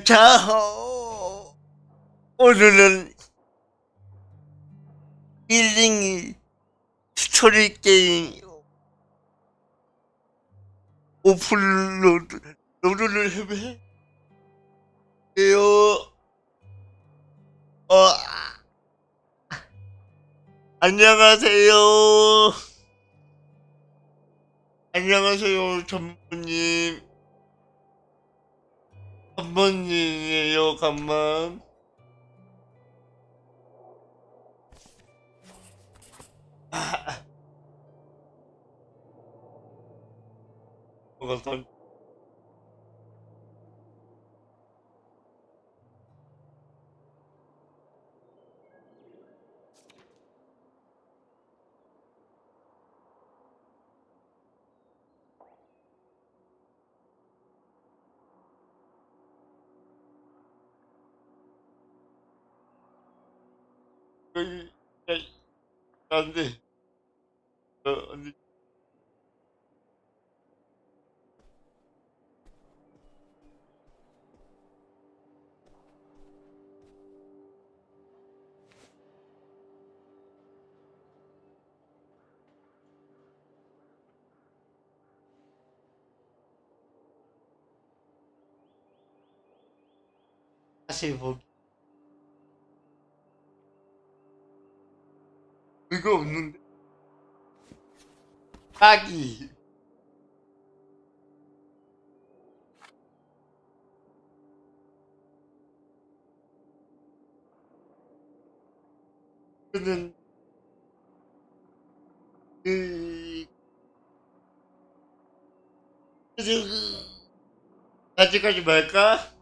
자, 오늘은 힐링 스토리 게임 오픈로드 로드를 해볼게요. 안녕하세요. 안녕하세요, 전무님. 간만이에요, 간만. 뭐가 선 여기 안돼. 언니 다시 보기. 이거 없는데. 딱이. 그는 그 아직까지 말까?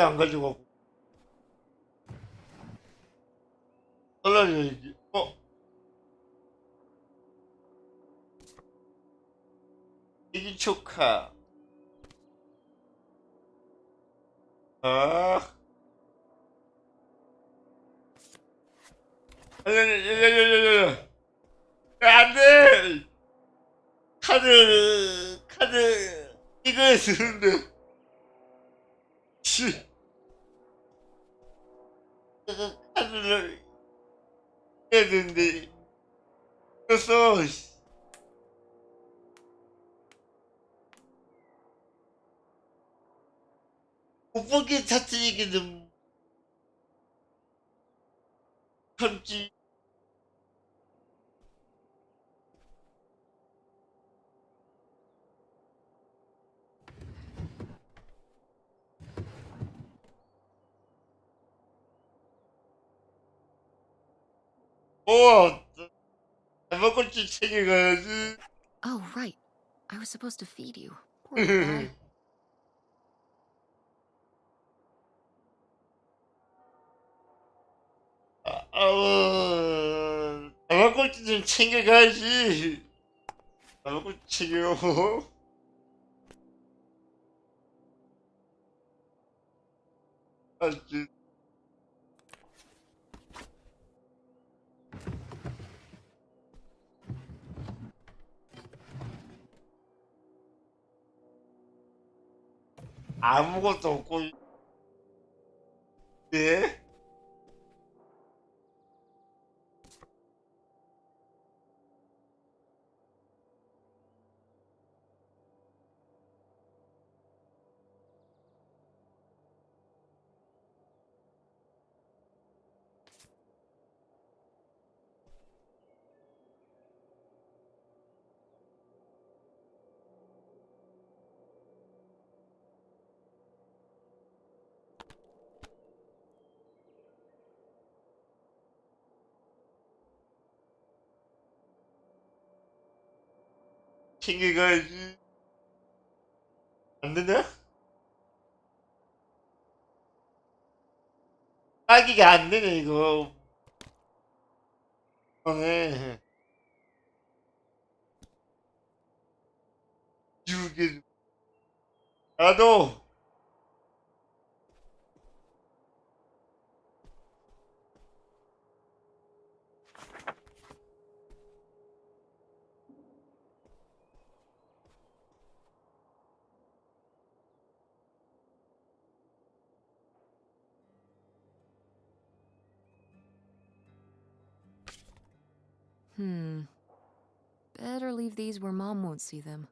안 가지고 가고. 떨어져야지. 이기 축하. 아, 안 돼! 카드, 이거 쓰는데. 씨, 카드를 해야 되는데. 그래서, 못 보게 다치기는 참지. 잘 먹고 챙겨가야지. Oh, right. I was supposed to feed you. Poor guy. 잘 먹고 좀 챙겨가야지. 잘 먹고 챙겨. 알지. 아무것도 없고. 예? 챙겨가야지. 안 되냐? 따기가 안 되네, 이거. 네. 지우개. 나도. Better leave these where Mom won't see them.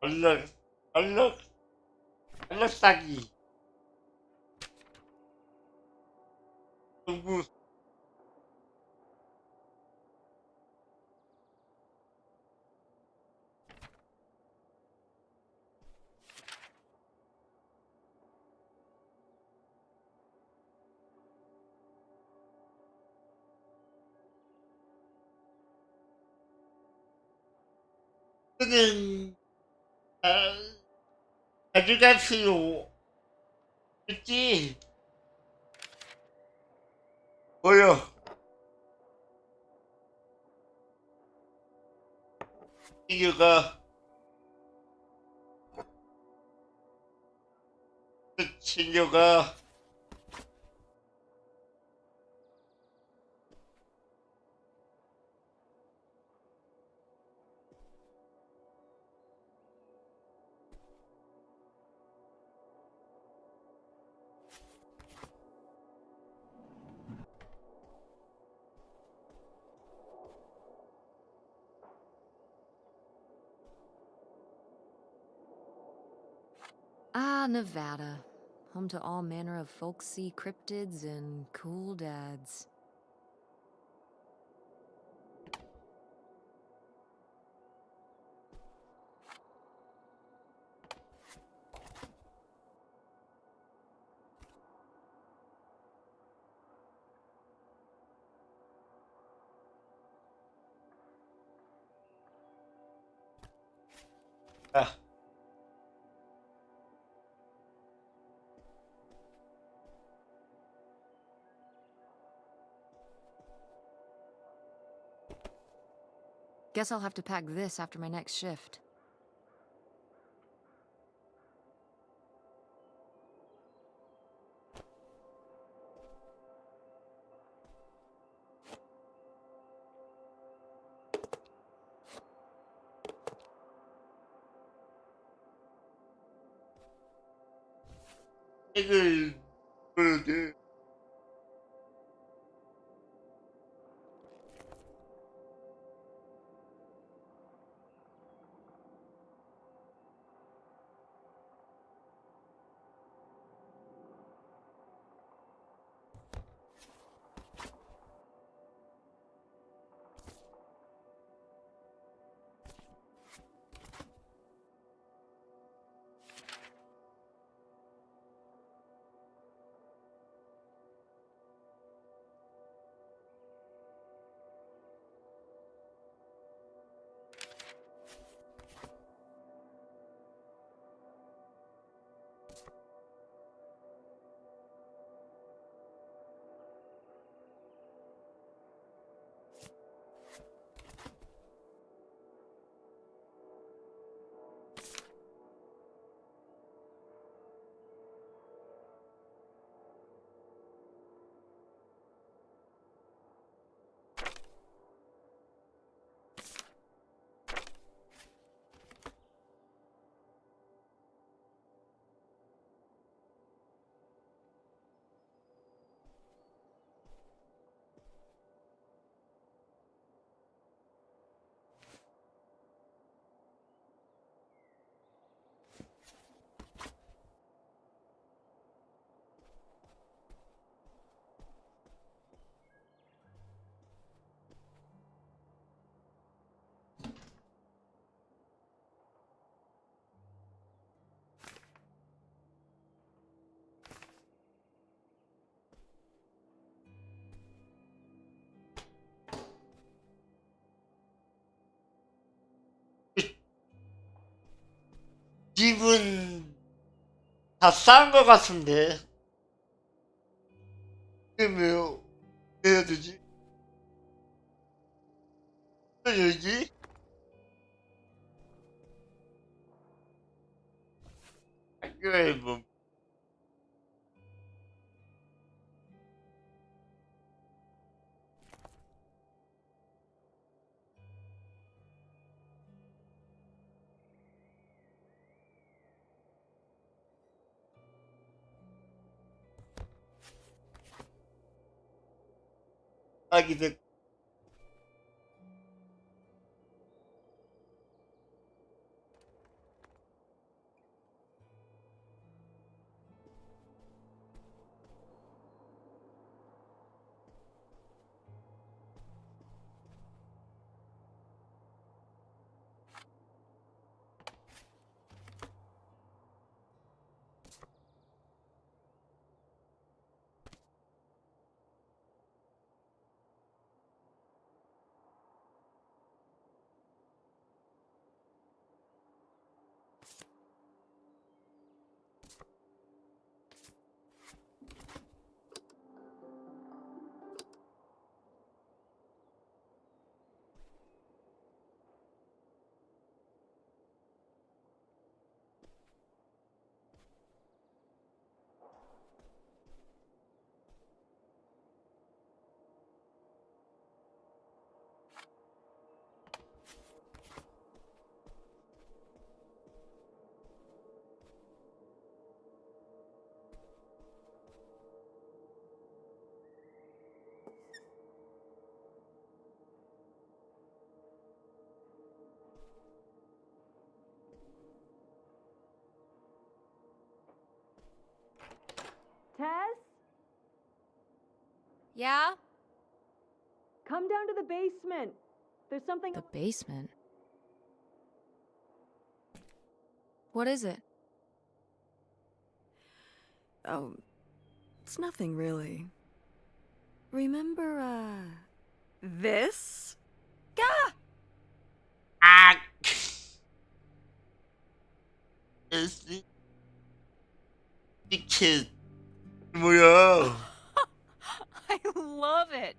얼른 얼른 얼른 싸기 누구 쓰는 아, 가져갈 필요 있지 뭐요 이유가 친구가 Ah, Nevada. Home to all manner of folksy cryptids and cool dads. 아, Guess I'll have to pack this after my next shift. 책을 그러지 다 싼 거 같은데. 그러면 해야 되지? 여기? 학교 앨범. 하게 됐. Tess, Yeah? come down to the basement. There's something. The basement? What is it? Oh, it's nothing really. Remember, this? Gah! 아! 에스. 이게 뭐야? I love it!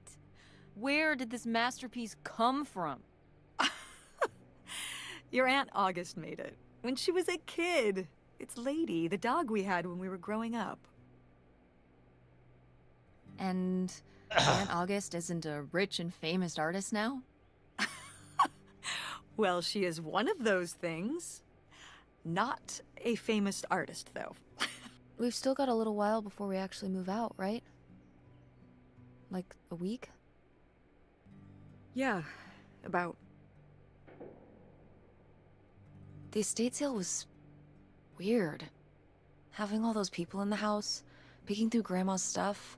Where did this masterpiece come from? Your Aunt August made it when she was a kid. It's Lady, the dog we had when we were growing up. And Aunt August isn't a rich and famous artist now? Well, she is one of those things. Not a famous artist, though. We've still got a little while before we actually move out, right? Like a week? Yeah, about. The estate sale was weird. Having all those people in the house, picking through Grandma's stuff.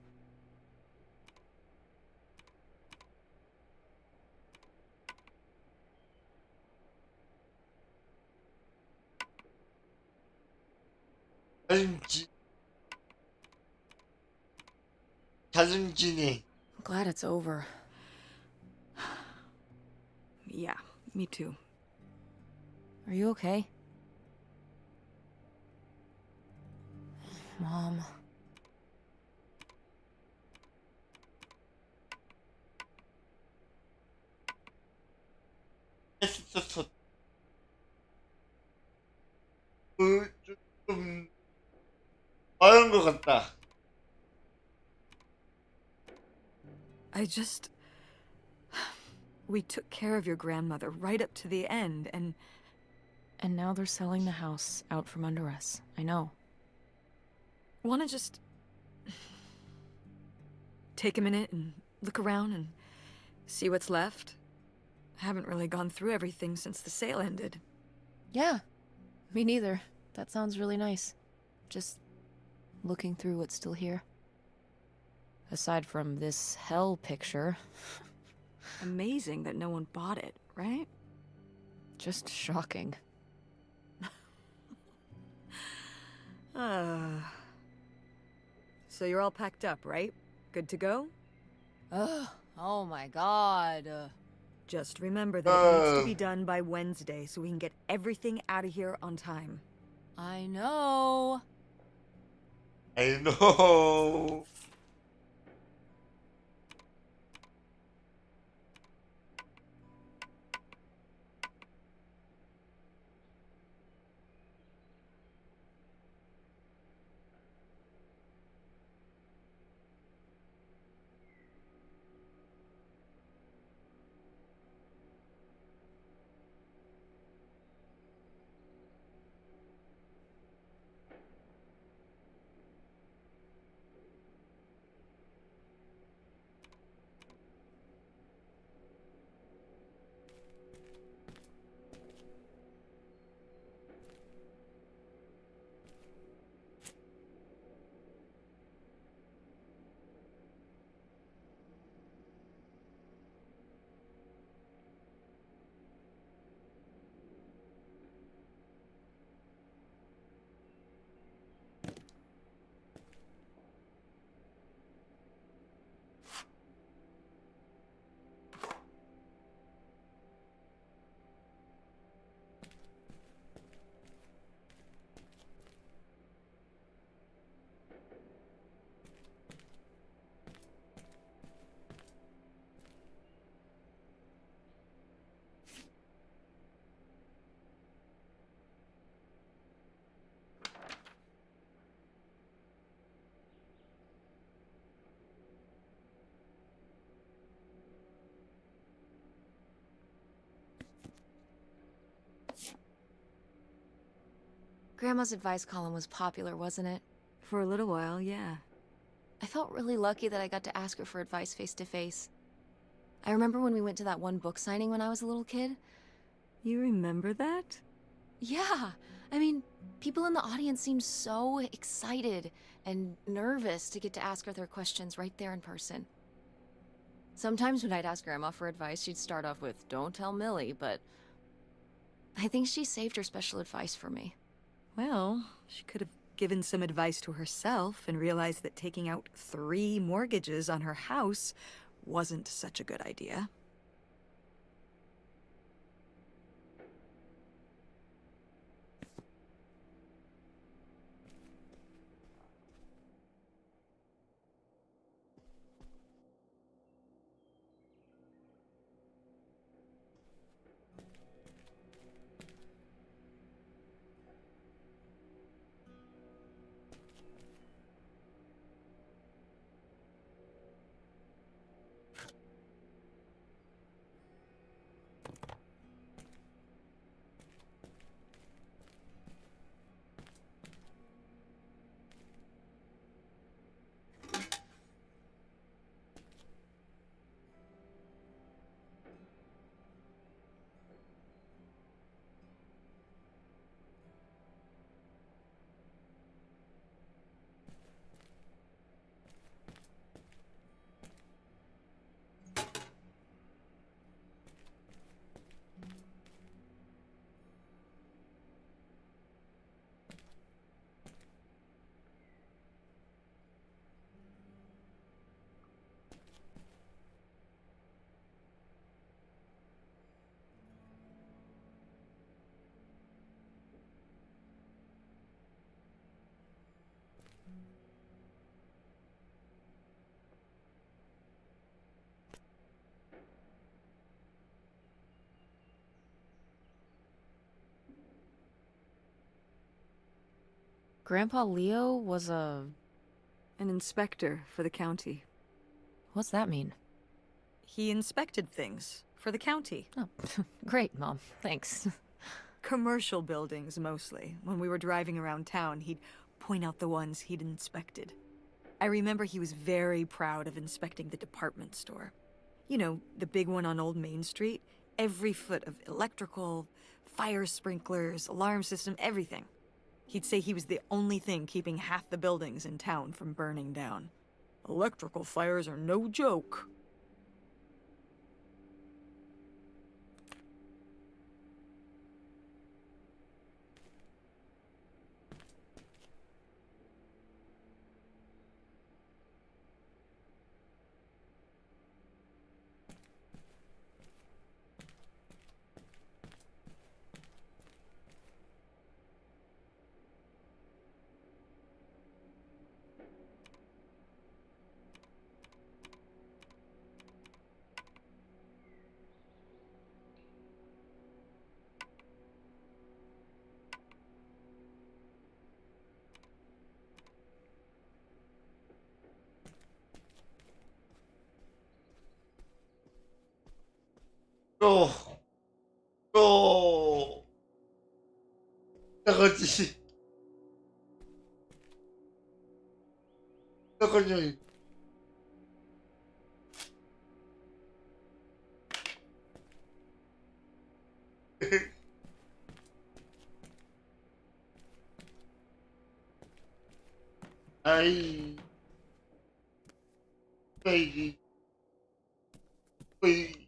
자존심이. I'm glad it's over. Yeah, me too. Are you okay? Mom. 했었어. 좀 많은 것 같다. I just. We took care of your grandmother right up to the end, and. And now they're selling the house out from under us. I know. Wanna just. Take a minute and look around and see what's left? I haven't really gone through everything since the sale ended. Yeah, me neither. That sounds really nice. Just looking through what's still here. Aside from this hell picture. Amazing that no one bought it, right? Just shocking. So you're all packed up, right? Good to go? Ugh, oh my god. Just remember that it needs to be done by Wednesday so we can get everything out of here on time. I know. I know. Grandma's advice column was popular, wasn't it? For a little while, yeah. I felt really lucky that I got to ask her for advice face to face. I remember when we went to that one book signing when I was a little kid. You remember that? Yeah, I mean, people in the audience seemed so excited and nervous to get to ask her their questions right there in person. Sometimes when I'd ask Grandma for advice, she'd start off with, "Don't tell Millie," but I think she saved her special advice for me. Well, she could have given some advice to herself and realized that taking out 3 mortgages on her house wasn't such a good idea. Grandpa Leo was a... An inspector for the county. What's that mean? He inspected things for the county. Oh, great, Mom. Thanks. Commercial buildings, mostly. When we were driving around town, he'd point out the ones he'd inspected. I remember he was very proud of inspecting the department store. You know, the big one on Old Main Street. Every foot of electrical, fire sprinklers, alarm system, everything. He'd say he was the only thing keeping half the buildings in town from burning down. Electrical fires are no joke. 또, 또, 나가지, 나가지. 아이, baby, baby.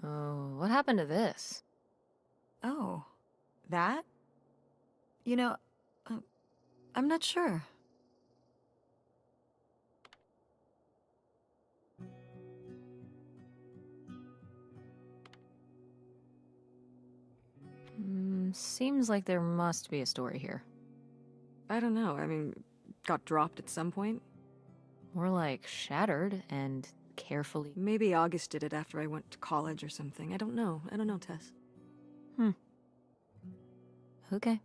Oh, what happened to this? Oh, that? You know, uh, I'm not sure. Seems like there must be a story here. I don't know. I mean, got dropped at some point. More like shattered and carefully. Maybe August did it after I went to college or something. I don't know. I don't know, Tess. Okay.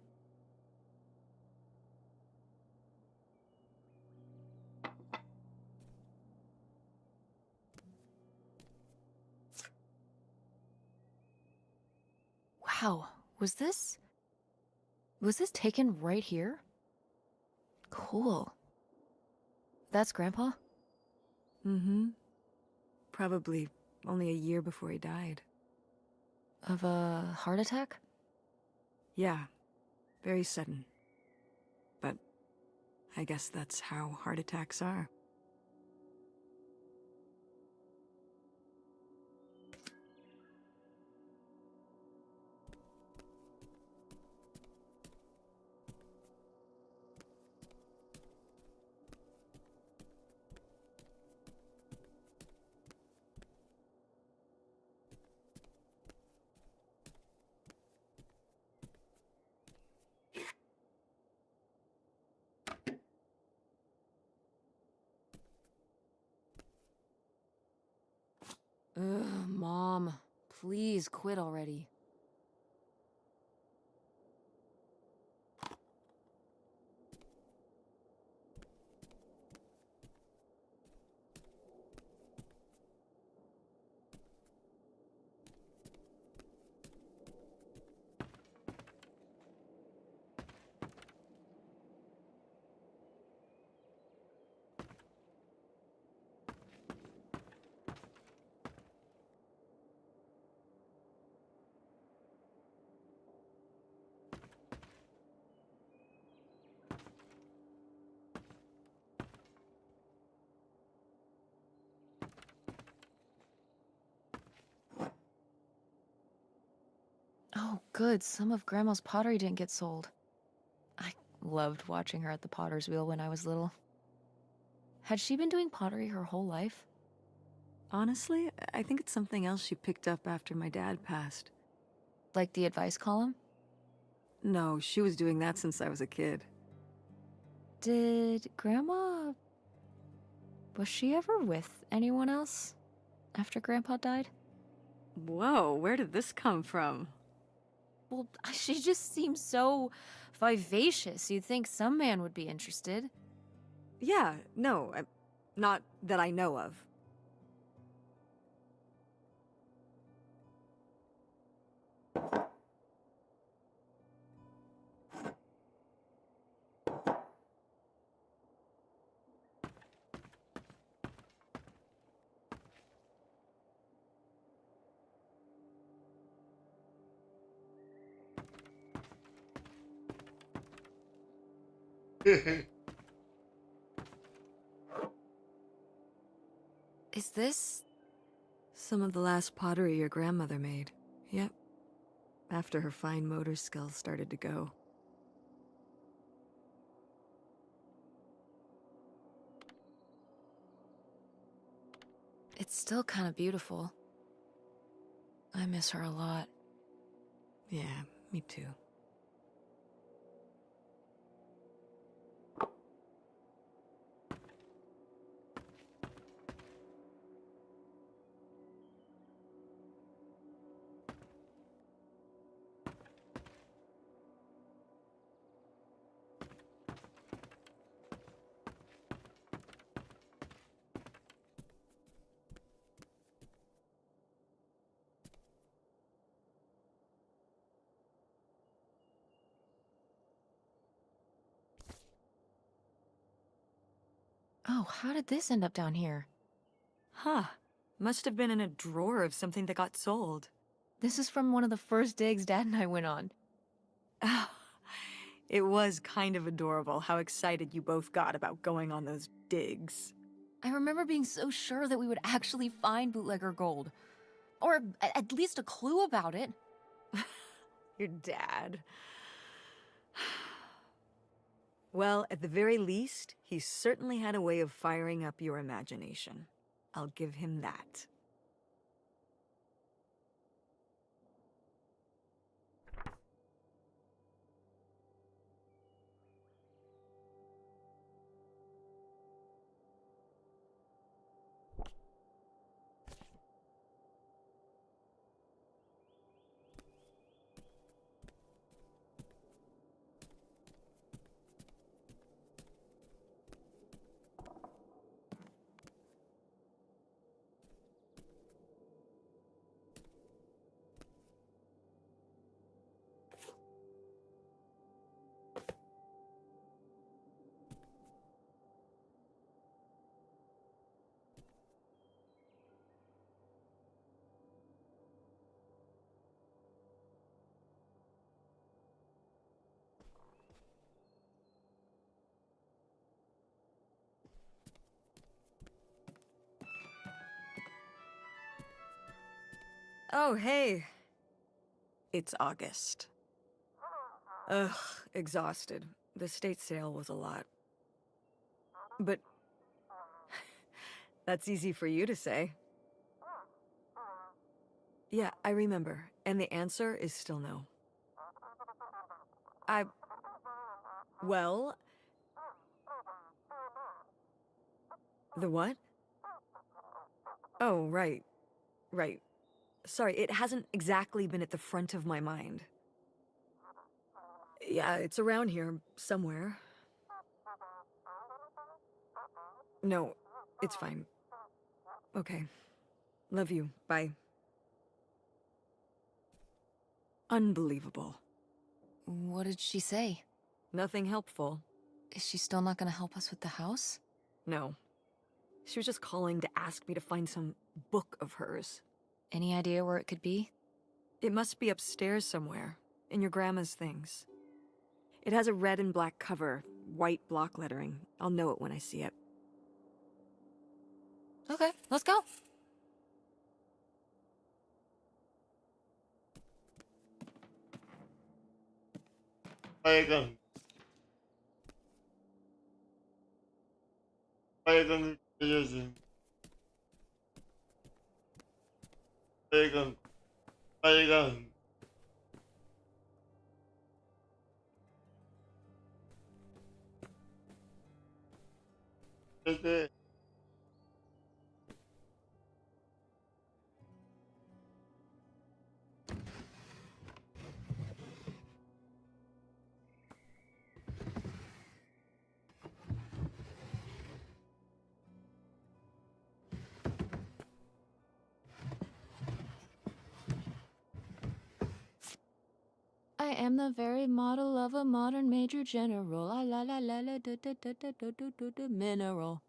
Wow, was this taken right here? Cool. That's Grandpa? Mm-hmm. Probably only a year before he died. Of a heart attack? Yeah. Very sudden. But I guess that's how heart attacks are. Ugh, Mom, please quit already. Oh, good. Some of Grandma's pottery didn't get sold. I loved watching her at the potter's wheel when I was little. Had she been doing pottery her whole life? Honestly, I think it's something else she picked up after my dad passed. Like the advice column? No, she was doing that since I was a kid. Did Grandma... Was she ever with anyone else after Grandpa died? Whoa, where did this come from? Well, she just seems so vivacious. You'd think some man would be interested. Yeah, no, not that I know of. Is this... Some of the last pottery your grandmother made. Yep. After her fine motor skills started to go. It's still kind of beautiful. I miss her a lot. Yeah, me too. Oh, how did this end up down here? Huh. Must have been in a drawer of something that got sold. This is from one of the first digs Dad and I went on. It was kind of adorable how excited you both got about going on those digs. I remember being so sure that we would actually find bootlegger gold. Or at least a clue about it. Your dad. Well, at the very least, he certainly had a way of firing up your imagination. I'll give him that. Oh, hey. It's August. Ugh, exhausted. The state sale was a lot. But that's easy for you to say. Yeah, I remember. And the answer is still no. Well... The what? Oh, right. Right. Sorry, it hasn't exactly been at the front of my mind. Yeah, it's around here, somewhere. No, it's fine. Okay. Love you. Bye. Unbelievable. What did she say? Nothing helpful. Is she still not gonna help us with the house? No. She was just calling to ask me to find some book of hers. Any idea where it could be? It must be upstairs somewhere, in your grandma's things. It has a red and black cover, white block lettering. I'll know it when I see it. Okay, let's go. 빨강 빨강을 그려준 빨강 빨강 그때 I am the very model of a modern major general. La la la la la da da da da da da da da mineral.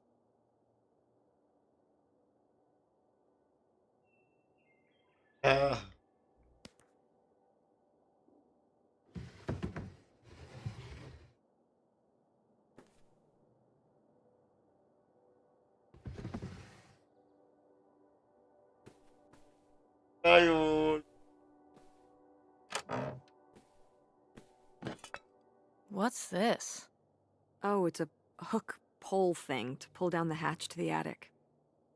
아 아유 What's this? Oh, it's a hook pole thing to pull down the hatch to the attic.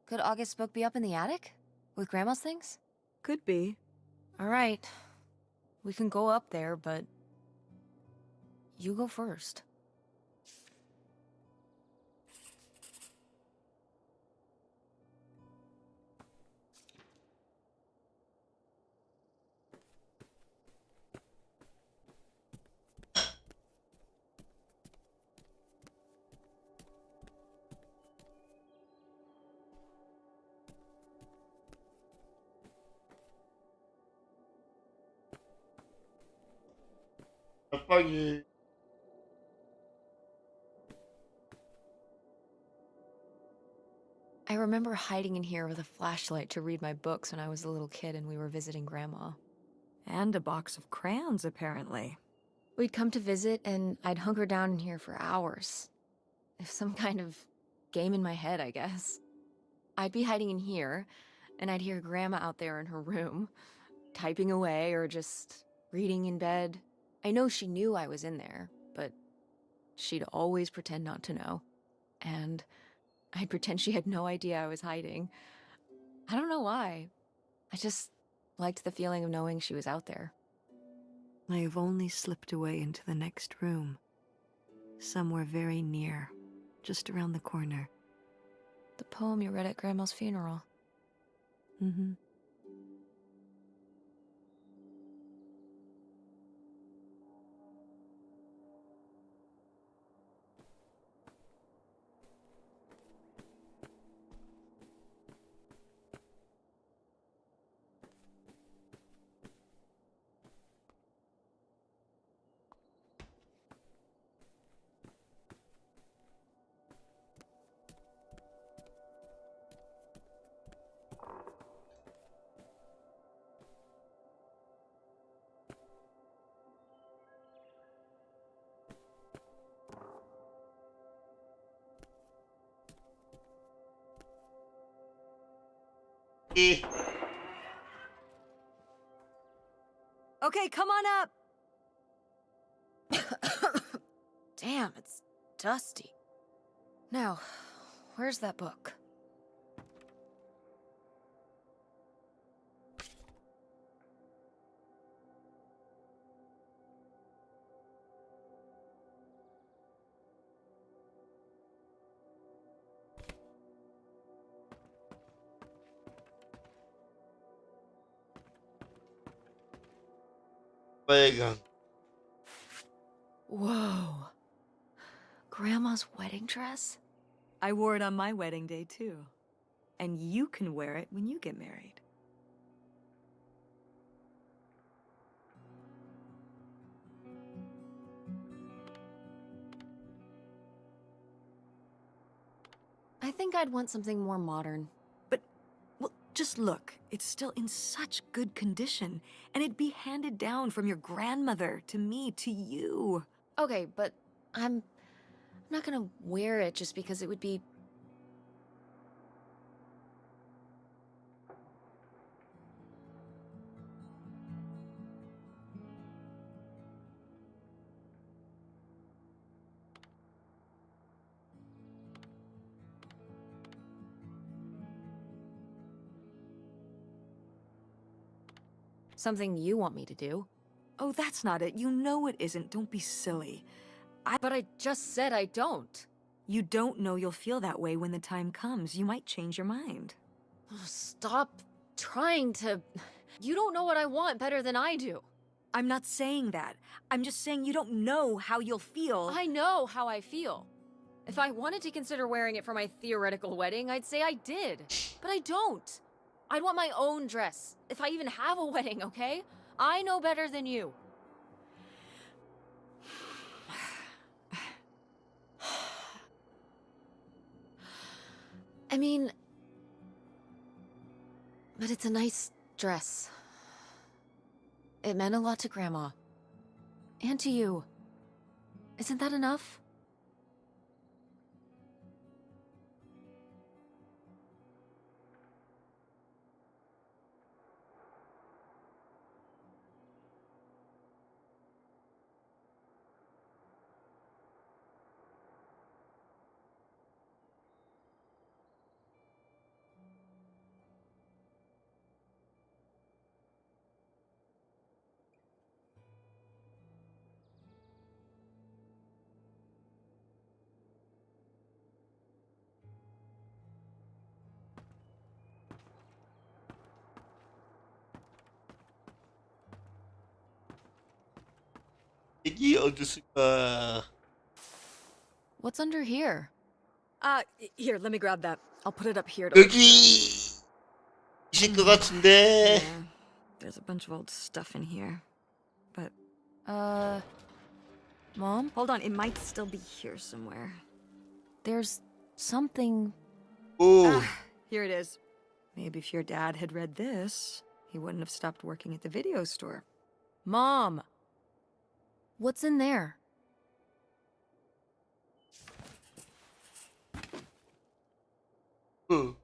Could August's book be up in the attic? With Grandma's things? Could be. All right. We can go up there, but you go first. 압박이. I remember hiding in here with a flashlight to read my books when I was a little kid and we were visiting Grandma. And a box of crayons, apparently. We'd come to visit and I'd hunker down in here for hours. If some kind of game in my head, I guess. I'd be hiding in here, and I'd hear Grandma out there in her room, typing away or just reading in bed. I know she knew I was in there, but she'd always pretend not to know. And I'd pretend she had no idea I was hiding. I don't know why. I just liked the feeling of knowing she was out there. I have only slipped away into the next room. Somewhere very near, just around the corner. The poem you read at Grandma's funeral. Mm-hmm. 이. Okay, come on up! Damn, it's dusty. Now, where's that book? 빨강. Whoa. Grandma's wedding dress? I wore it on my wedding day, too. And you can wear it when you get married. I think I'd want something more modern. But, well, just look. It's still in such good condition. And it'd be handed down from your grandmother to me, to you. Okay, but I'm not gonna wear it just because it would be... something you want me to do. Oh, that's not it. You know it isn't. Don't be silly. But I just said I don't. You don't know you'll feel that way when the time comes. You might change your mind. Stop trying to... You don't know what I want better than I do. I'm not saying that. I'm just saying you don't know how you'll feel. I know how I feel. If I wanted to consider wearing it for my theoretical wedding, I'd say I did. But I don't. I'd want my own dress, if I even have a wedding, okay? I know better than you. I mean... But it's a nice dress. It meant a lot to Grandma. And to you. Isn't that enough? 여기 어디 있을까? What's under here? Here, let me grab that. I'll put it up here to 여기 있을 것 같은데. Yeah, there's a bunch of old stuff in here. But Mom? hold on, it might still be here somewhere. There's something. 오, Here it is. Maybe if your dad had read this, he wouldn't have stopped working at the video store. Mom! What's in there? 어.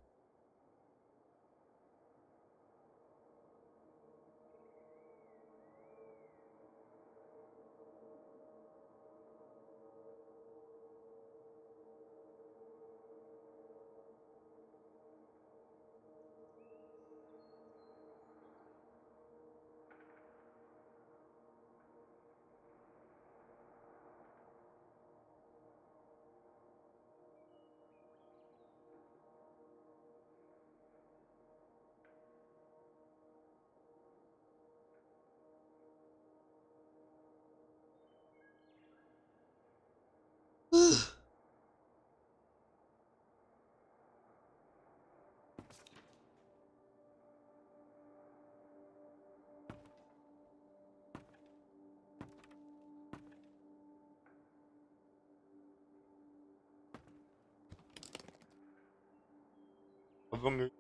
그럼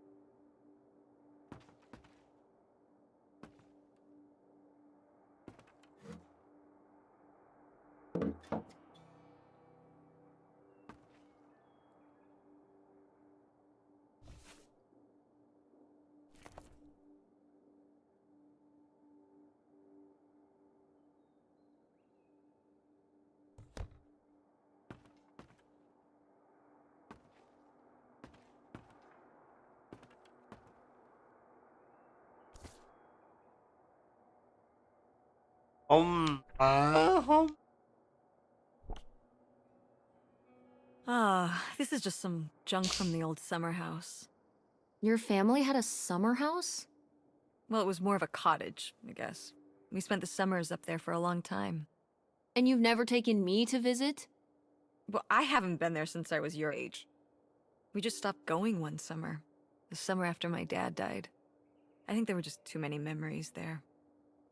험. This is just some junk from the old summer house. Your family had a summer house? Well, it was more of a cottage, I guess. We spent the summers up there for a long time. And you've never taken me to visit? Well, I haven't been there since I was your age. We just stopped going one summer. The summer after my dad died. I think there were just too many memories there.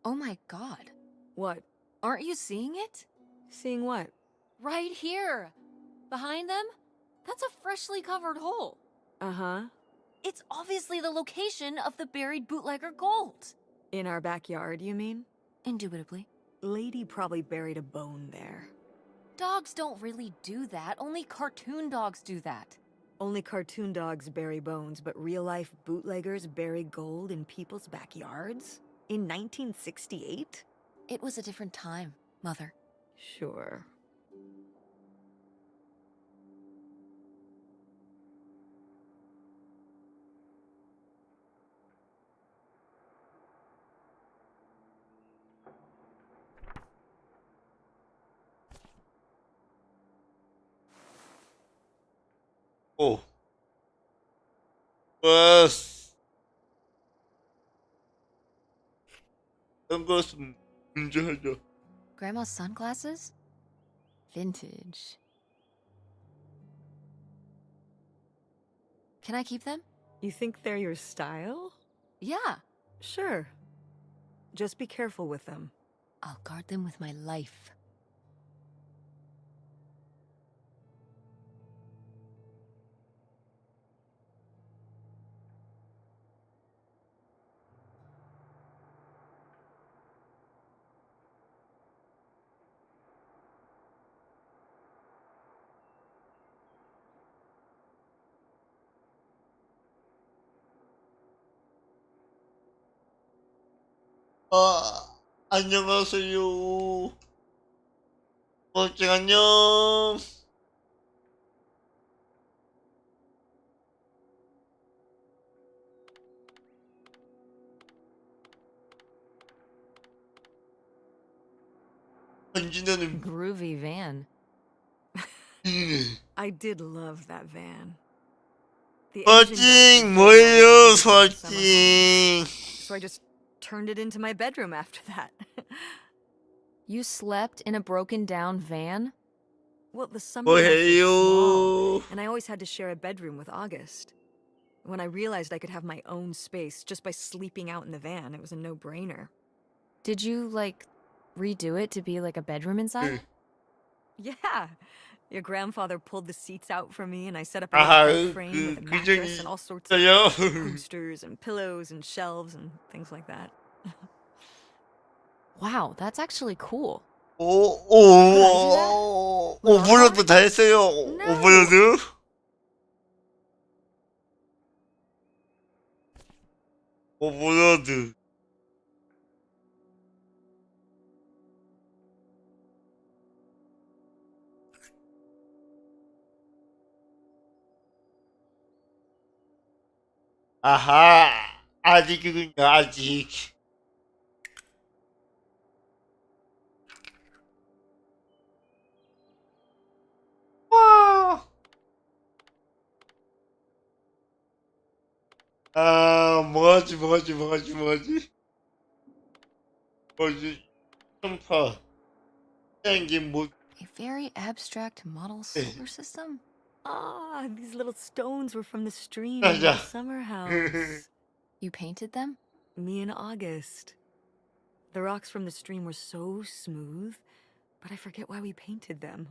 Oh my god. What? Aren't you seeing it? Seeing what? Right here! Behind them? That's a freshly covered hole. Uh-huh. It's obviously the location of the buried bootlegger gold. In our backyard, you mean? Indubitably. Lady probably buried a bone there. Dogs don't really do that. Only cartoon dogs do that. Only cartoon dogs bury bones, but real-life bootleggers bury gold in people's backyards? In 1968? It was a different time, Mother. Sure. 오. 버스. 선글라스 문제하죠. Grandma's sunglasses? Vintage. Can I keep them? You think they're your style? Yeah. Sure. Just be careful with them. I'll guard them with my life. 안녕하세요. 안녕. 언제는 Groovy van. I did love that van. The engine 서칭 guy 뭐예요, was summer home, 서칭. so I just turned it into my bedroom after that. You slept in a broken down van? Well, the summer house was 뭐해요? small, and I always had to share a bedroom with August. When I realized I could have my own space just by sleeping out in the van, it was a no-brainer. Did you, like, redo it to be like a bedroom inside? Yeah. Your grandfather pulled the seats out for me, and I set up a 아하, little bed frame with a mattress and all sorts of 있어요. posters and pillows and shelves and things like that. Wow, that's actually cool. 오픈로드 다 했어요. No. 오픈로드. 오픈로드. 아하, 아직이군요, 아직. 와. 뭐하지. 점파. 땡긴 못. A very abstract model solar system? Ah, these little stones were from the stream Yeah, in yeah. the summer house. You painted them? Me and August. The rocks from the stream were so smooth, but I forget why we painted them.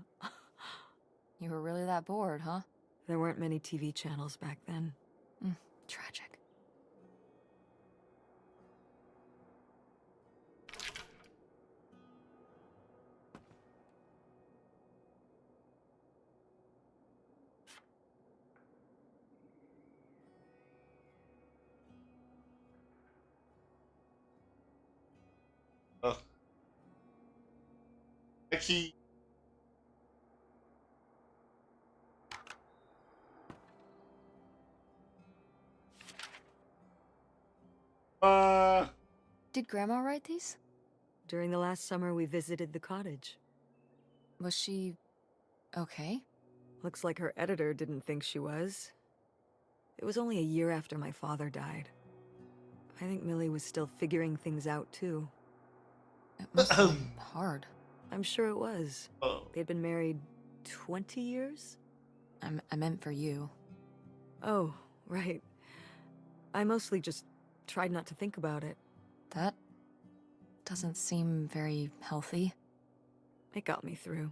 You were really that bored, huh? There weren't many TV channels back then. Tragic. 역시. Did Grandma write these? During the last summer, we visited the cottage. Was she okay? Looks like her editor didn't think she was. It was only a year after my father died. I think Millie was still figuring things out, too. It must have been hard. I'm sure it was. They'd been married 20 years? I meant for you. Oh, right. I mostly just tried not to think about it. That doesn't seem very healthy. It got me through.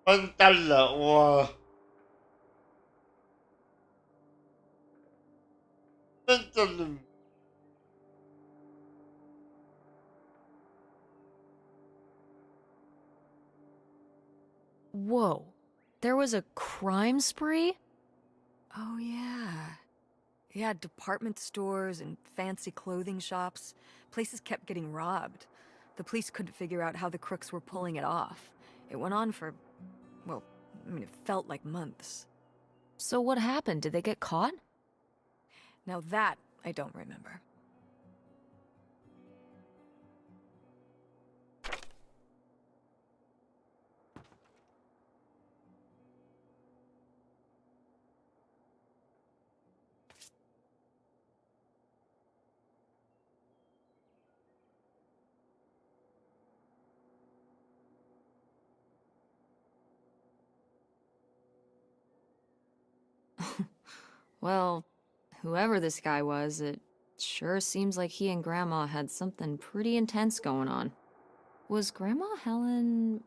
$1, 와. $1. Whoa. There was a crime spree? Oh, yeah. Yeah, department stores and fancy clothing shops. Places kept getting robbed. The police couldn't figure out how the crooks were pulling it off. It went on for, well, it felt like months. So what happened? Did they get caught? Now that I don't remember. Well, whoever this guy was, it sure seems like he and Grandma had something pretty intense going on. Was Grandma Helen...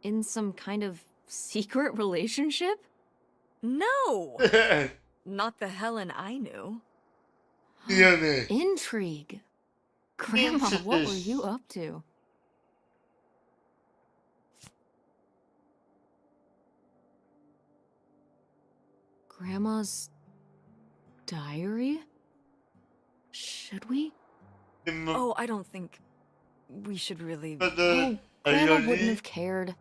in some kind of secret relationship? No! Not the Helen I knew. 미안해. Intrigue. Grandma, what were you up to? Grandma's diary? Should we? Oh, I don't think we should really. Oh, Grandma wouldn't 다이어리 have cared.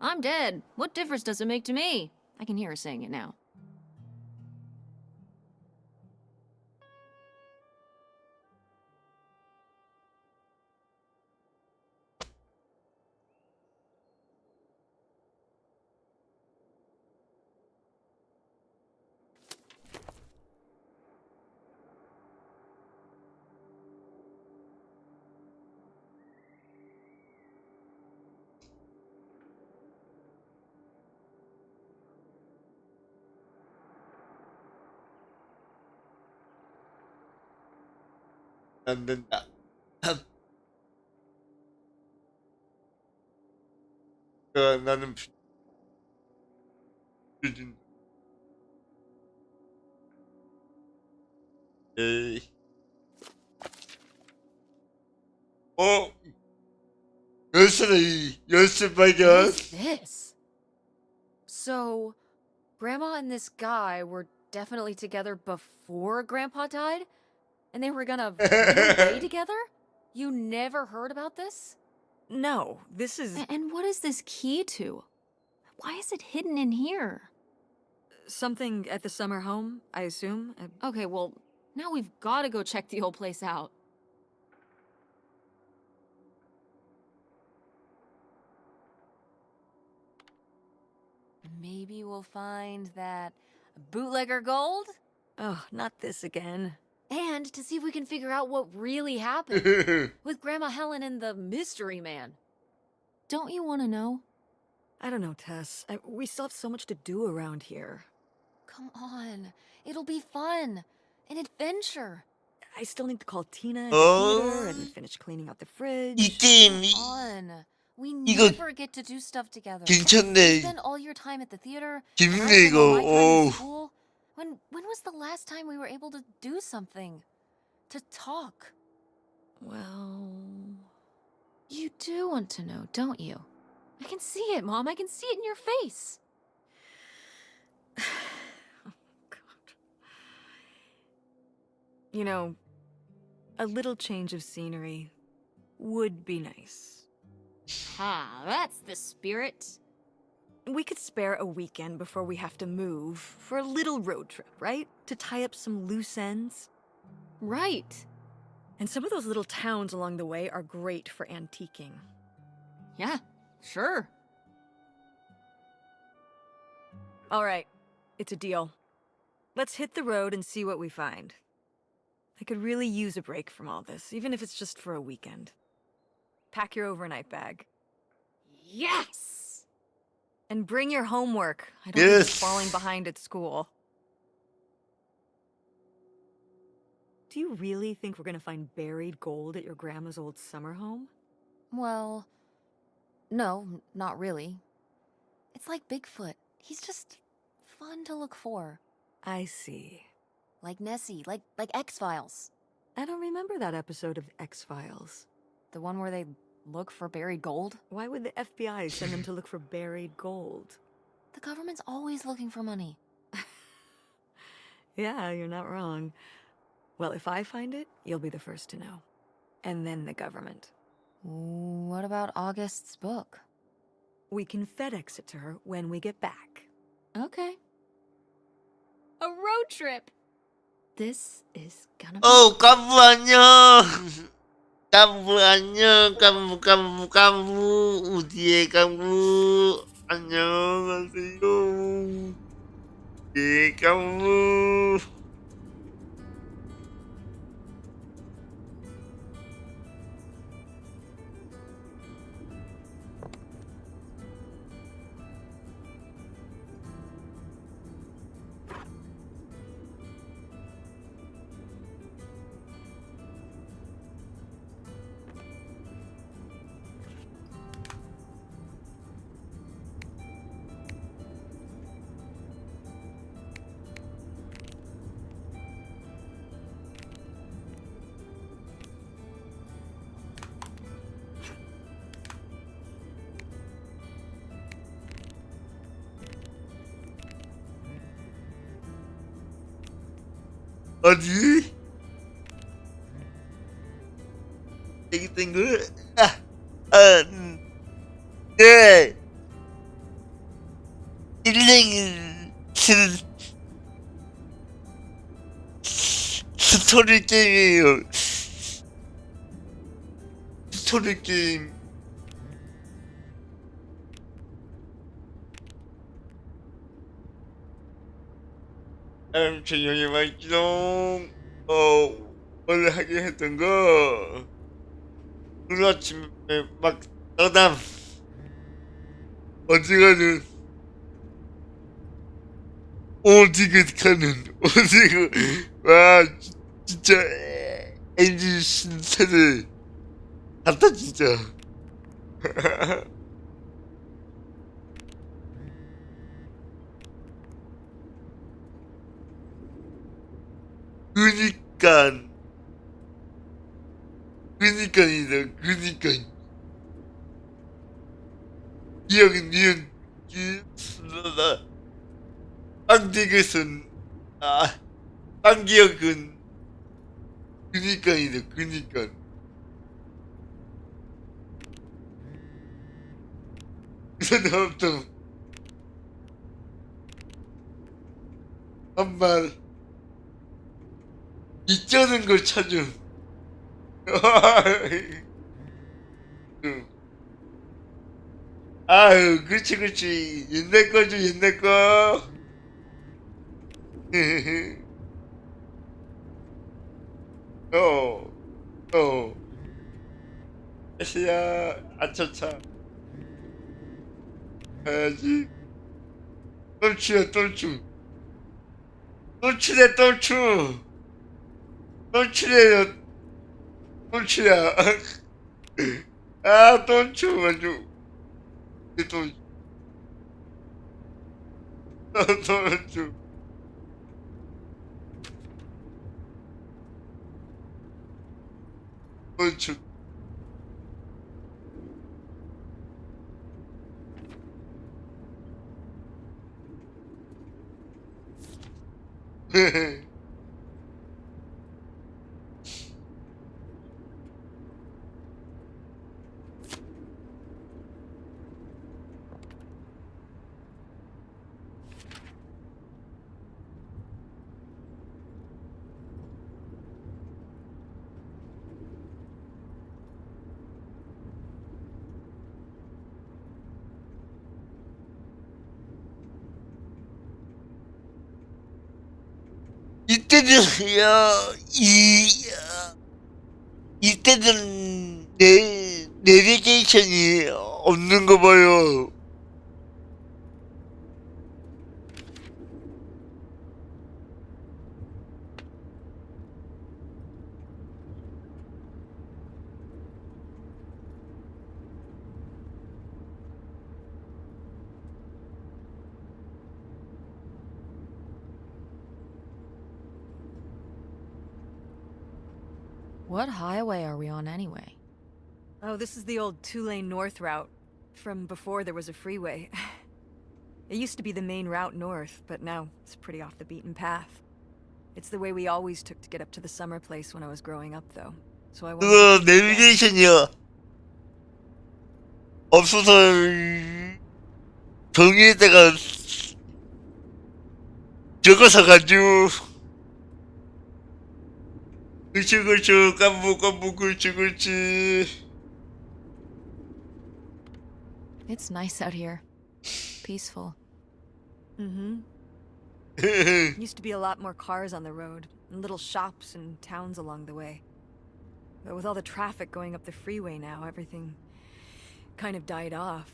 I'm dead. What difference does it make to me? I can hear her saying it now. 안 된다. 나는 준 에이. 열쇠 What 발견. is this? So, Grandma and this guy were definitely together before Grandpa died? And they were gonna run away together? You never heard about this? No, this is And what is this key to? Why is it hidden in here? something at the summer home, I assume. Okay, well, now we've gotta go check the old place out. Maybe we'll find that bootlegger gold? Oh, not this again. And to see if we can figure out what really happened with Grandma Helen and the mystery man. Don't you want to know? I don't know, Tess. We still have so much to do around here. Come on. It'll be fun. An adventure. I still need to call Tina and Oh. Peter and finish cleaning out the fridge. 이 게임 Come on. We 이거 never get to do stuff together. 괜찮네. You spend all your time at the theater. and I 재밌네 spend all my 이거. time in 오. school. When was the last time we were able to do something? To talk? Well, You do want to know, don't you? I can see it, Mom. I can see it in your face. oh, God. You know, a little change of scenery would be nice. Ha, that's the spirit. We could spare a weekend before we have to move for a little road trip, right? To tie up some loose ends. Right. And some of those little towns along the way are great for antiquing. Yeah, sure. All right, it's a deal. Let's hit the road and see what we find. I could really use a break from all this, even if it's just for a weekend. Pack your overnight bag. Yes! And bring your homework. I don't want you Yes. falling behind at school. Do you really think we're gonna find buried gold at your grandma's old summer home? Well, no, not really. It's like Bigfoot. He's just fun to look for. I see. Like Nessie, like X-Files. I don't remember that episode of X-Files. The one where they look for buried gold? Why would the FBI send them to look for buried gold? The government's always looking for money. Yeah, you're not wrong. Well, if I find it, you'll be the first to know. And then the government. What about August's book? We can FedEx it to her when we get back. Okay. A road trip! This is gonna be... 깐부 안녕. 깐부 안녕. 깐부. 우디의 깐부. 안녕하세요. 예, 깐부. 어디? 여기 있던 거? 네. 일랭이 스토리 게임이에요. 스토리 게임. 조용히 말기동. 원래 하게 했던 거. 오늘 아침에 막 떠담. 어디가는 와 진짜 엔진 신세대 같다 진짜. 그니까 그니까이다 그니까 기억은 니은 기억나 빵기억은 빵기억은 그니까이다 그니까 그다음부터 한말 있자는 걸 찾음. 아유 그렇지 옛날 거죠 옛날 거. 어 아시야 아차차 가야지. 똘추야 똘추 똘추래 똘추 똘추래요 똘추야. 똘추 아주 똘추 똘추 똘추. 이때는 이때는 내비게이션이 없는 거 봐요. What highway are we on anyway? Oh, this is the old two-lane north route from before there was a freeway. It used to be the main route north, but now it's pretty off the beaten path. It's the way we always took to get up to the summer place when I was growing up, though. So I wanted 그거 to keep it going. 내비게이션이요. 없어서 종이에다가 적어서 가지고 그치 깜부 그치. It's nice out here. Peaceful. Mm-hmm. Used to be a lot more cars on the road, and little shops and towns along the way. But with all the traffic going up the freeway now, everything kind of died off.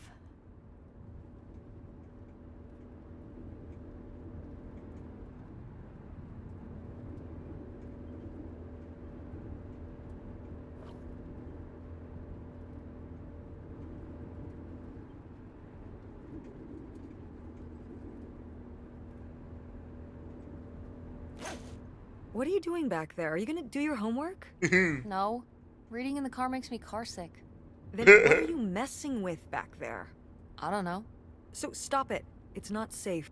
What are you doing back there? Are you gonna do your homework? No. Reading in the car makes me carsick. Then what are you messing with back there? I don't know. So stop it. It's not safe.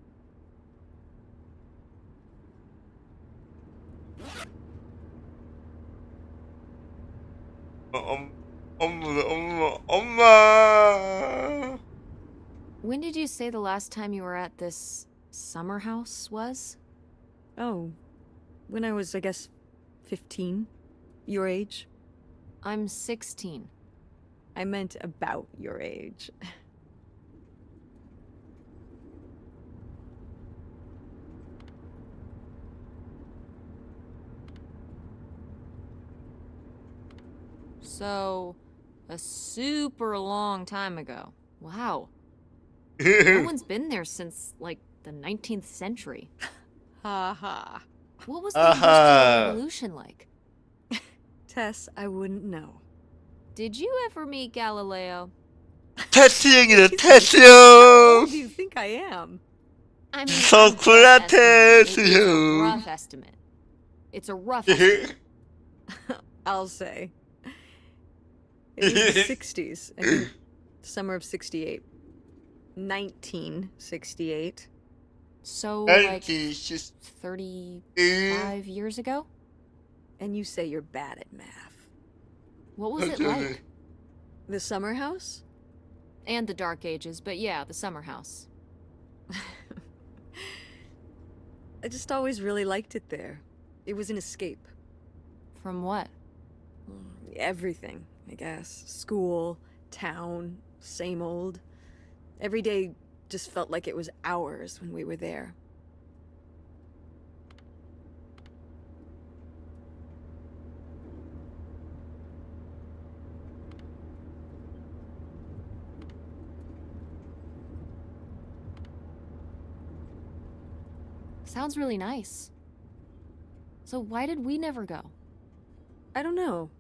엄마. When did you say the last time you were at this summer house was? Oh, when I was, I guess, 15. Your age? I'm 16. I meant about your age. So, a super long time ago. Wow. No one's been there since, like, the 19th century. Ha ha. What was the Industrial Revolution like? Tess, I wouldn't know. Did you ever meet Galileo? 테스 형이다, 테스 How old 형. do you think I am? I mean, Socrates, it's a you. rough estimate. It's a rough estimate. I'll say. It was the 60s. I think summer of 68. 1968. So, like, 1960. 35 years ago? And you say you're bad at math. What was it like? The summer house? And the Dark Ages, but yeah, the summer house. I just always really liked it there. It was an escape. From what? Everything, I guess. School, town, same old. Every day just felt like it was hours when we were there. Sounds really nice. So why did we never go? I don't know.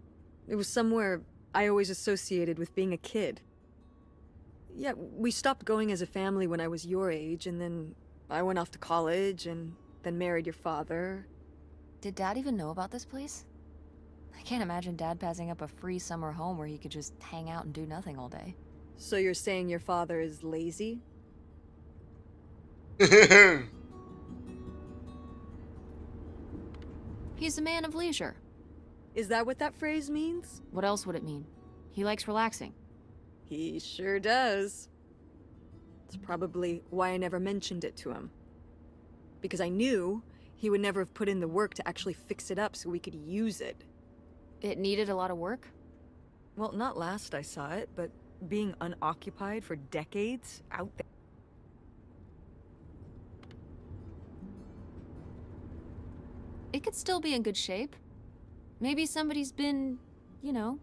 It was somewhere I always associated with being a kid. Yeah, we stopped going as a family when I was your age, and then I went off to college, and then married your father. Did Dad even know about this place? I can't imagine Dad passing up a free summer home where he could just hang out and do nothing all day. So you're saying your father is lazy? He's a man of leisure. Is that what that phrase means? What else would it mean? He likes relaxing. He sure does. It's probably why I never mentioned it to him. Because I knew he would never have put in the work to actually fix it up so we could use it. It needed a lot of work? Well, not last I saw it, but being unoccupied for decades out there. It could still be in good shape. Maybe somebody's been, you know,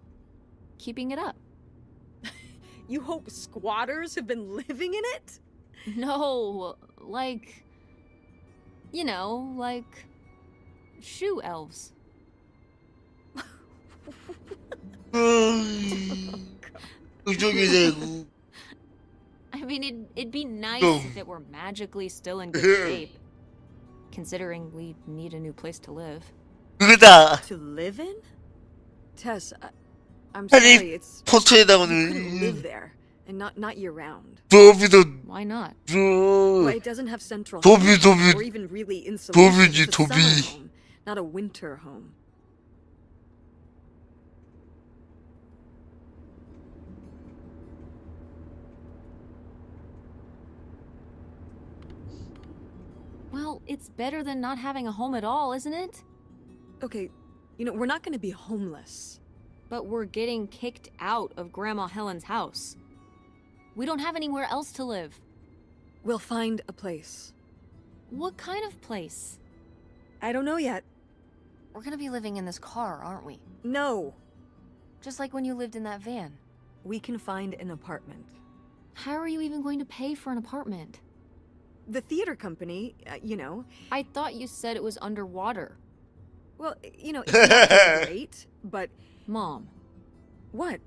keeping it up. You hope squatters have been living in it? No, like, you know, like shoe elves. 의족이 되고. I mean, it'd be nice No. if it were magically still in good shape. Considering we need a new place to live. 그거다. To live in? Tess, I'm 아니, sorry, it's... 포토에다가 You couldn't live 는 there, and not year-round. 도비도 Why not? Well, 도 it doesn't have central 도비, heating, 도비. or even really insulation. 도비지, It's a summer 도비. home, not a winter home. Well, it's better than not having a home at all, isn't it? Okay, you know, we're not gonna be homeless. But we're getting kicked out of Grandma Helen's house. We don't have anywhere else to live. We'll find a place. What kind of place? I don't know yet. We're gonna be living in this car, aren't we? No. Just like when you lived in that van. We can find an apartment. How are you even going to pay for an apartment? The theater company, you know, I thought you said it was underwater. well, you know, it's not great, but Mom, what?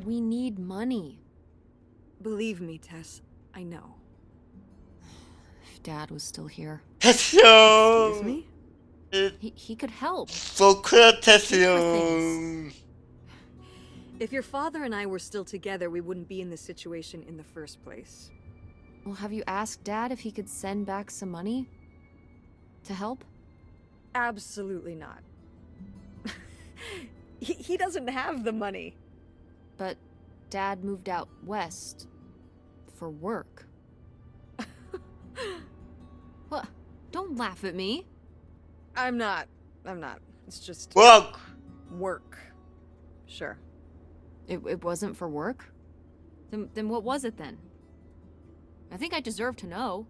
we need money. Believe me, Tess, I know. If Dad was still here, Excuse 테스형. me? he could help. 소크라테스 형. If your father and I were still together, we wouldn't be in this situation in the first place. Well, have you asked Dad if he could send back some money to help? Absolutely not. He doesn't have the money. But Dad moved out west for work. What? Don't laugh at me. I'm not. It's just Work. work. Sure. It wasn't for work? Then what was it then? I think I deserve to know.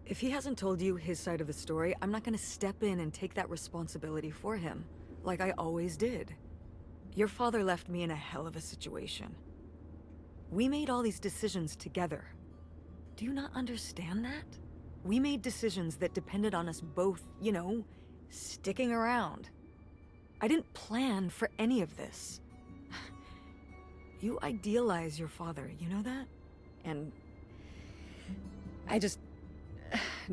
If he hasn't told you his side of the story, I'm not gonna step in and take that responsibility for him, like I always did. Your father left me in a hell of a situation. We made all these decisions together. Do you not understand that? We made decisions that depended on us both, you know, sticking around. I didn't plan for any of this. You idealize your father, you know that? And I just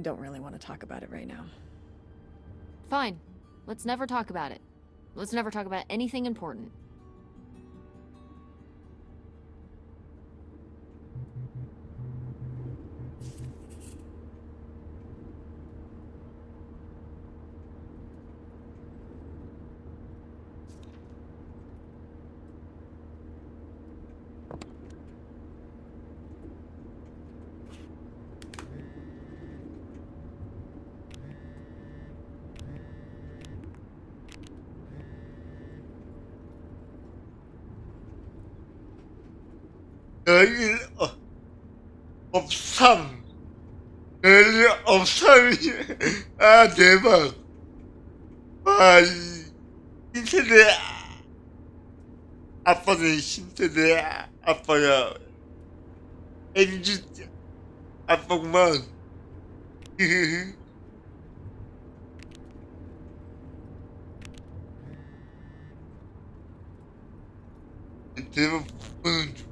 don't really want to talk about it right now. Fine. Let's never talk about it. Let's never talk about anything important. 여기 없삼. 여기 없삼이. 아 대박. 와 신세대 아빠는 신세대 아빠야. MZ 아빠구만. 대박 보는 중.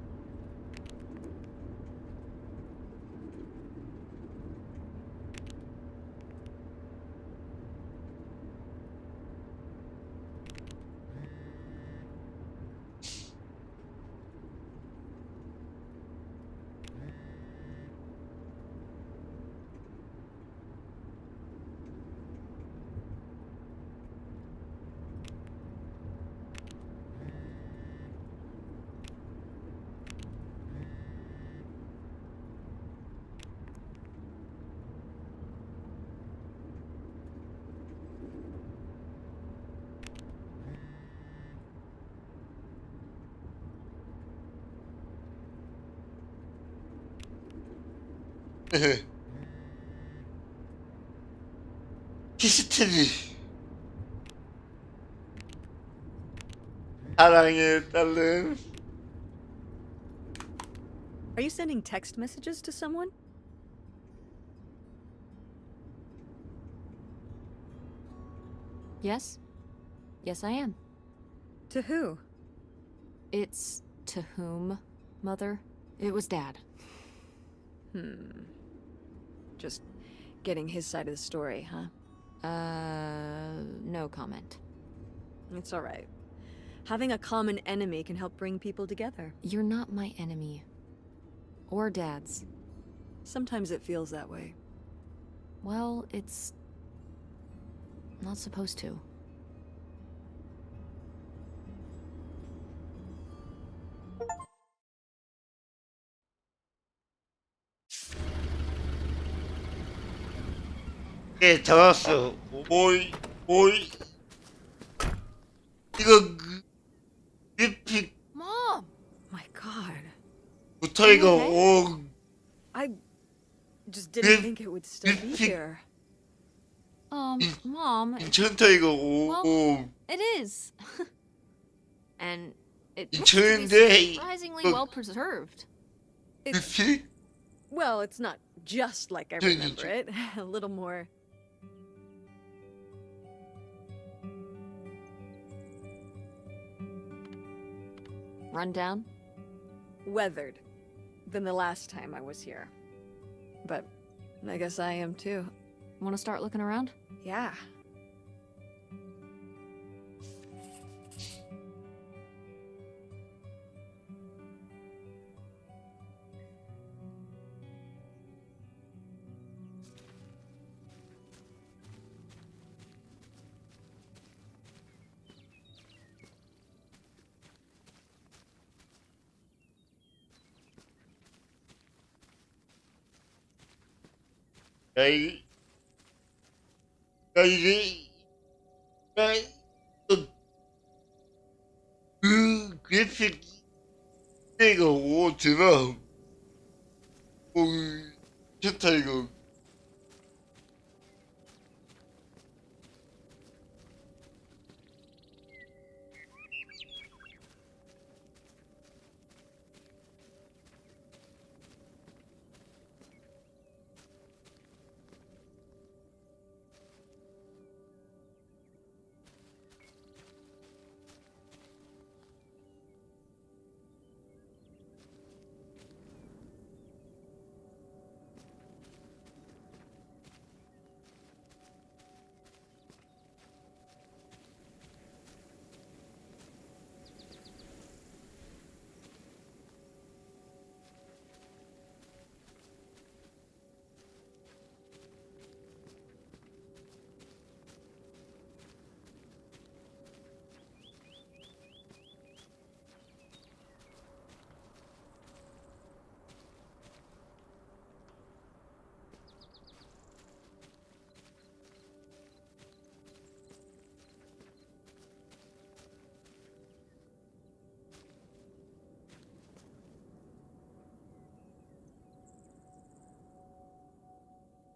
히스테리. 사랑해 딸은. Are you sending text messages to someone? Yes? Yes, I am. To who? It's to whom, Mother? It was Dad. Just getting his side of the story, huh? No comment. It's all right. Having a common enemy can help bring people together. You're not my enemy. Or Dad's. Sometimes it feels that way. Well, it's not supposed to. 예, 잡았어. 오이. 이거 그래픽부터 Mom! My God. 이거 okay? 오. I just didn't think it would still be here. Mom, 괜찮다 이거 Well, 오. it is. And it looks to be 괜찮은데 surprisingly look. well preserved. 그래픽? Well, it's not just like I remember it. A little more. Rundown? Weathered than the last time I was here. But I guess I am too. Want to start looking around? Yeah. 아이, 나 이제, 나, 그래픽, 내가 오더라. 좋다, 이거.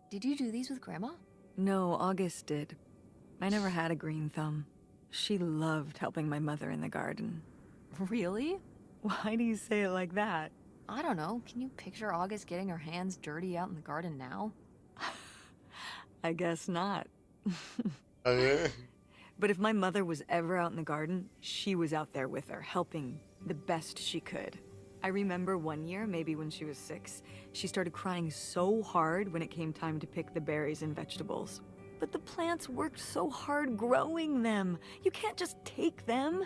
Did you do these with Grandma? No, August did. I never had a green thumb. She loved helping my mother in the garden. Really? Why do you say it like that? I don't know. Can you picture August getting her hands dirty out in the garden now? I guess not. 아니, But if my mother was ever out in the garden, she was out there with her, helping the best she could. I remember one year, maybe when she was 6, she started crying so hard when it came time to pick the berries and vegetables. But the plants worked so hard growing them. You can't just take them.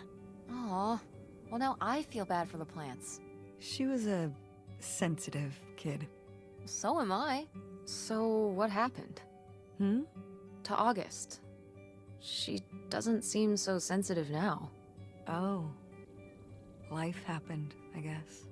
Aw. Well, now I feel bad for the plants. She was a sensitive kid. So am I. So what happened? Hmm? To August. She doesn't seem so sensitive now. Oh. Life happened, I guess.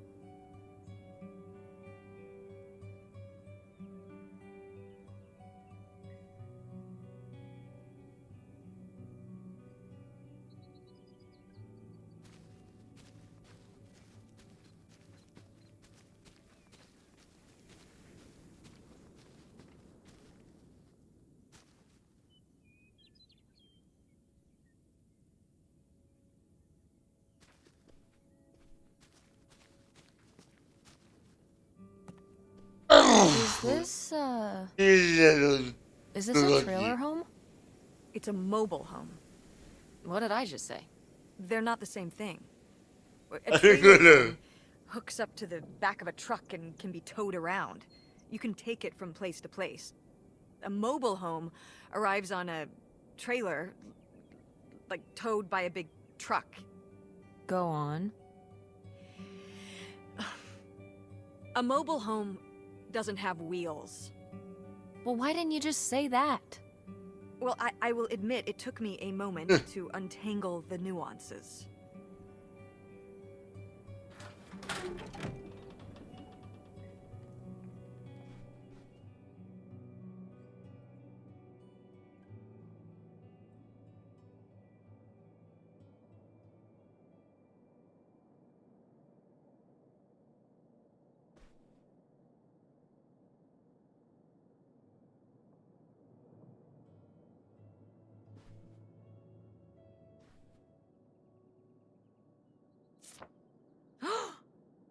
Is this, 이제는 is this a 그거지. trailer home? It's a mobile home. What did I just say? They're not the same thing. A 아니, trailer 그래. home hooks up to the back of a truck and can be towed around. You can take it from place to place. A mobile home arrives on a trailer, like towed by a big truck. Go on. A mobile home doesn't have wheels. Well, why didn't you just say that? Well, I will admit it took me a moment to untangle the nuances.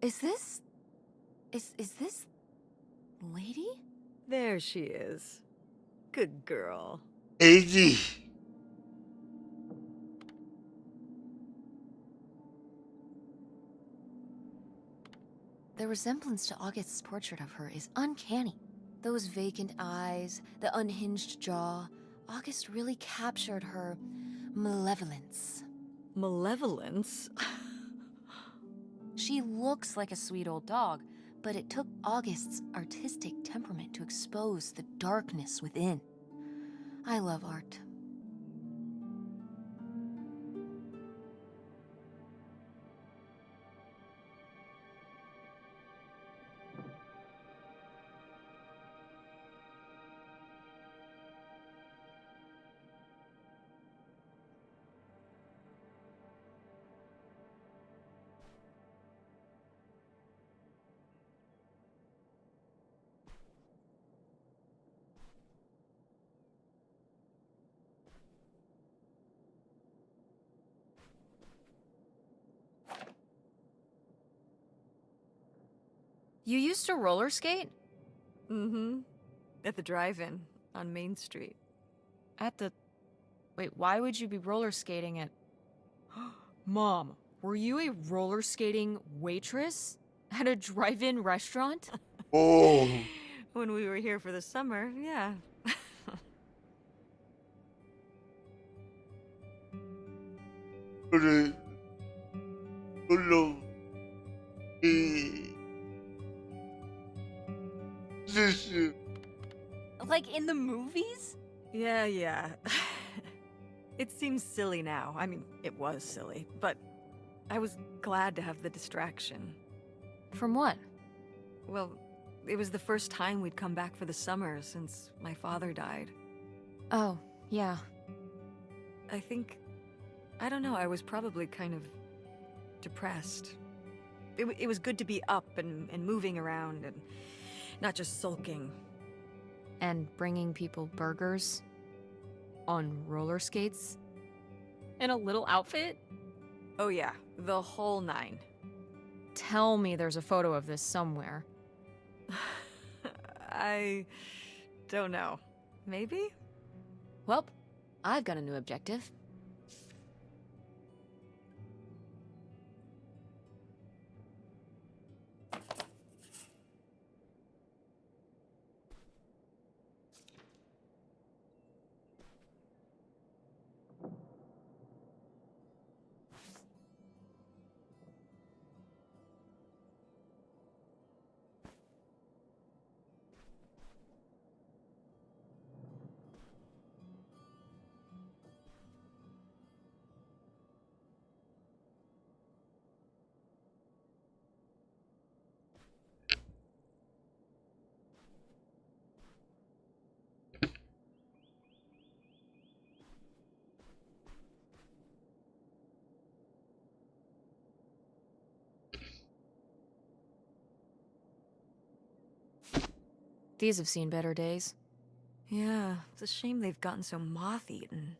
Is this... Is this... lady? There she is. Good girl. 애기. The resemblance to August's portrait of her is uncanny. Those vacant eyes, the unhinged jaw. August really captured her malevolence. Malevolence? She looks like a sweet old dog, but it took August's artistic temperament to expose the darkness within. I love art. You used to roller skate? Mm-hmm. At the drive-in on Main Street. Wait, why would you be roller skating at... Mom, were you a roller skating waitress? At a drive-in restaurant? Oh. When we were here for the summer, yeah. 그래. 놀러. 이. 스스. Like in the movies? Yeah. It seems silly now. I mean, it was silly, but I was glad to have the distraction. From what? Well, it was the first time we'd come back for the summer since my father died. Oh, yeah. I don't know, I was probably kind of depressed. It was good to be up and moving around and not just sulking. And bringing people burgers? On roller skates? In a little outfit? Oh yeah, the whole 9. Tell me there's a photo of this somewhere. I don't know. Maybe? Well, I've got a new objective. These have seen better days. Yeah, it's a shame they've gotten so moth-eaten.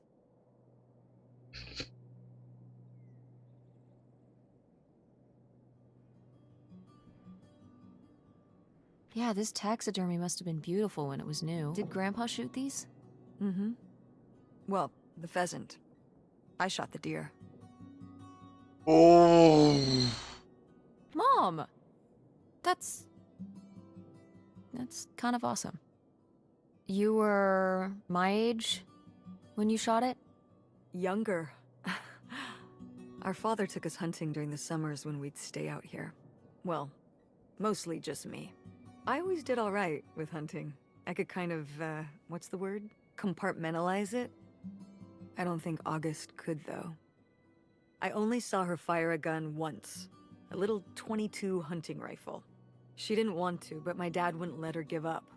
Yeah, this taxidermy must have been beautiful when it was new. Did Grandpa shoot these? Mm-hmm. Well, the pheasant. I shot the deer. Oh. Mom! That's kind of awesome. You were my age when you shot it? Younger. Our father took us hunting during the summers when we'd stay out here. Well, mostly just me. I always did all right with hunting. I could kind of, what's the word? Compartmentalize it? I don't think August could, though. I only saw her fire a gun once. A little .22 hunting rifle. She didn't want to, but my dad wouldn't let her give up.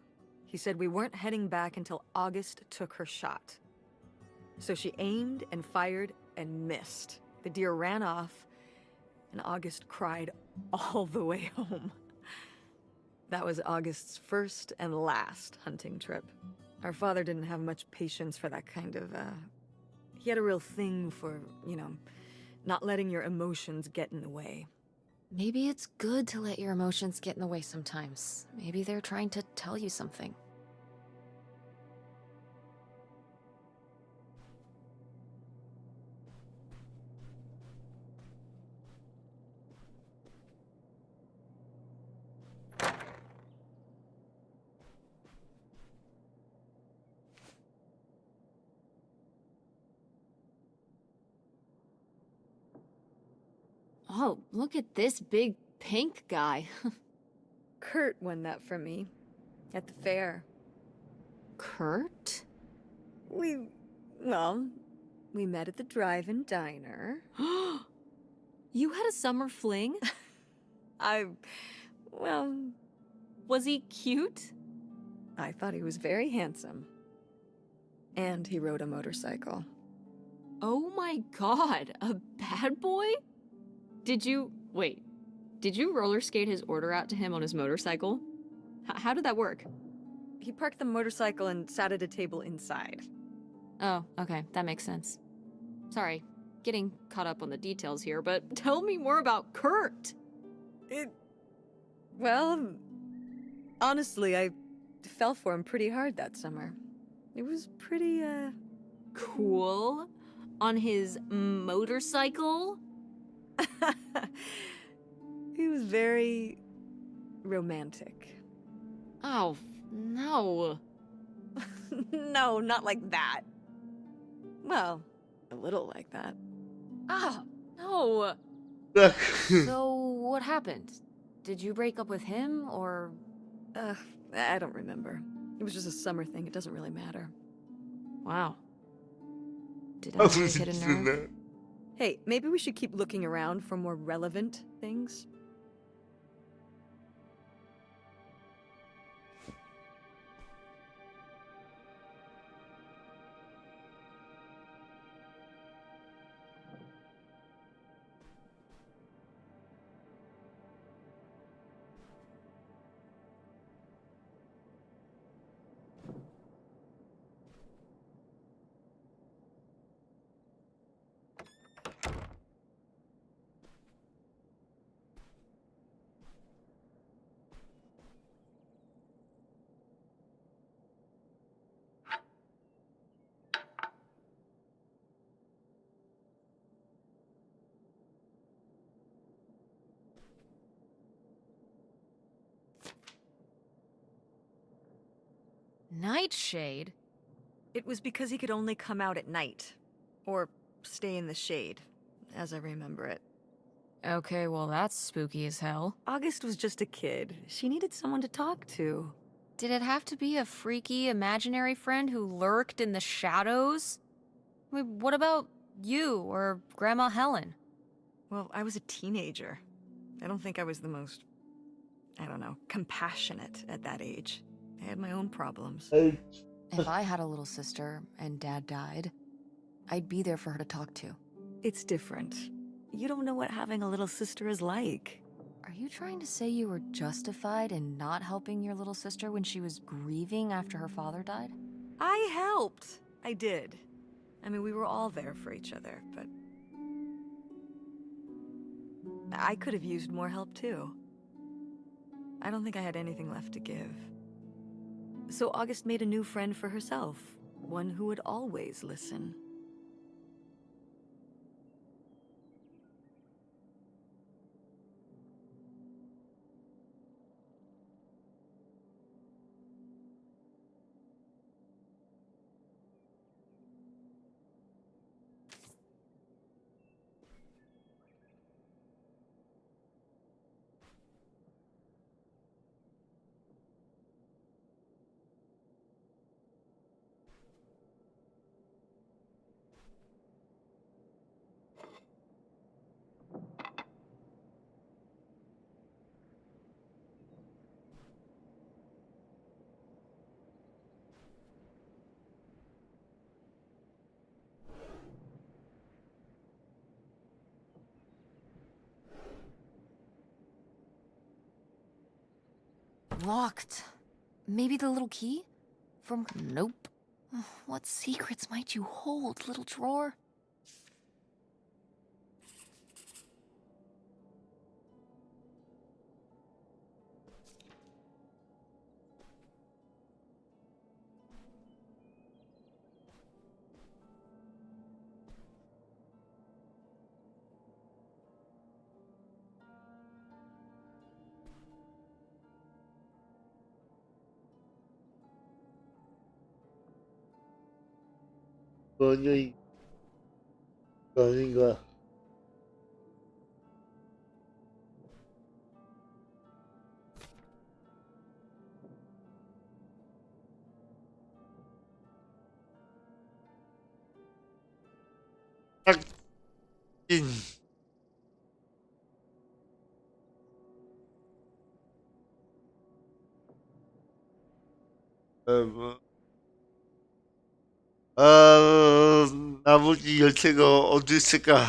He said we weren't heading back until August took her shot. So she aimed and fired and missed. The deer ran off, and August cried all the way home. That was August's first and last hunting trip. Our father didn't have much patience for that kind of, He had a real thing for, not letting your emotions get in the way. Maybe it's good to let your emotions get in the way sometimes. Maybe they're trying to tell you something. Oh, look at this big pink guy. Kurt won that for me. At the fair. Kurt? We met at the drive-in diner. You had a summer fling? Was he cute? I thought he was very handsome. And he rode a motorcycle. Oh my god, a bad boy? Did you roller skate his order out to him on his motorcycle? How did that work? He parked the motorcycle and sat at a table inside. Oh, okay, that makes sense. Sorry, getting caught up on the details here, but tell me more about Kurt! Well, honestly, I fell for him pretty hard that summer. It was pretty, Cool. On his motorcycle? he was very romantic. Oh, no. No, not like that. Well, a little like that. Ah, no. Ugh. So, what happened? Did you break up with him, or... I don't remember. It was just a summer thing. It doesn't really matter. Wow. Did I really hit a nerve? Hey, maybe we should keep looking around for more relevant things. Nightshade? It was because he could only come out at night. Or stay in the shade, as I remember it. Okay, well that's spooky as hell. August was just a kid. She needed someone to talk to. Did it have to be a freaky, imaginary friend who lurked in the shadows? I mean, what about you or Grandma Helen? Well, I was a teenager. I don't think I was the most, I don't know, compassionate at that age. I had my own problems. If I had a little sister and Dad died, I'd be there for her to talk to. It's different. You don't know what having a little sister is like. Are you trying to say you were justified in not helping your little sister when she was grieving after her father died? I helped. I did. I mean, we were all there for each other, but I could have used more help too. I don't think I had anything left to give. So August made a new friend for herself, one who would always listen. Locked. Maybe the little key? From... Nope. What secrets might you hold, little drawer? 전혀 이거 아닌가. 딱인. 뭐. 나머지 열쇠가 어디 있을까?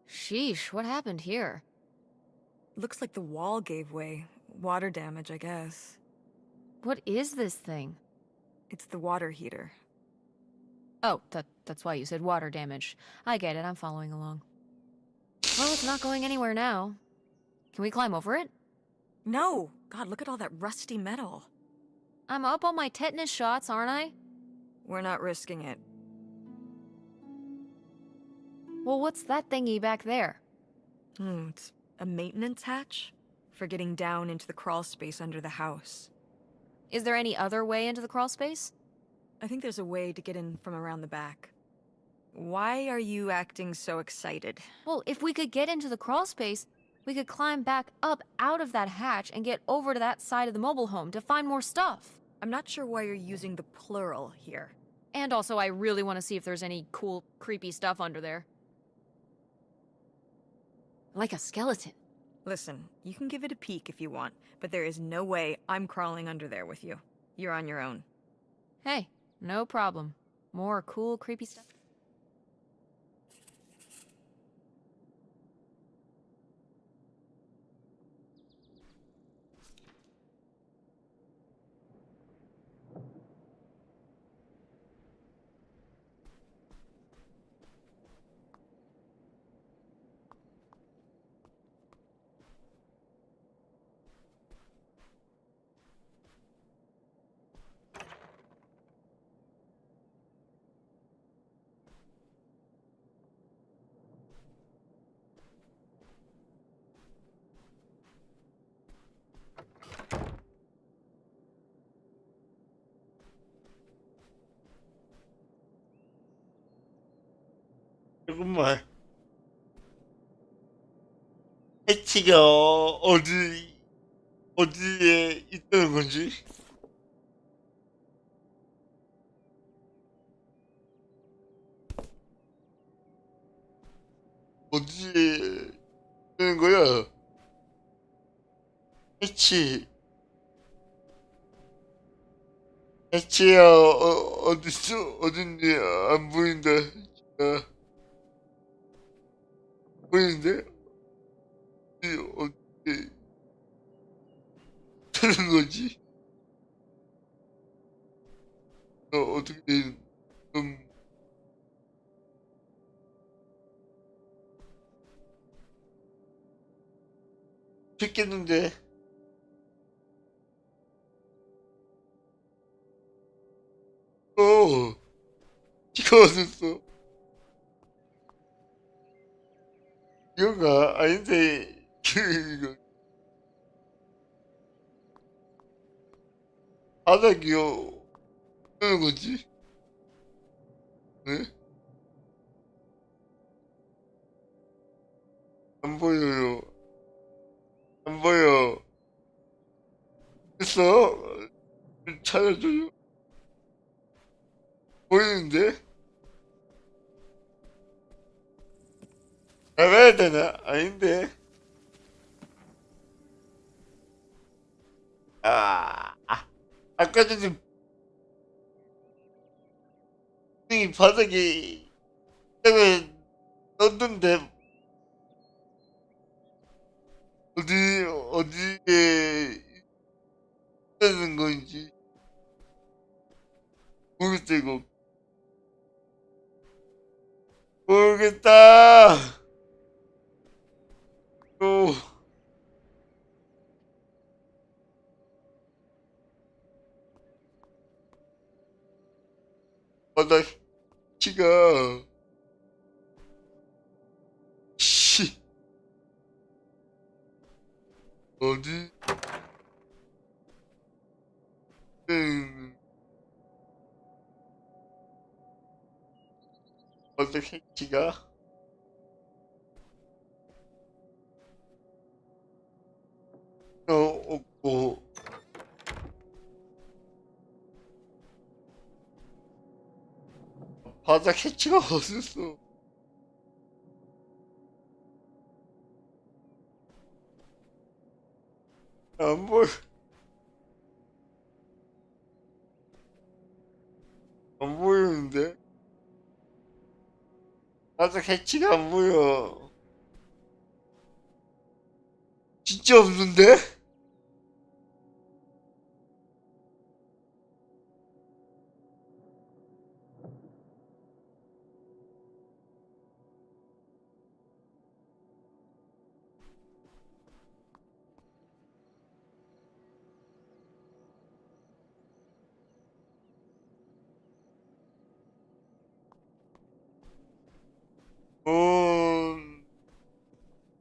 Sheesh, what happened here? Looks like the wall gave way. Water damage, I guess. What is this thing? It's the water heater. Oh, that's why you said water damage. I get it, I'm following along. Well, it's not going anywhere now. Can we climb over it? No! God, look at all that rusty metal. I'm up on my tetanus shots, aren't I? We're not risking it. Well, what's that thingy back there? It's a maintenance hatch for getting down into the crawl space under the house. Is there any other way into the crawl space? I think there's a way to get in from around the back. Why are you acting so excited? Well, if we could get into the crawl space, we could climb back up out of that hatch and get over to that side of the mobile home to find more stuff. I'm not sure why you're using the plural here. And also, I really want to see if there's any cool, creepy stuff under there. Like a skeleton. Listen, you can give it a peek if you want, but there is no way I'm crawling under there with you. You're on your own. Hey, no problem. More cool, creepy stuff. 조금만. 해치가 어디에 있다는 건지. 어디에 있는 거야? 해치야, 어딨어? 어딨니? 안 보인다. 진짜. 보이는데? 어디에 있다는 거지? 어떻게, 죽겠는데. 이거 어딨어? 이건가? 아닌데, 이거. 바닥이요. 어느 거지? 네? 안 보여요. 안 보여. 됐어? 찾아줘요. 보이는데? 나가야 되나? 아닌데. 아까 전에 이 바닥에 땅을 넣었는데 어디에 있다는 건지 모르겠다 이거. 모르겠다. 바닥 키가 어디 바닥 키가 없고 바닥 해치가 어딨어? 안 보여. 안 보이는데? 바닥 해치가 안 보여. 진짜 없는데?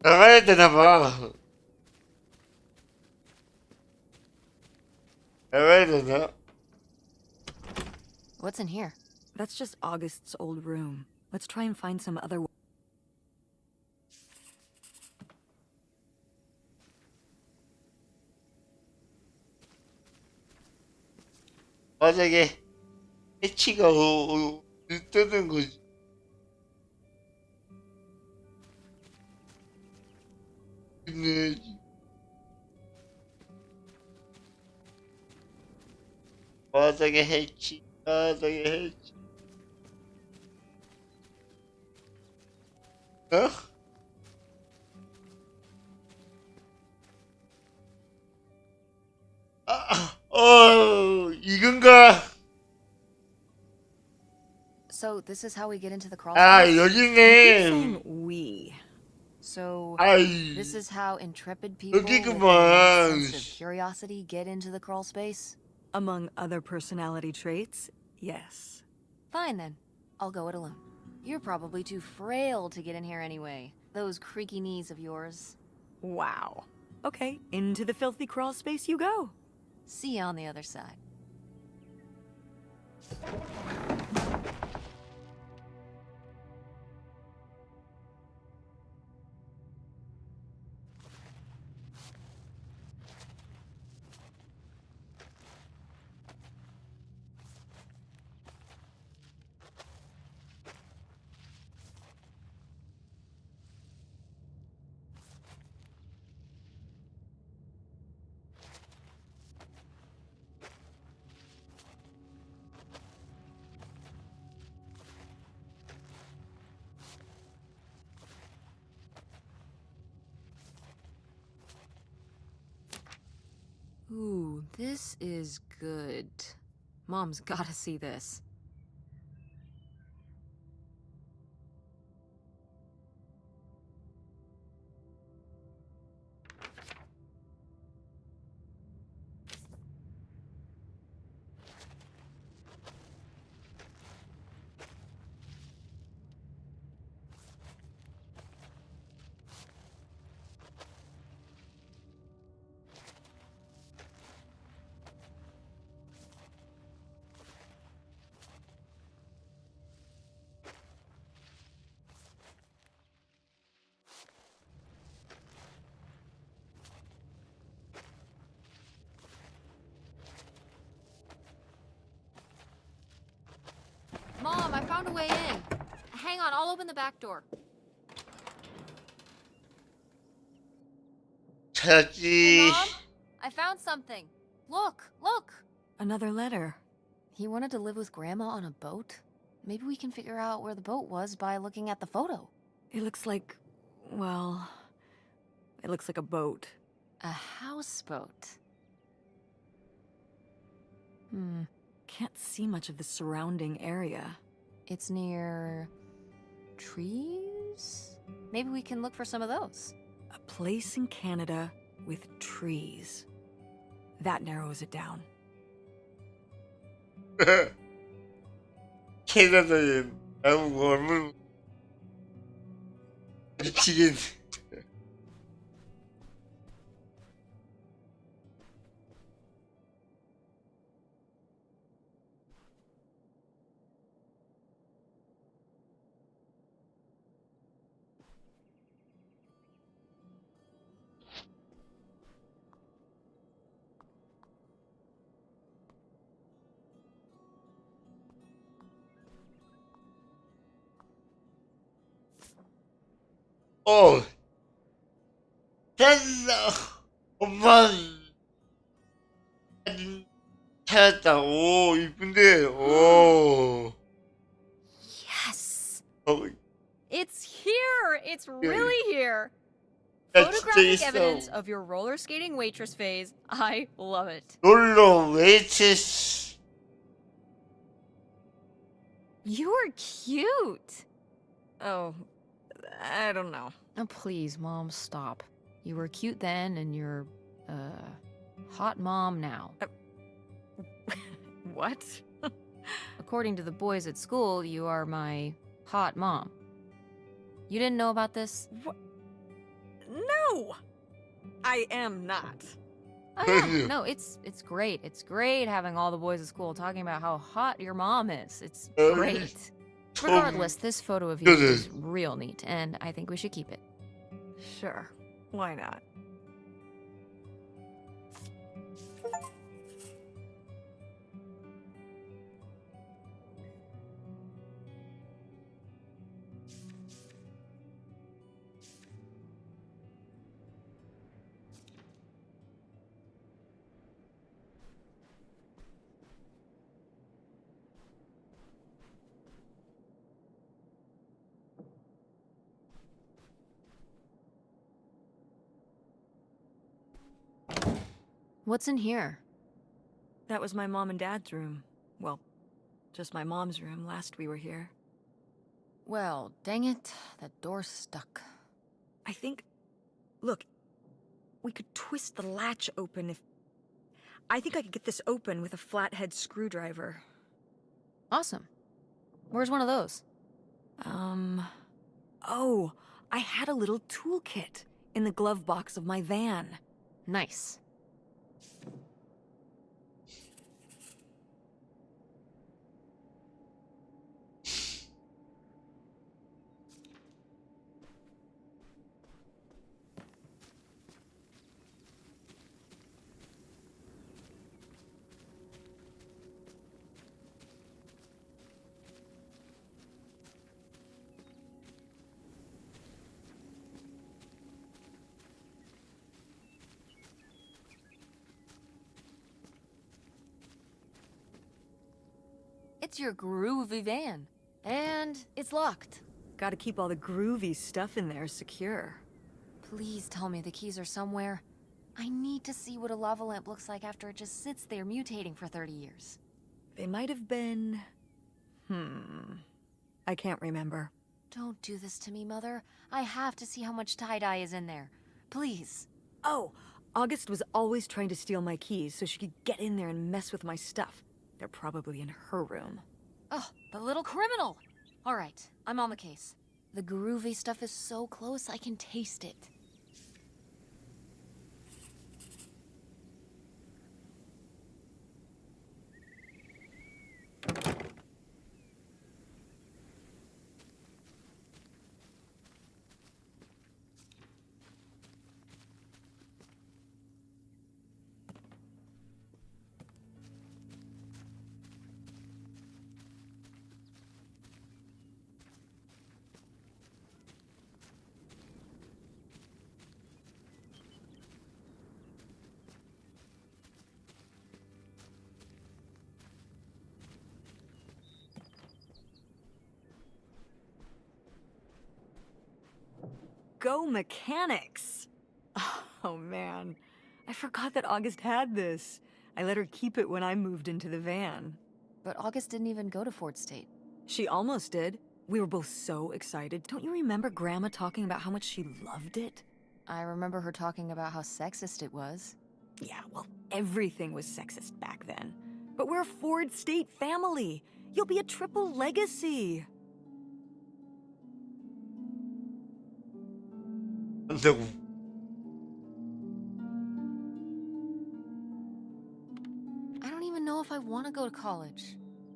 나가야 되나봐. 나가야 되나? What's in here? That's just August's old room. Let's try and find some other. 만약에 해치가 뜨는 거지. 근데 바닥에 해치, 바닥에 해치. 어? 이건가? So this is how we get into the crawl 아, space? You keep 여기네. saying we. So 아이, this is how intrepid people with a 여기구만. sense of curiosity get into the crawl space? Among other personality traits, yes. Fine then. I'll go it alone. You're probably too frail to get in here anyway. Those creaky knees of yours. Wow. Okay, into the filthy crawl space you go. See you on the other side. Ooh, this is good. Mom's gotta see this. Mom, I found a way in. Hang on, I'll open the back door. Hey, 찾았지. Mom, I found something. Look, look. Another letter. He wanted to live with Grandma on a boat. Maybe we can figure out where the boat was by looking at the photo. It looks like, well, it looks like a boat. A houseboat. Can't see much of the surrounding area. It's near trees? Maybe we can look for some of those. A place in Canada with trees. That narrows it down. 캐나다에 나무 얼마나 미치겠네. 찾았어. 엄마 사진 찾았다. 오, 이쁜데. 오. Yes! 어, It's here! It's really here! 야, 진짜 Photographic 있어. evidence of your roller skating waitress phase. I love it. 롤러 웨이트스. You are cute. Oh, I don't know. Oh, please, Mom, stop. You were cute then, and you're, hot mom now. What? According to the boys at school, you are my hot mom. You didn't know about this? What? No! I am not. Oh, yeah. No, it's great. It's great having all the boys at school talking about how hot your mom is. It's great. Regardless, this photo of you is real neat, and I think we should keep it. Sure. Why not? What's in here? That was my mom and dad's room. Well, just my mom's room last we were here. Well, dang it, that door's stuck. I think... Look, we could twist the latch open if... I think I could get this open with a flathead screwdriver. Awesome. Where's one of those? Oh, I had a little toolkit in the glove box of my van. Nice. It's your groovy van. And it's locked. Gotta keep all the groovy stuff in there secure. Please tell me the keys are somewhere. I need to see what a lava lamp looks like after it just sits there mutating for 30 years. They might have been... I can't remember. Don't do this to me, Mother. I have to see how much tie-dye is in there. Please. Oh, August was always trying to steal my keys so she could get in there and mess with my stuff. They're probably in her room. Oh, the little criminal! All right, I'm on the case. The groovy stuff is so close, I can taste it. Go mechanics! Oh man, I forgot that August had this. I let her keep it when I moved into the van. But August didn't even go to Fort State. She almost did. We were both so excited. Don't you remember Grandma talking about how much she loved it? I remember her talking about how sexist it was. Yeah, well, everything was sexist back then. But we're a Ford State family. You'll be a triple legacy. 한다고. I don't even know if I want to go to college.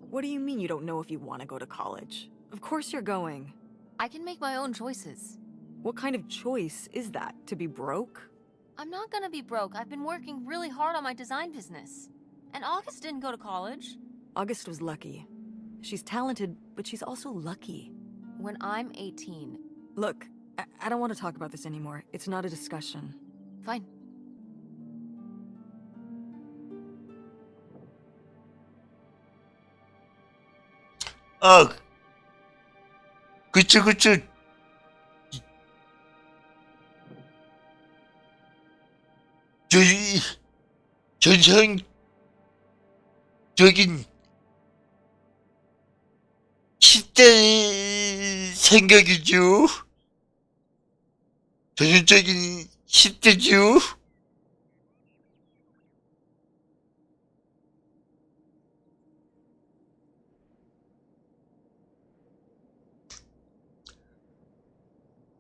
What do you mean you don't know if you want to go to college? Of course you're going. I can make my own choices. What kind of choice is that? To be broke? I'm not gonna be broke. I've been working really hard on my design business. And August didn't go to college. August was lucky. She's talented, but she's also lucky. When I'm 18. Look, I don't want to talk about this anymore. It's not a discussion. Fine. 아, 그쵸. 전형적인 십대 생각이죠. 전형적인 10대죠.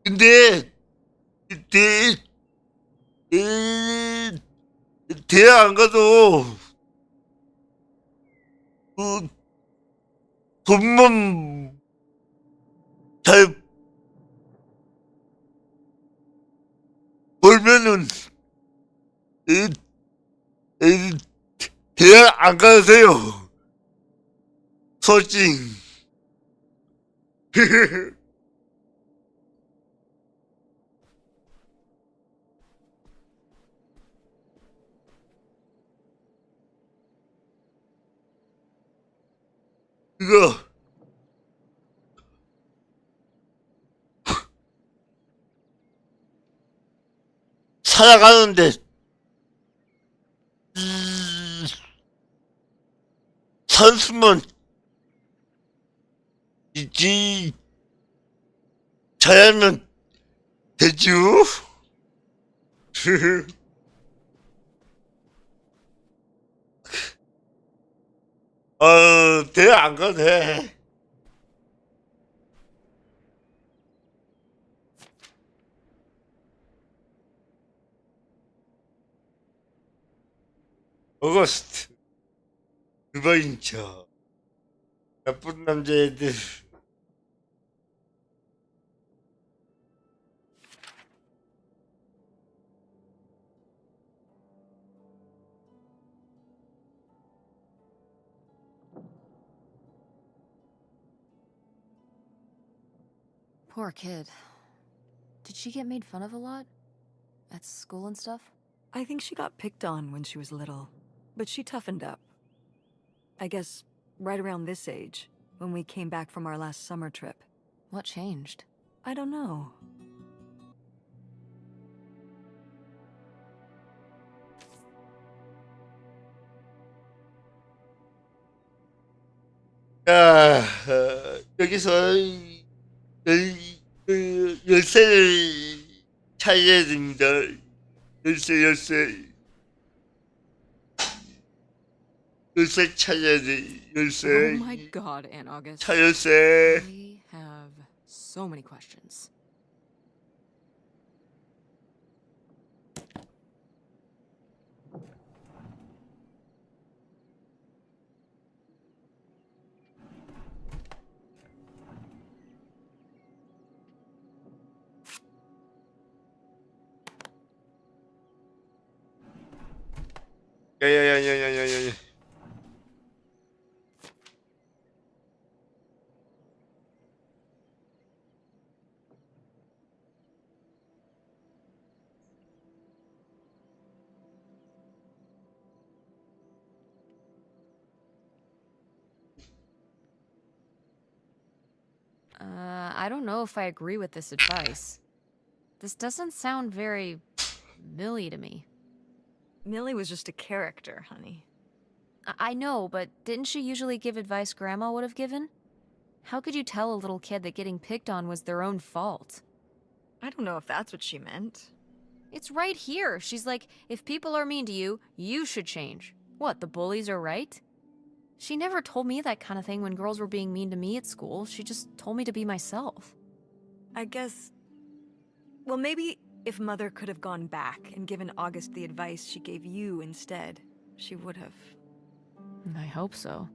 근데 대, 에, 대학 안 가도 그 돈만 잘 벌면은 에, 에, 대학 안 가도 돼요. 솔직히. 이거 살아가는데 산수만 있지 잘하면 되죠. 대학 안 가도 돼. 어거스트 두바인 척 나쁜 남자애들. Poor kid. Did she get made fun of a lot? At school and stuff? I think she got picked on when she was little, but she toughened up. I guess right around this age, when we came back from our last summer trip. What changed? I don't know. 야, 여기서 10세를 차이해야 됩니다. 10세. 10세 차이해야 돼. 10세. Oh my god, Aunt August. 차 10세. I have so many questions. 야야야야야야야. I don't know if I agree with this advice. This doesn't sound very Millie to me. Millie was just a character, honey. I know, but didn't she usually give advice Grandma would have given? How could you tell a little kid that getting picked on was their own fault? I don't know if that's what she meant. It's right here. She's like, if people are mean to you, you should change. What, the bullies are right? She never told me that kind of thing when girls were being mean to me at school. She just told me to be myself. I guess... Well, maybe if Mother could have gone back and given August the advice she gave you instead, she would have. I hope so.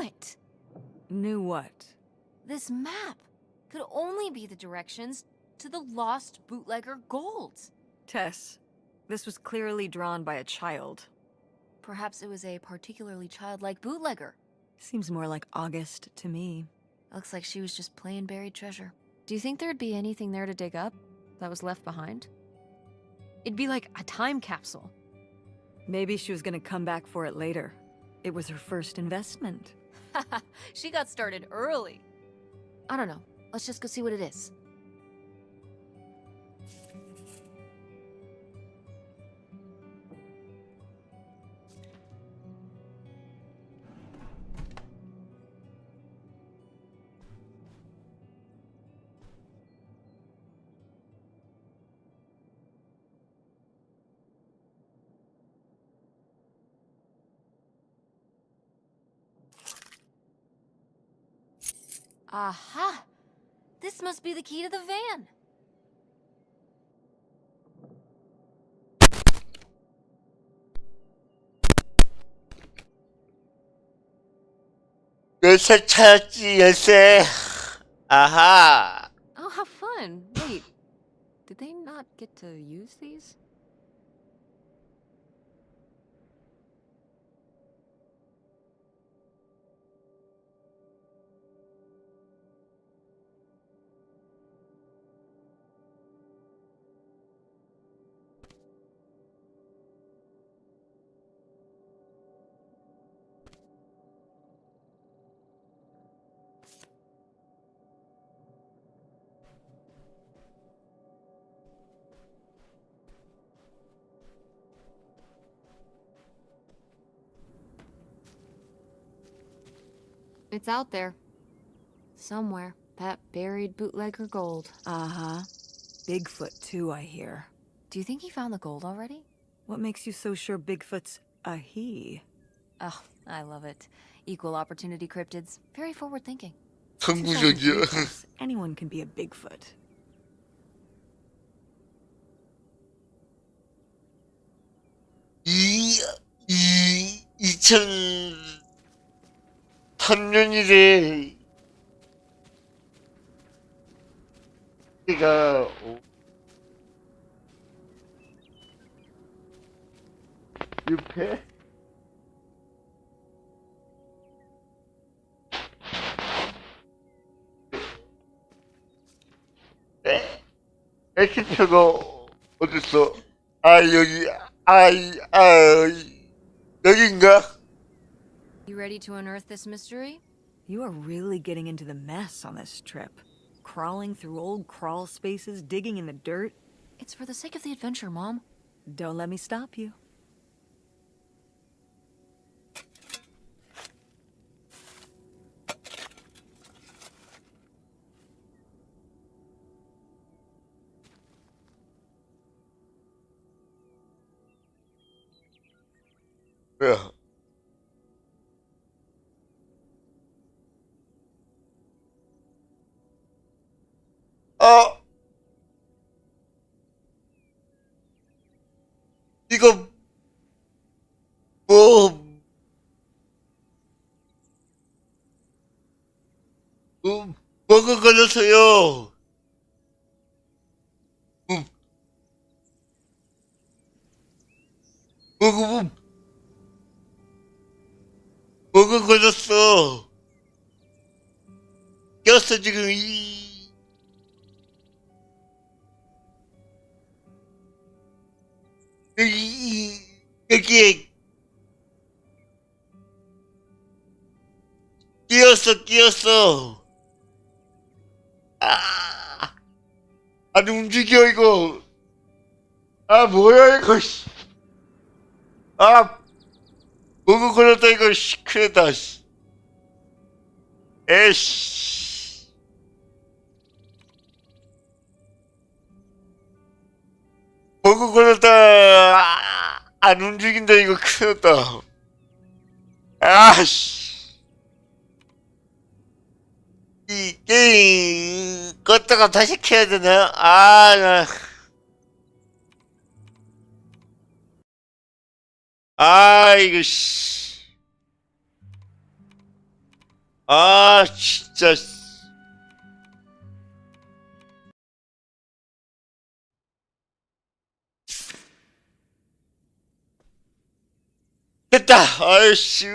it! Knew what? This map could only be the directions to the lost bootlegger gold. Tess, this was clearly drawn by a child. Perhaps it was a particularly childlike bootlegger. Seems more like August to me. Looks like she was just playing buried treasure. Do you think there'd be anything there to dig up that was left behind? It'd be like a time capsule. Maybe she was gonna come back for it later. It was her first investment. She got started early. I don't know. Let's just go see what it is. Aha! This must be the key to the van. 열쇠 찾았지, 열쇠. 아하. Oh, how fun. Wait, did they not get to use these? It's out there. Somewhere. That buried bootlegger gold. Uh-huh. Bigfoot, too, I hear. Do you think he found the gold already? What makes you so sure Bigfoot's a he? Oh, I love it. Equal opportunity cryptids. Very forward thinking. 선구적이야. 2003, anyone can be a Bigfoot. 이 2003년이래. 내가 옆에 엑스표가 어딨어? 아 여기 여긴가? You ready to unearth this mystery? You are really getting into the mess on this trip. Crawling through old crawl spaces, digging in the dirt. It's for the sake of the adventure, Mom. Don't let me stop you. 뭐야? 이거 뭐 뭐가 걸렸어요? 뭐가 뭐가 걸렸어? 꼈어 지금 여기에 끼었어. 안 움직여 이거. 아 뭐야 이거. 아 뭐가 걸렸다 이거. 큰일이다. 에이씨. 뭐가 걸렸다. 안 움직인다 이거. 큰일이다. 아씨. 이 게임 껐다가 다시 켜야 되나? 이거 씨. 아, 진짜. 됐다. 아이씨.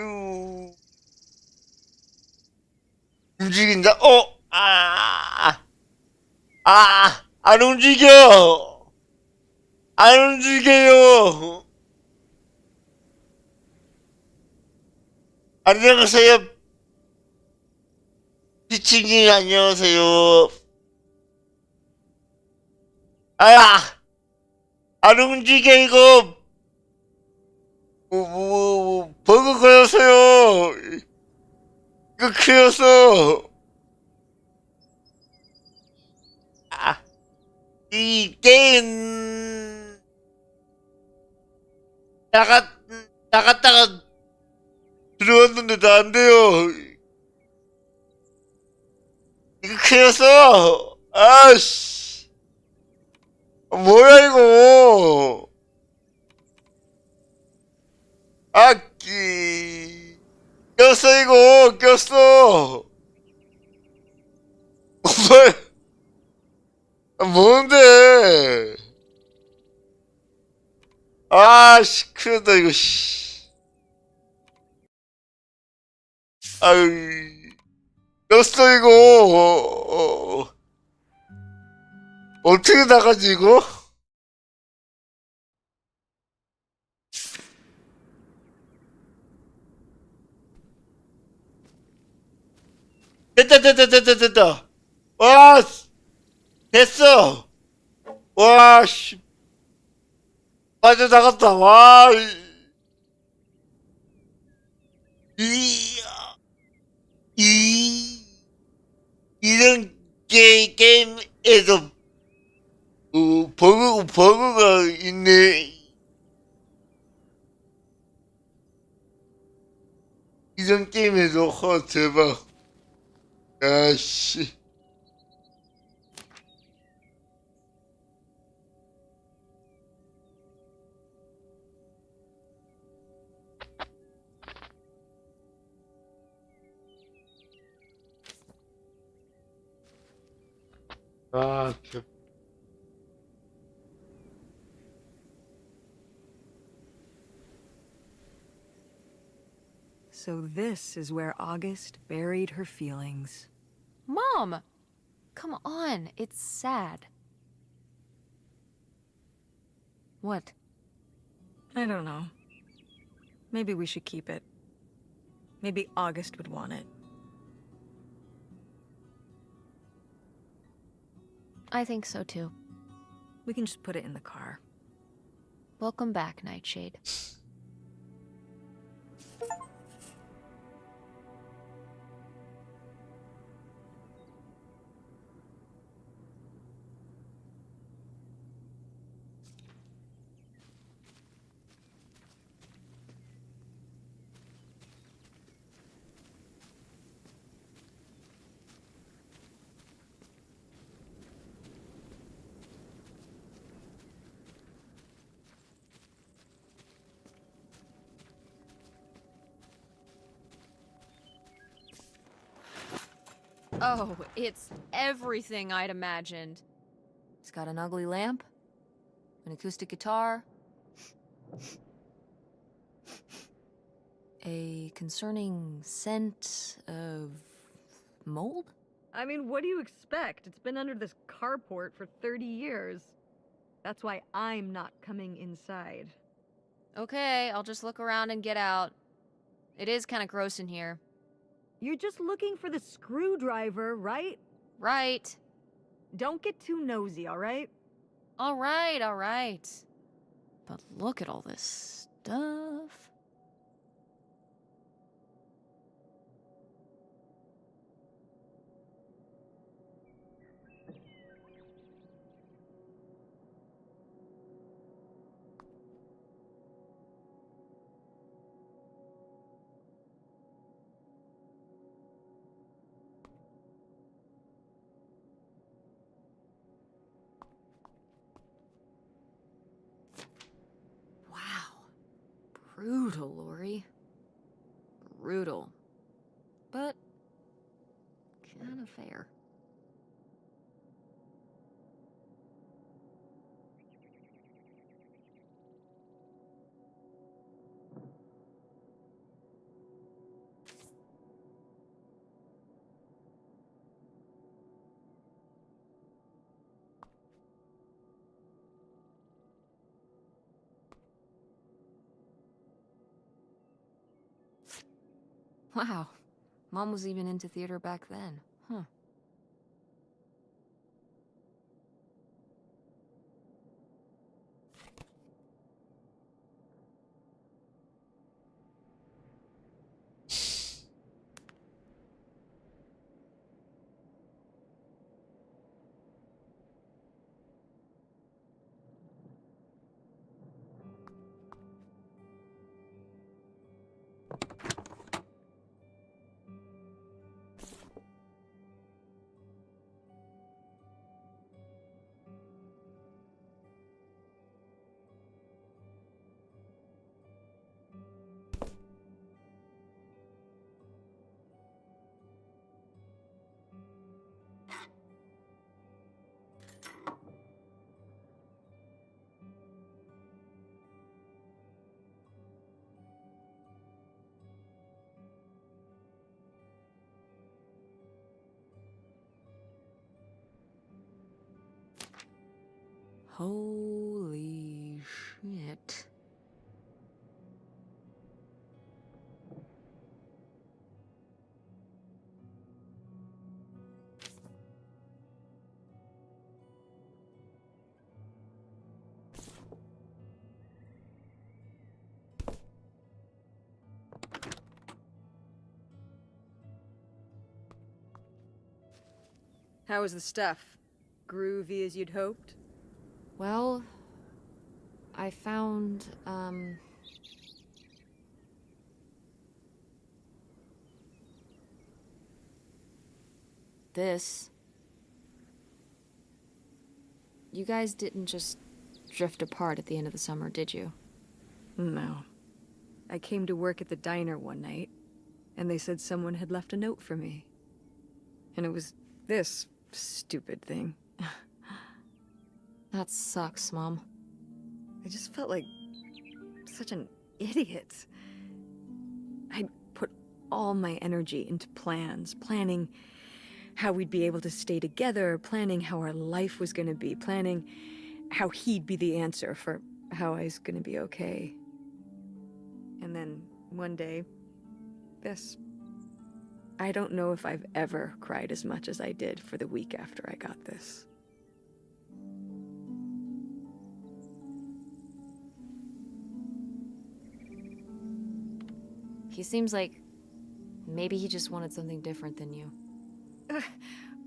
움직인다. 안 움직여. 안 움직여요. 안녕하세요. 피치님, 안녕하세요. 안 움직여, 이거. 버그 걸렸어요. 이거 크였어. 이 게임 나갔다가 들어왔는데도 안 돼요. 이거 크였어. 아씨, 뭐야 이거. 꼈어 이거 꼈어. 뭔데? 아씨, 큰일 났다 이거. 씨. 아유, 꼈어 이거. 어떻게 나가지 이거? 됐다. 와, 됐어. 와, 씨. 빠져나갔다. 와, 이, 이, 이런 게임에서, 버그가 있네. 이런 게임에서, 대박. 아씨. 대박. So this is where August buried her feelings. Mom! Come on, it's sad. What? I don't know. Maybe we should keep it. Maybe August would want it. I think so too. We can just put it in the car. Welcome back, Nightshade. Oh, it's everything I'd imagined. It's got an ugly lamp, an acoustic guitar, a concerning scent of mold? I mean, what do you expect? It's been under this carport for 30 years. That's why I'm not coming inside. Okay, I'll just look around and get out. It is kind of gross in here. You're just looking for the screwdriver, right? Right. Don't get too nosy, all right? All right. But look at all this stuff. Brutal, Lori. Brutal. But Wow. Mom was even into theater back then. Huh. Holy shit. How was the stuff? Groovy as you'd hoped? Well, I found, this. You guys didn't just drift apart at the end of the summer, did you? No. I came to work at the diner one night, and they said someone had left a note for me. And it was this stupid thing. That sucks, Mom. I just felt like such an idiot. I'd put all my energy into plans, planning how we'd be able to stay together, planning how our life was going to be, planning how he'd be the answer for how I was going to be okay. And then one day, this. I don't know if I've ever cried as much as I did for the week after I got this. He seems like maybe he just wanted something different than you.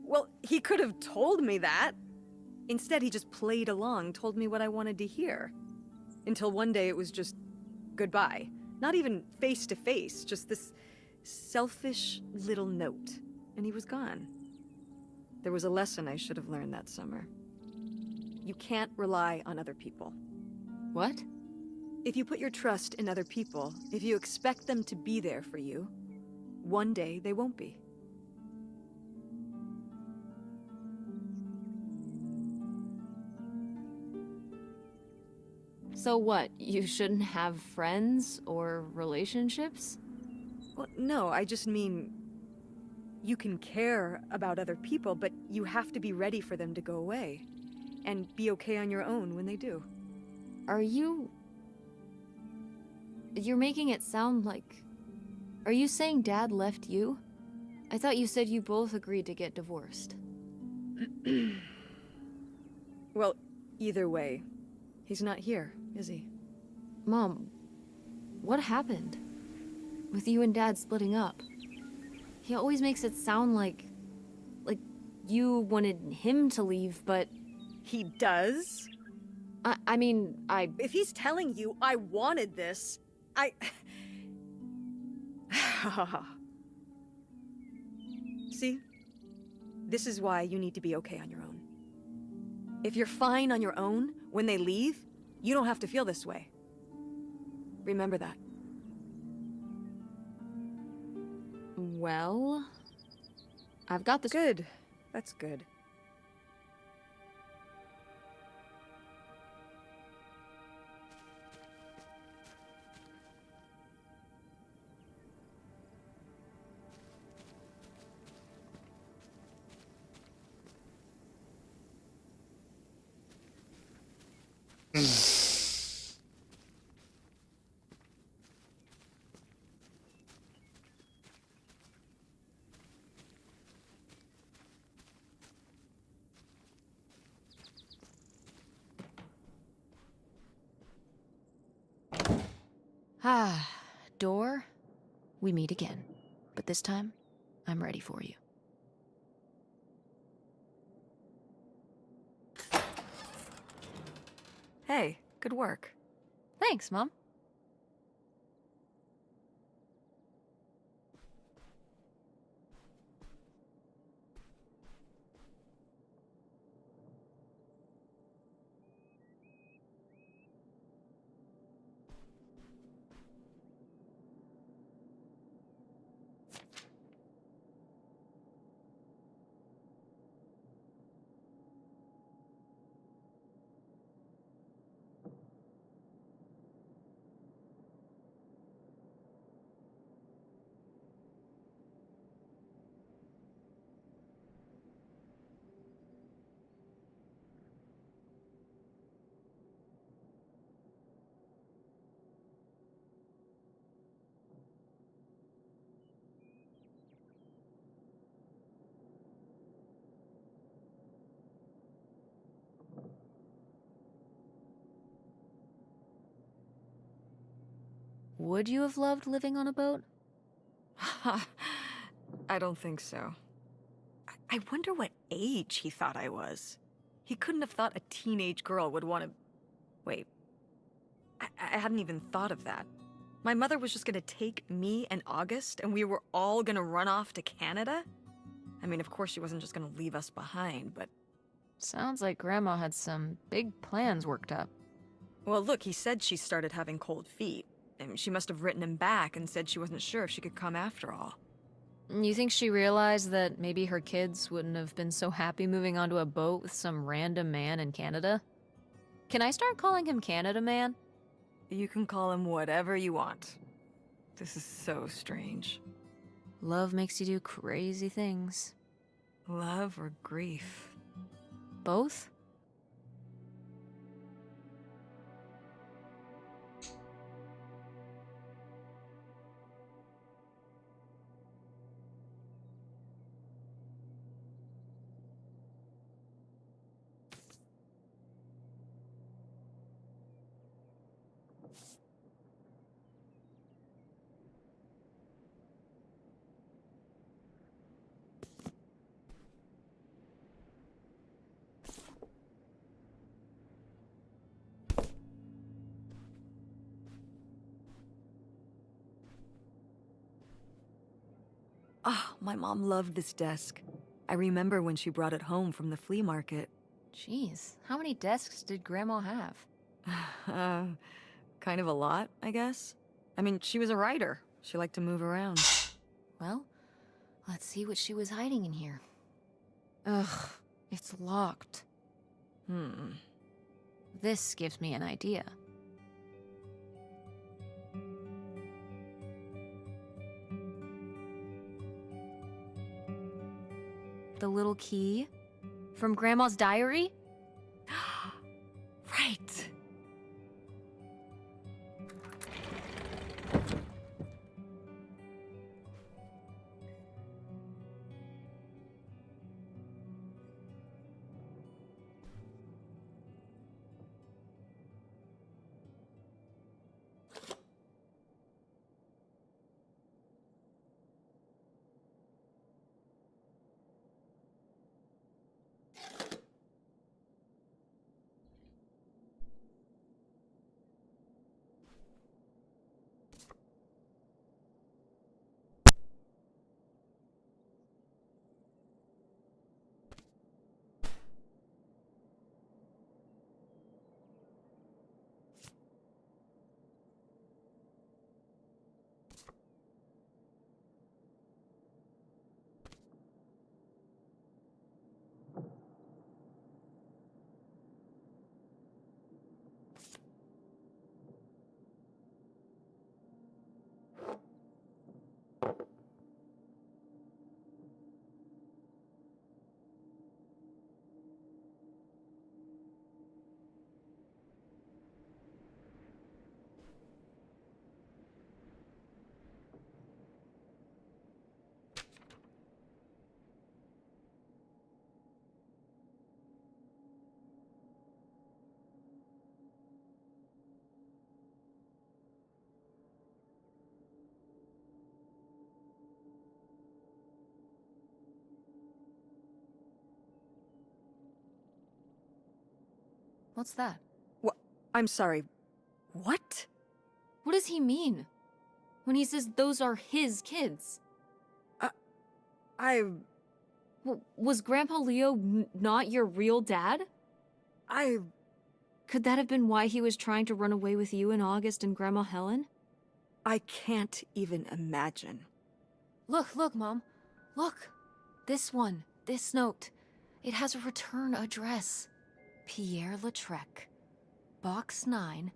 Well, he could have told me that. Instead, he just played along, told me what I wanted to hear. Until one day it was just goodbye. Not even face to face, just this selfish little note. And he was gone. There was a lesson I should have learned that summer. You can't rely on other people. What? If you put your trust in other people, if you expect them to be there for you, one day they won't be. So what? You shouldn't have friends or relationships? Well, no, I just mean you can care about other people, but you have to be ready for them to go away and be okay on your own when they do. Are you... You're making it sound like... Are you saying Dad left you? I thought you said you both agreed to get divorced. Well, either way, he's not here, is he? Mom, what happened? With you and Dad splitting up? He always makes it sound like you wanted him to leave, but... He does? I mean, If he's telling you I wanted this, See? This is why you need to be okay on your own. If you're fine on your own, when they leave, you don't have to feel this way. Remember that. Well... I've got this... Good. That's good. Ah, door, we meet again. But this time, I'm ready for you. Hey, good work. Thanks, Mom. Would you have loved living on a boat? I don't think so. I wonder what age he thought I was. He couldn't have thought a teenage girl would want to... Wait. I hadn't even thought of that. My mother was just gonna take me and August, and we were all gonna run off to Canada? I mean, of course she wasn't just gonna leave us behind, but... Sounds like Grandma had some big plans worked up. Well, look, he said she started having cold feet. And she must have written him back and said she wasn't sure if she could come after all. You think she realized that maybe her kids wouldn't have been so happy moving onto a boat with some random man in Canada? Can I start calling him Canada Man? You can call him whatever you want. This is so strange. Love makes you do crazy things. Love or grief? Both? Oh, my mom loved this desk. I remember when she brought it home from the flea market. Jeez, how many desks did Grandma have? Kind of a lot, I guess. I mean, she was a writer. She liked to move around. Well, let's see what she was hiding in here. Ugh, it's locked. This gives me an idea. The little key? From Grandma's diary? Right. What's that? I'm sorry. What? What does he mean? When he says those are his kids? Was Grandpa Leo not your real dad? Could that have been why he was trying to run away with you and August and Grandma Helen? I can't even imagine. Look, Mom. Look. This one. This note. It has a return address. Pierre-Lautrec. Box 9,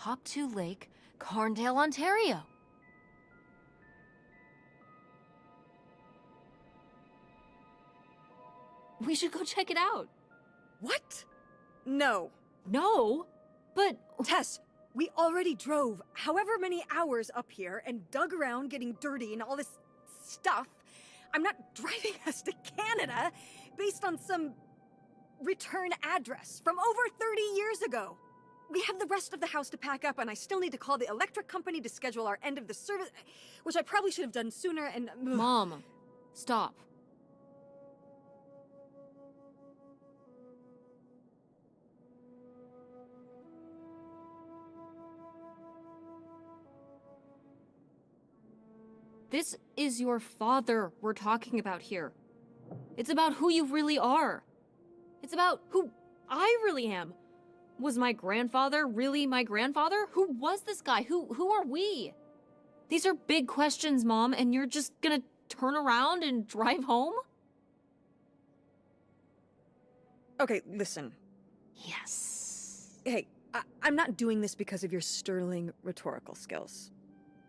Hop2 Lake, Carndale, Ontario. We should go check it out. What? No. No? But... Tess, we already drove however many hours up here and dug around getting dirty and all this stuff. I'm not driving us to Canada based on some return address from over 30 years ago. We have the rest of the house to pack up, and I still need to call the electric company to schedule our end of the service, which I probably should have done sooner, and... Mom, stop. This is your father we're talking about here. It's about who you really are. It's about who I really am. Was my grandfather really my grandfather? Who was this guy? Who are we? These are big questions, Mom, and you're just gonna turn around and drive home? Okay, listen. Yes. Hey, I'm not doing this because of your sterling rhetorical skills.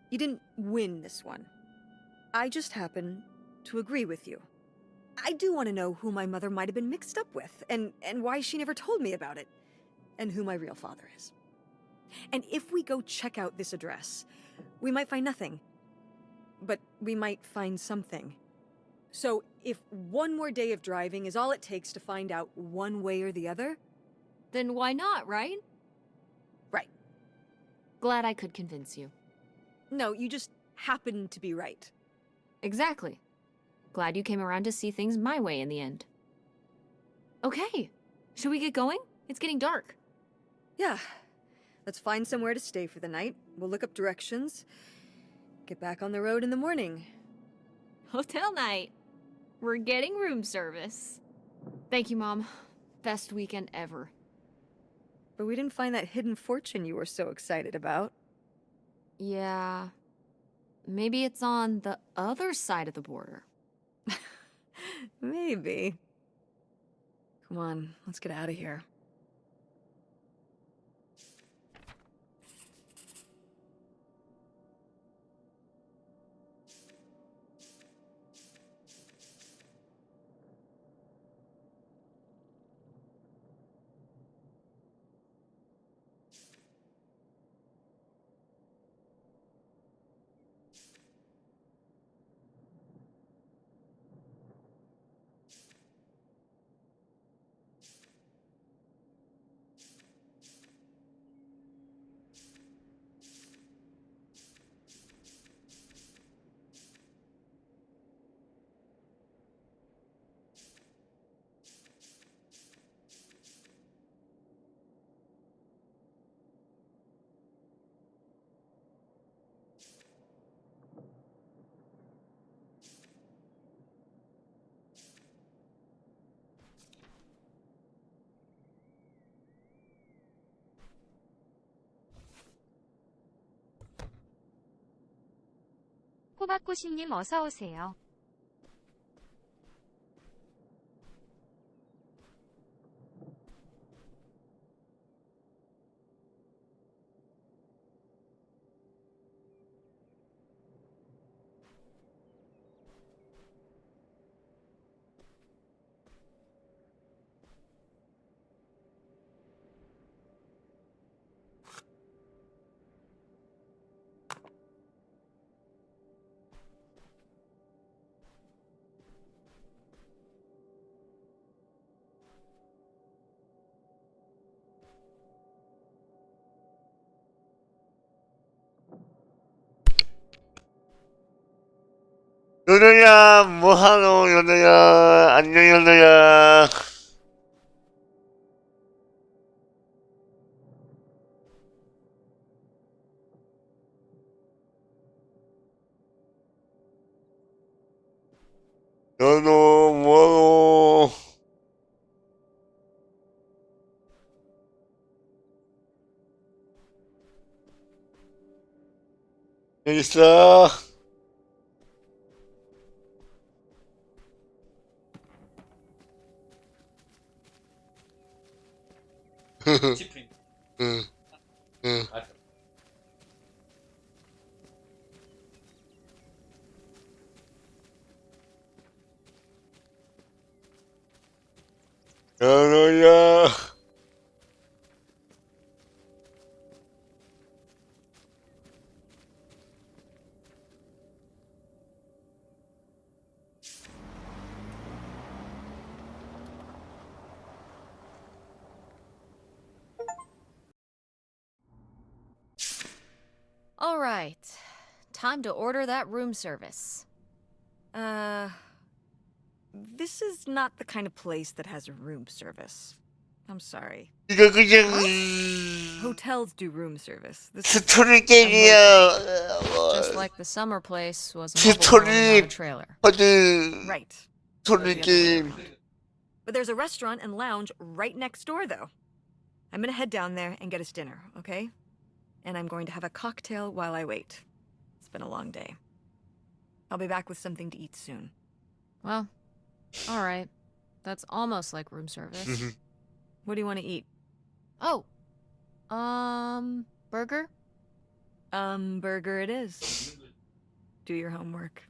You didn't win this one. I just happen to agree with you. I do want to know who my mother might have been mixed up with, and why she never told me about it, and who my real father is. And if we go check out this address, we might find nothing. But we might find something. So if one more day of driving is all it takes to find out one way or the other... Then why not, right? Right. Glad I could convince you. No, you just happen to be right. Exactly. Glad you came around to see things my way in the end. Okay, should we get going? It's getting dark. Yeah. Let's find somewhere to stay for the night. We'll look up directions. Get back on the road in the morning. Hotel night. We're getting room service. Thank you, Mom. Best weekend ever. But we didn't find that hidden fortune you were so excited about. Yeah. Maybe it's on the other side of the border. Maybe. Come on, let's get out of here. 호박꼬시님 어서 오세요. 연우야, 뭐하노, 연우야. 안녕, 연우야. 너너 뭐하노? 여기 있어. 치프림. 응, 응. 너너야. All right. Time to order that room service. This is not the kind of place that has room service. I'm sorry. 이거 그냥 Hotels do room service. This is 스토리 게임이야. Just like the summer place was a mobile home and 스토리 not a trailer. 하드 right. 스토리 게임. But there's a restaurant and lounge right next door, though. I'm gonna head down there and get us dinner, okay? And I'm going to have a cocktail while I wait. It's been a long day. I'll be back with something to eat soon. Well, all right. That's almost like room service. What do you want to eat? Oh, burger? Burger it is. Do your homework.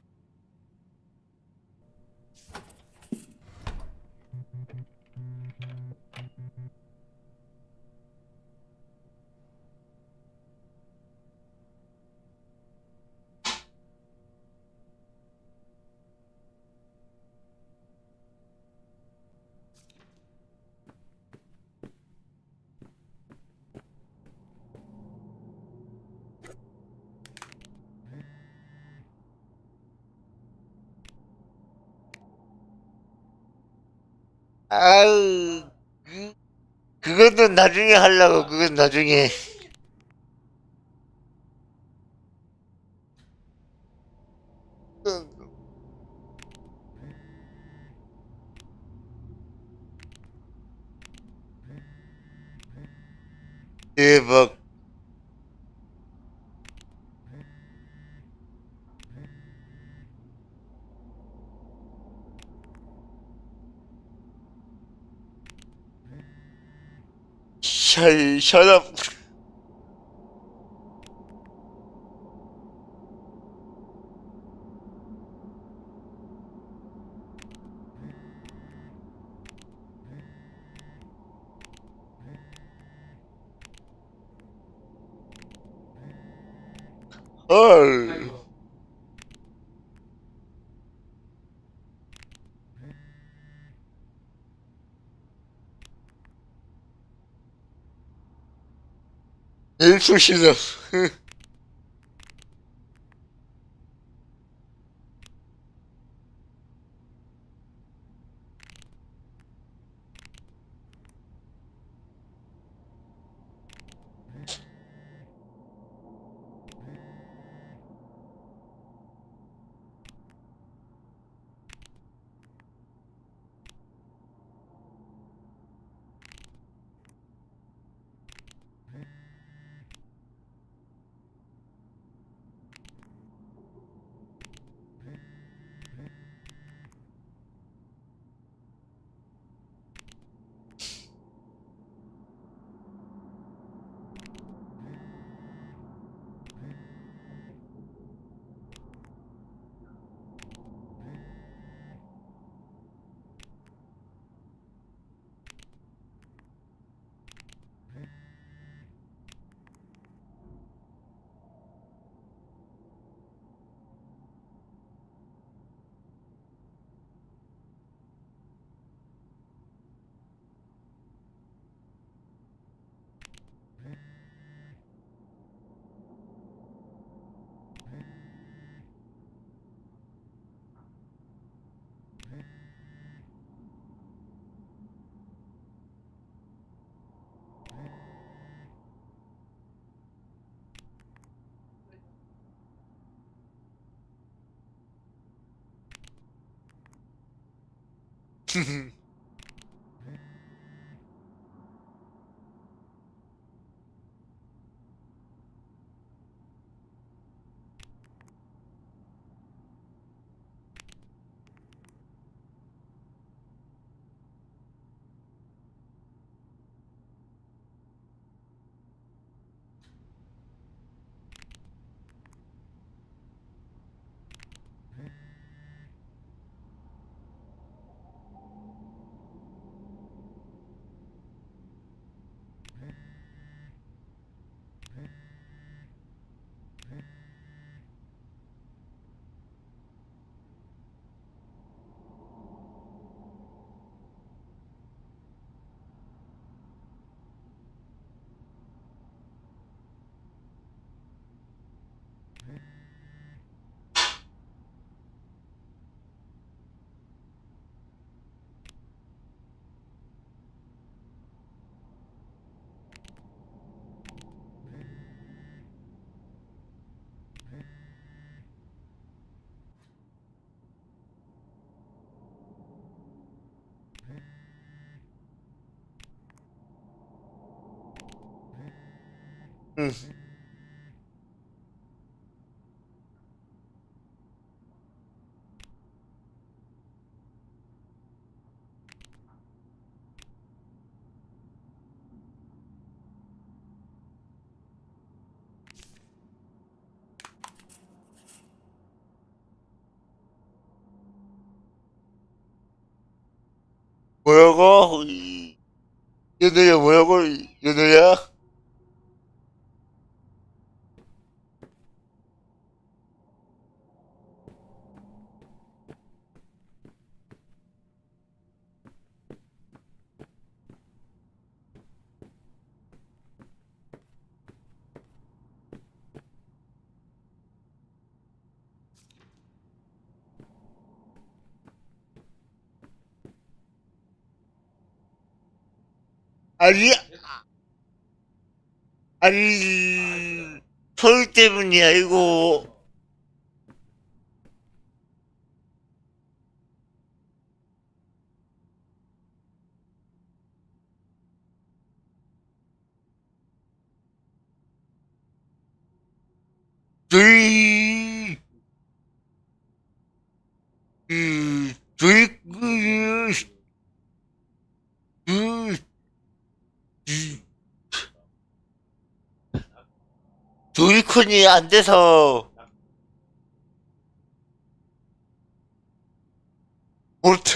아우, 그거는 나중에 하려고. 그건 나중에. 대박. Shut up. 헐. 일수시다. 응. 뭐라고? 연우야 뭐라고? 연우야? 아니, 아니, 소유 때문이야, 이거. 저희, 저희, 그, 조이콘이 안 돼서,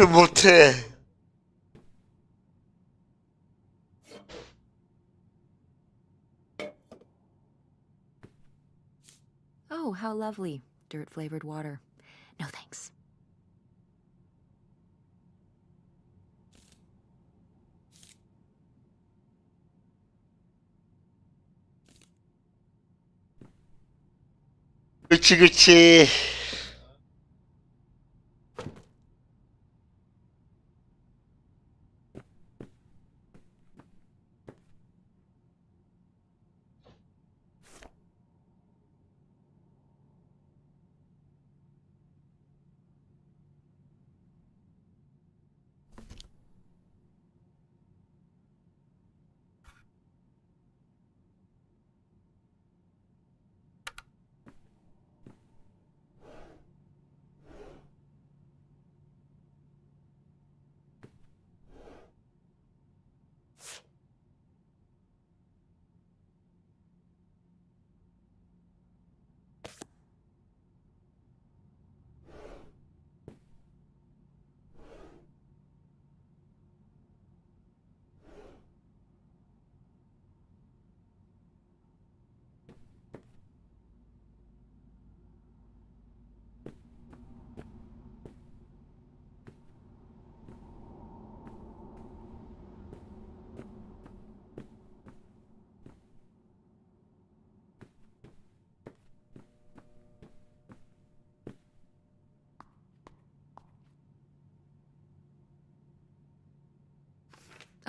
못해. Oh, how lovely. Dirt flavored water. No thanks. 그치.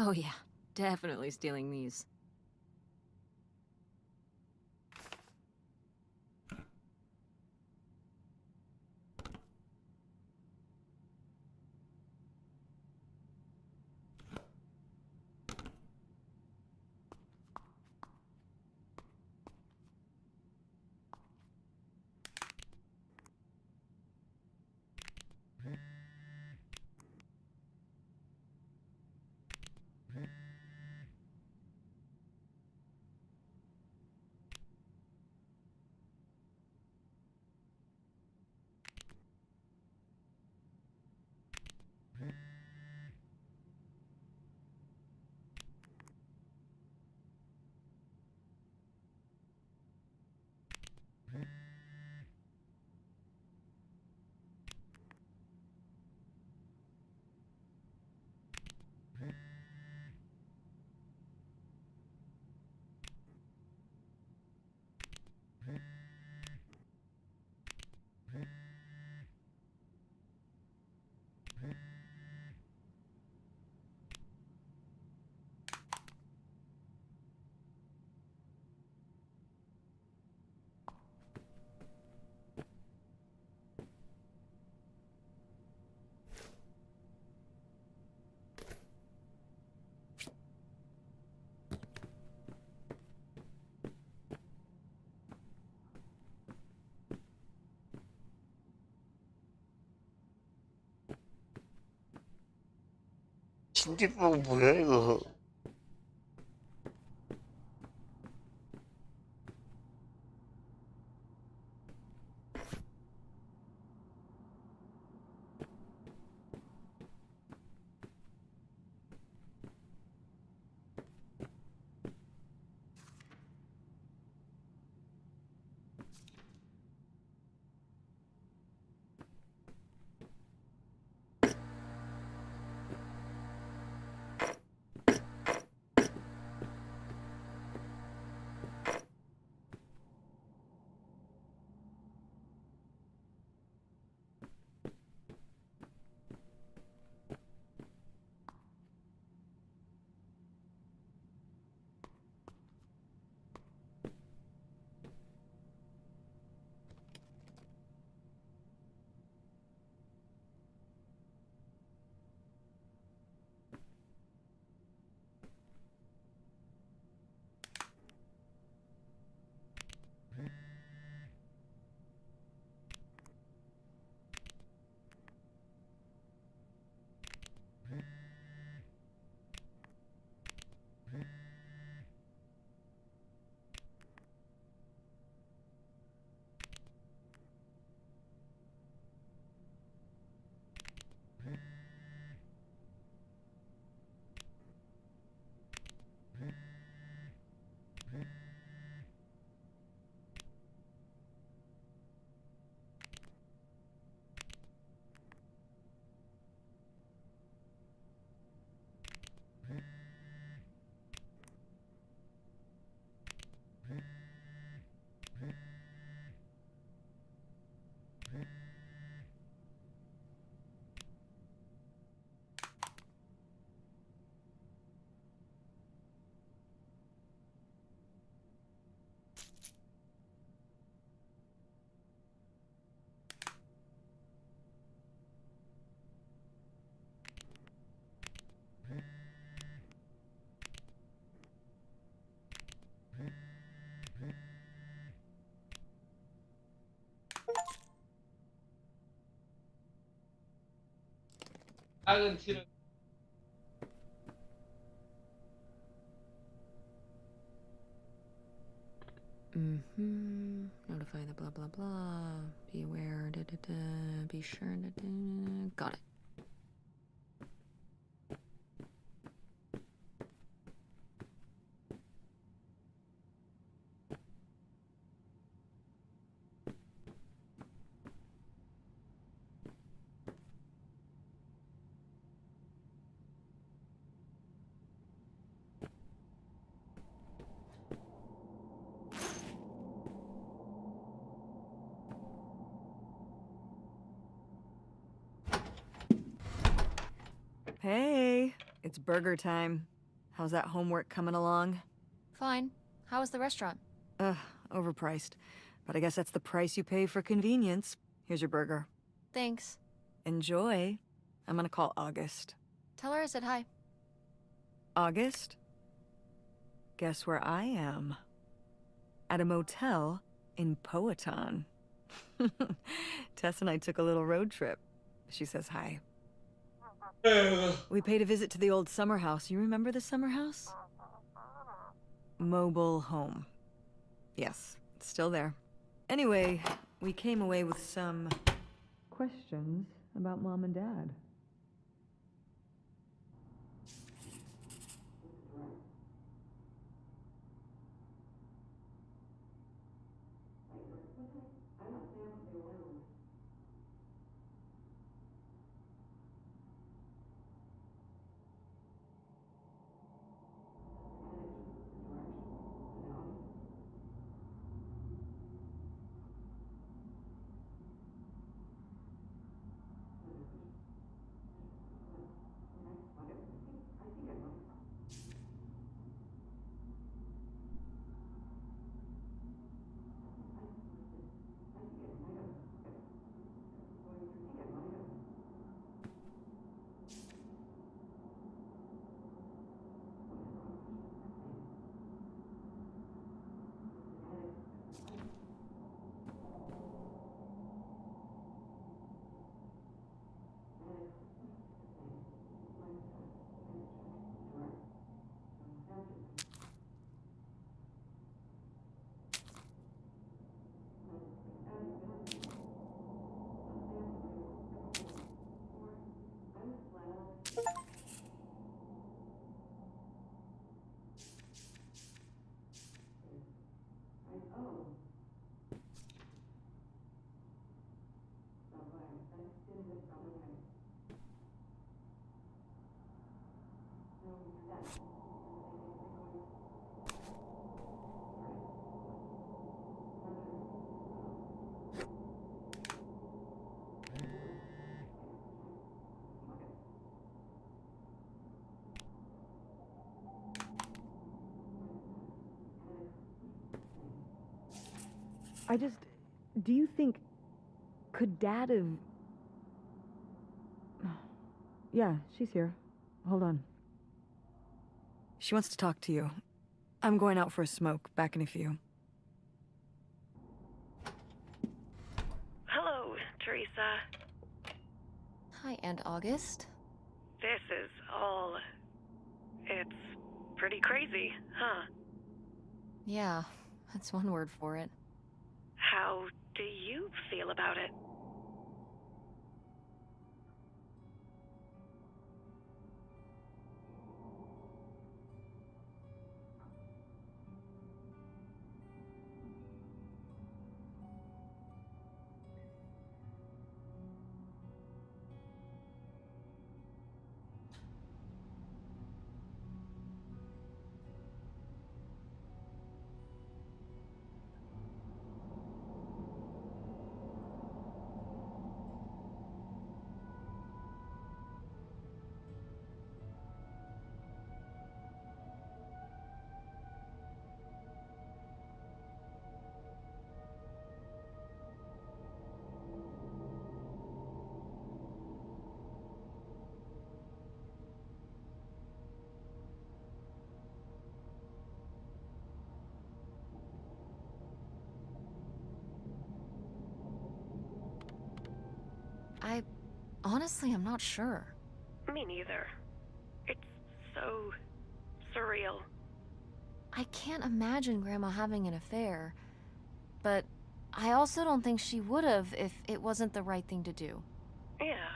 Oh, yeah. Definitely stealing these. 김치볶음 뭐야 이거? 작은 티를 Notify the blah blah blah. Be aware. Da, da, da. Be sure. Da, da. Got it. Hey, it's burger time. How's that homework coming along? Fine. How was the restaurant? Ugh, overpriced. But I guess that's the price you pay for convenience. Here's your burger. Thanks. Enjoy. I'm gonna call August. Tell her I said hi. August? Guess where I am? At a motel in Powhatan. Tess and I took a little road trip. She says hi. We paid a visit to the old summer house. You remember the summer house? Mobile home. Yes, it's still there. Anyway, we came away with some questions about Mom and Dad. Do you think... Could Dad have... Yeah, she's here. Hold on. She wants to talk to you. I'm going out for a smoke. Back in a few. Hello, Teresa. Hi, Aunt August. This is all... It's pretty crazy, huh? Yeah, that's one word for it. How do you feel about it? Honestly, I'm not sure. Me neither. It's so surreal. I can't imagine Grandma having an affair, but I also don't think she would have if it wasn't the right thing to do. Yeah.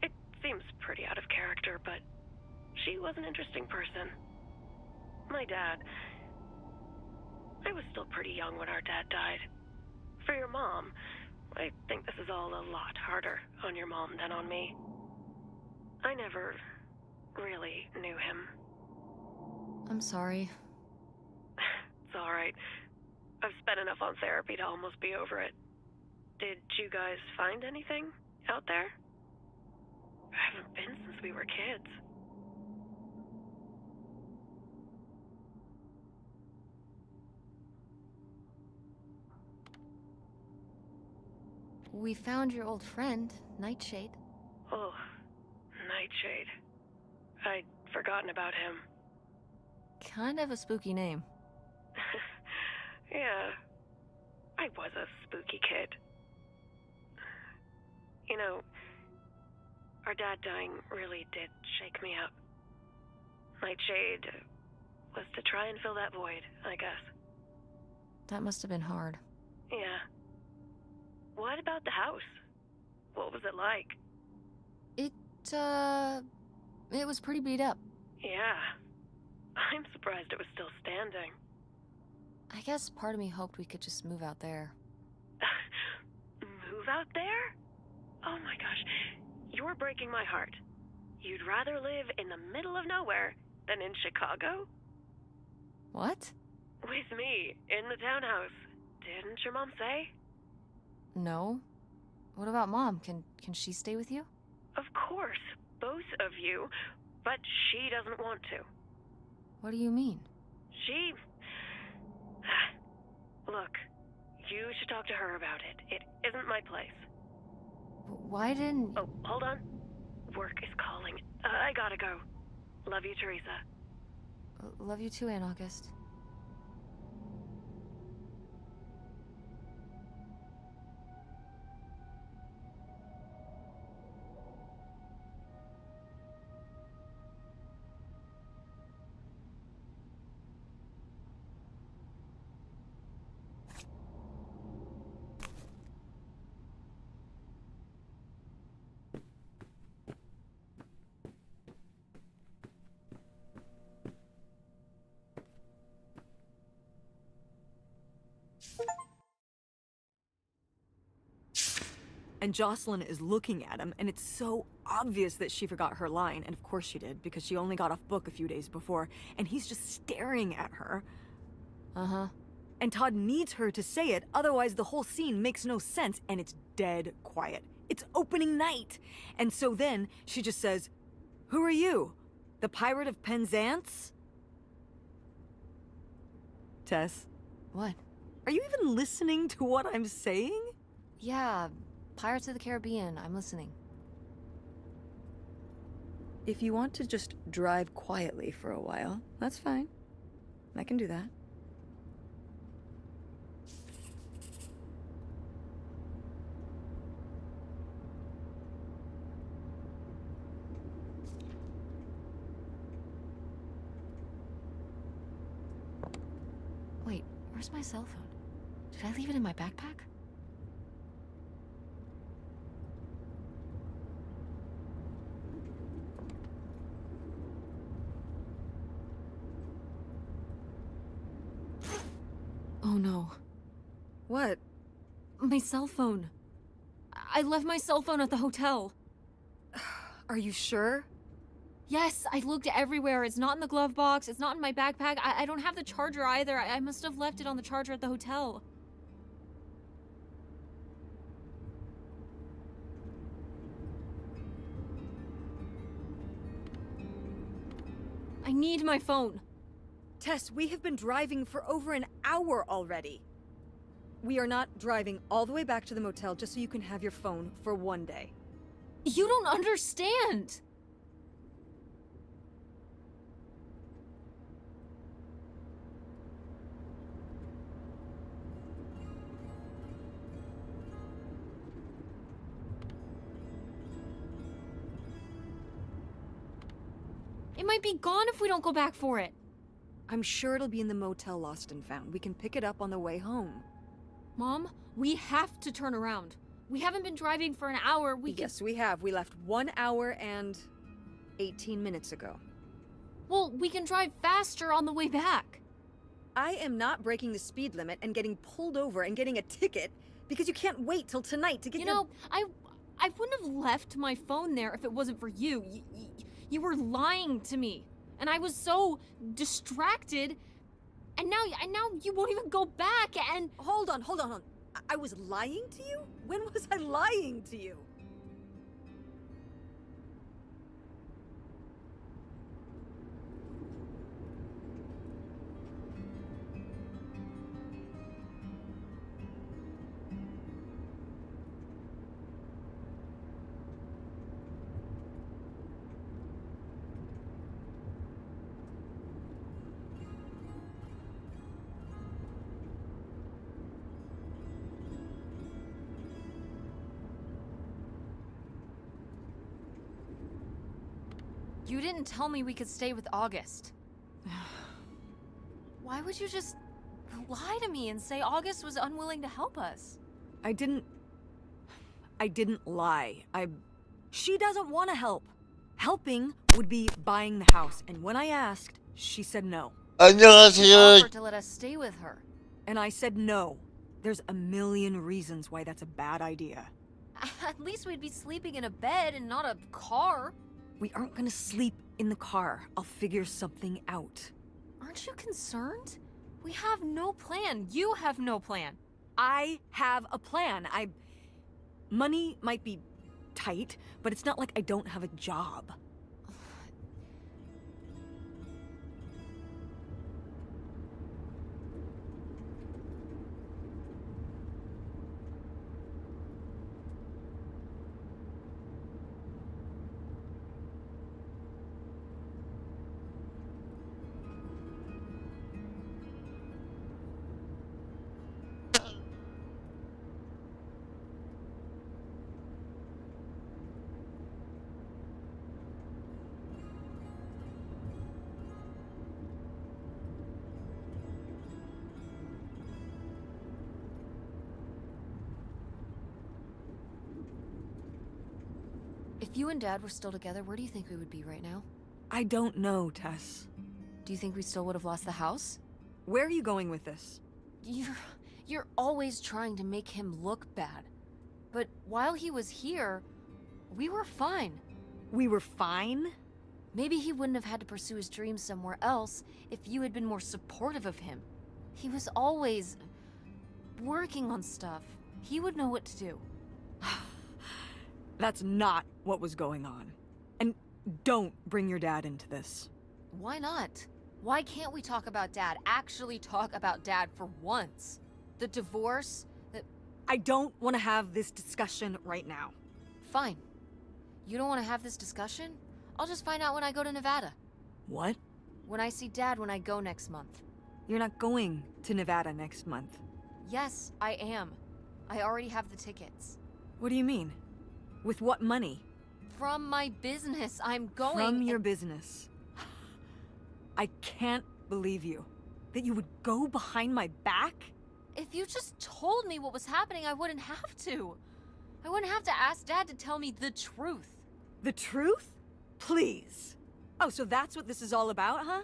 It seems pretty out of character, but she was an interesting person. My dad... I was still pretty young when our dad died. For your mom, I think this is all a lot harder on your mom than on me. I never really knew him. I'm sorry. It's alright. I've spent enough on therapy to almost be over it. Did you guys find anything out there? I haven't been since we were kids. We found your old friend, Nightshade. Oh, Nightshade. I'd forgotten about him. Kind of a spooky name. Yeah, I was a spooky kid. You know, our dad dying really did shake me up. Nightshade was to try and fill that void, I guess. That must have been hard. Yeah. What about the house? What was it like? It was pretty beat up. Yeah. I'm surprised it was still standing. I guess part of me hoped we could just move out there. Move out there? Oh my gosh. You're breaking my heart. You'd rather live in the middle of nowhere than in Chicago? What? With me, in the townhouse. Didn't your mom say? No. What about Mom? Can she stay with you? Of course, both of you, but she doesn't want to. What do you mean? She... Look, you should talk to her about it. It isn't my place. Why didn't... Oh, hold on. Work is calling. I gotta go. Love you, Teresa. Love you too, Aunt August. And Jocelyn is looking at him, and it's so obvious that she forgot her line, and of course she did, because she only got off book a few days before, and he's just staring at her. Uh-huh. And Todd needs her to say it, otherwise the whole scene makes no sense, and it's dead quiet. It's opening night! And so then, she just says, "Who are you? The Pirate of Penzance?" Tess, What? Are you even listening to what I'm saying? Yeah, Pirates of the Caribbean, I'm listening. If you want to just drive quietly for a while, that's fine. I can do that. Wait, where's my cell phone? Did I leave it in my backpack? Oh no. What? My cell phone. I left my cell phone at the hotel. Are you sure? Yes, I looked everywhere. It's not in the glove box. It's not in my backpack. I don't have the charger either. I must have left it on the charger at the hotel. I need my phone. Tess, we have been driving for over an hour already. We are not driving all the way back to the motel just so you can have your phone for one day. You don't understand. It might be gone if we don't go back for it. I'm sure it'll be in the motel lost and found. We can pick it up on the way home. Mom, we have to turn around. We haven't been driving for an hour. Yes, we have. We left 1 hour and 18 minutes ago. Well, we can drive faster on the way back. I am not breaking the speed limit and getting pulled over and getting a ticket because you can't wait till tonight to get You know, I wouldn't have left my phone there if it wasn't for you. You were lying to me, and I was so distracted. And now you won't even go back. And Hold on. I was lying to you? When was I lying to you? you didn't tell me we could stay with August. Why would you just lie to me and say August was unwilling to help us? I didn't lie. She doesn't want to help. Helping would be buying the house, and when I asked, she said no. She 안녕하세요. offered to let us stay with her. And I said no. There's a million reasons why that's a bad idea. At least we'd be sleeping in a bed and not a car. We aren't gonna sleep in the car. I'll figure something out. Aren't you concerned? We have no plan. You have no plan. I have a plan. Money might be tight, but it's not like I don't have a job. If you and Dad were still together, where do you think we would be right now? I don't know, Tess. Do you think we still would have lost the house? Where are you going with this? You're always trying to make him look bad. But while he was here, we were fine. We were fine? Maybe he wouldn't have had to pursue his dreams somewhere else if you had been more supportive of him. He was always working on stuff. He would know what to do. That's not what was going on. And don't bring your dad into this. Why not? Why can't we talk about Dad? Actually talk about Dad for once? The divorce? That... I don't want to have this discussion right now. Fine. You don't want to have this discussion? I'll just find out when I go to Nevada. What? When I see Dad when I go next month. You're not going to Nevada next month. Yes, I am. I already have the tickets. What do you mean? With what money? From my business, I'm going... From your business. I can't believe you. That you would go behind my back? If you just told me what was happening, I wouldn't have to. I wouldn't have to ask Dad to tell me the truth. The truth? Please. Oh, so that's what this is all about, huh?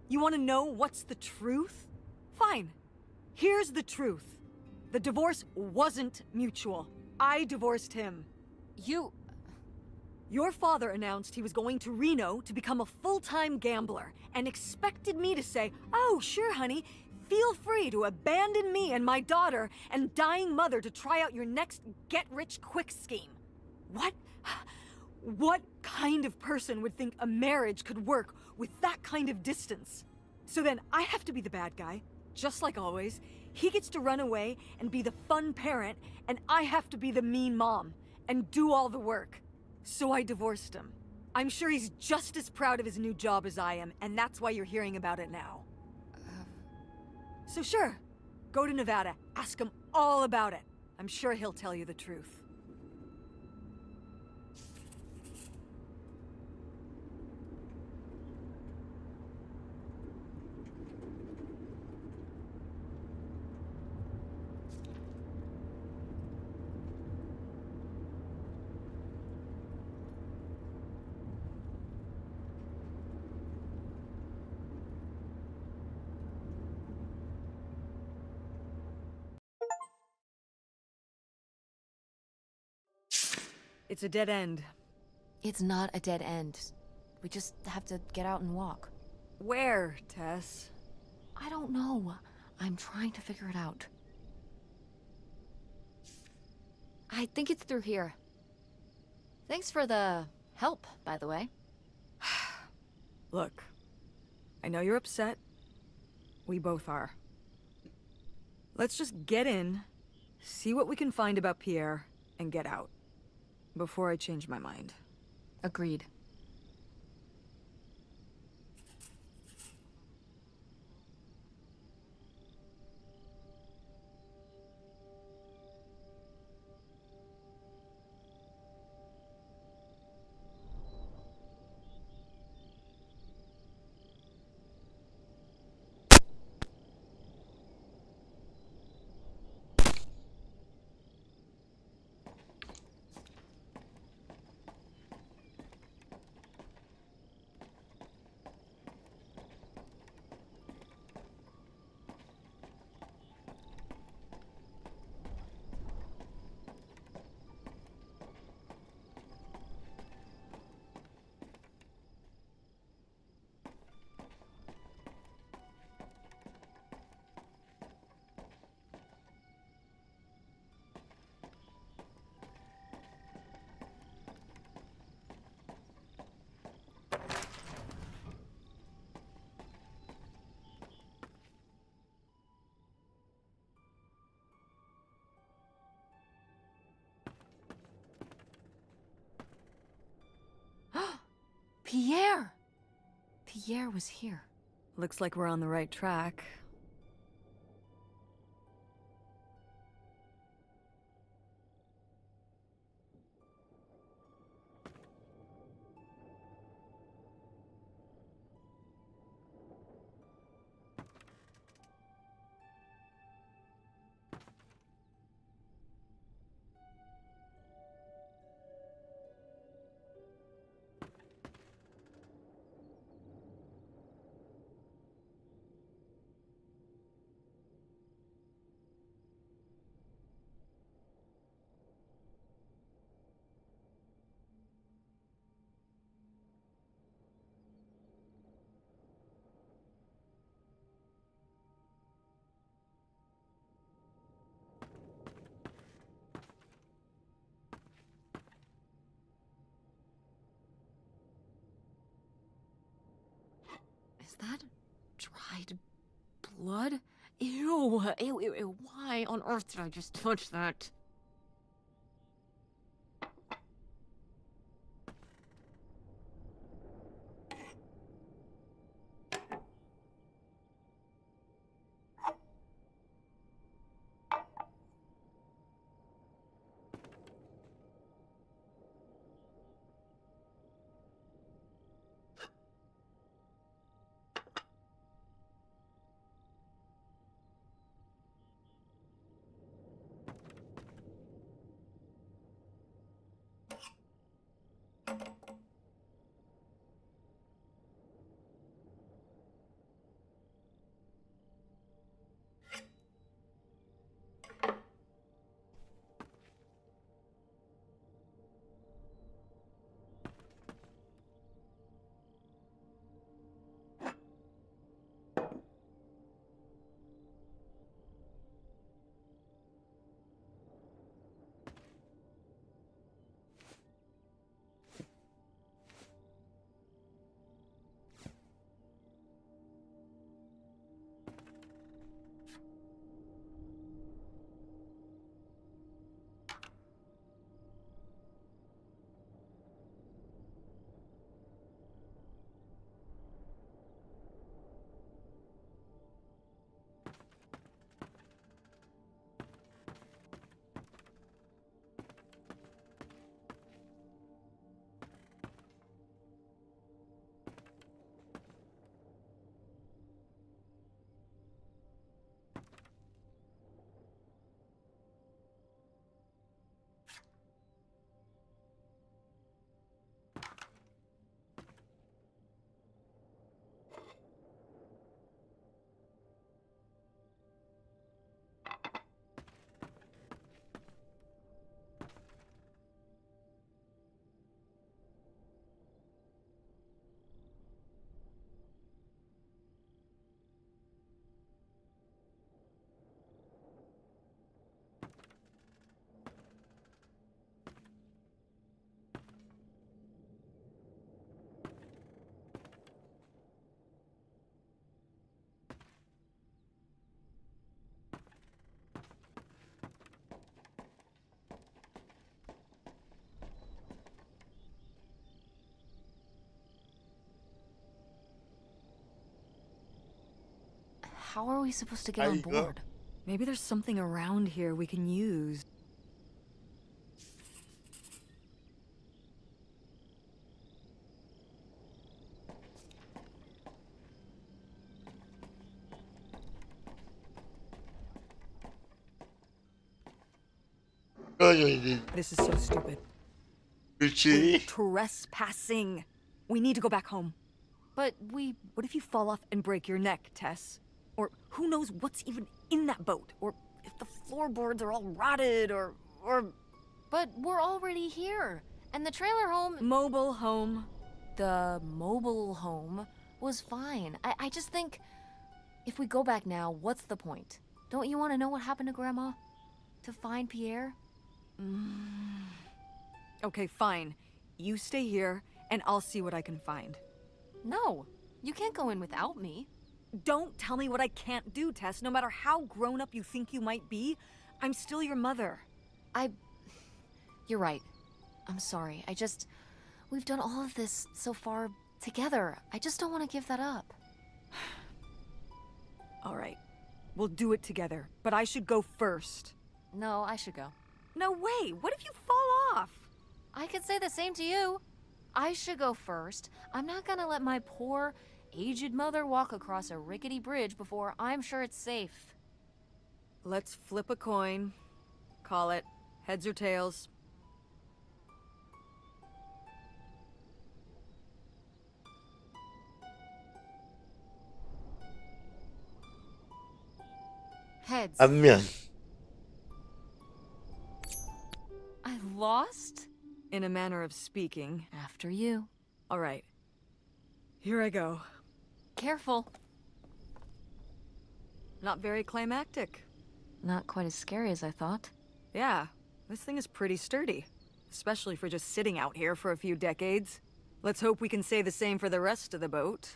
You want to know what's the truth? Fine. Here's the truth. The divorce wasn't mutual. I divorced him. You... Your father announced he was going to Reno to become a full-time gambler and expected me to say, "Oh, sure, honey, feel free to abandon me and my daughter and dying mother to try out your next get-rich-quick scheme." What? What kind of person would think a marriage could work with that kind of distance? So then I have to be the bad guy, just like always. He gets to run away and be the fun parent, and I have to be the mean mom and do all the work. So I divorced him. I'm sure he's just as proud of his new job as I am, and that's why you're hearing about it now. So sure, go to Nevada, ask him all about it. I'm sure he'll tell you the truth. It's a dead end. It's not a dead end. We just have to get out and walk. Where, Tess? I don't know. I'm trying to figure it out. I think it's through here. Thanks for the help, by the way. Look, I know you're upset. We both are. Let's just get in, see what we can find about Pierre, and get out. Before I change my mind. Agreed. Pierre! Pierre was here. Looks like we're on the right track. Is that dried blood Ew, ew, ew, ew. Why on earth did I just touch that? How are we supposed to get There on you go. board? Maybe there's something around here we can use. 이제 This is so stupid. 그렇지. Trespassing. We need to go back home. But What if you fall off and break your neck, Tess? Or who knows what's even in that boat? Or if the floorboards are all rotted, or but we're already here. And the trailer home, mobile home. the mobile home, was fine. I just think if we go back now, what's the point? Don't you want to know what happened to Grandma? To find Pierre? Okay, fine. You stay here, and I'll see what I can find. No, you can't go in without me. Don't tell me what I can't do, Tess. No matter how grown up you think you might be, I'm still your mother. You're right. I'm sorry. We've done all of this so far together. I just don't want to give that up. All right. We'll do it together, but I should go first. No, I should go. No way! What if you fall off? I could say the same to you. I should go first. I'm not gonna let my poor, aged mother walk across a rickety bridge before I'm sure it's safe. Let's flip a coin. Call it heads or tails. Heads. 안면. I lost? In a manner of speaking. After you. All right. Here I go. Careful. Not very climactic. Not quite as scary as I thought. Yeah, this thing is pretty sturdy. Especially for just sitting out here for a few decades. Let's hope we can say the same for the rest of the boat.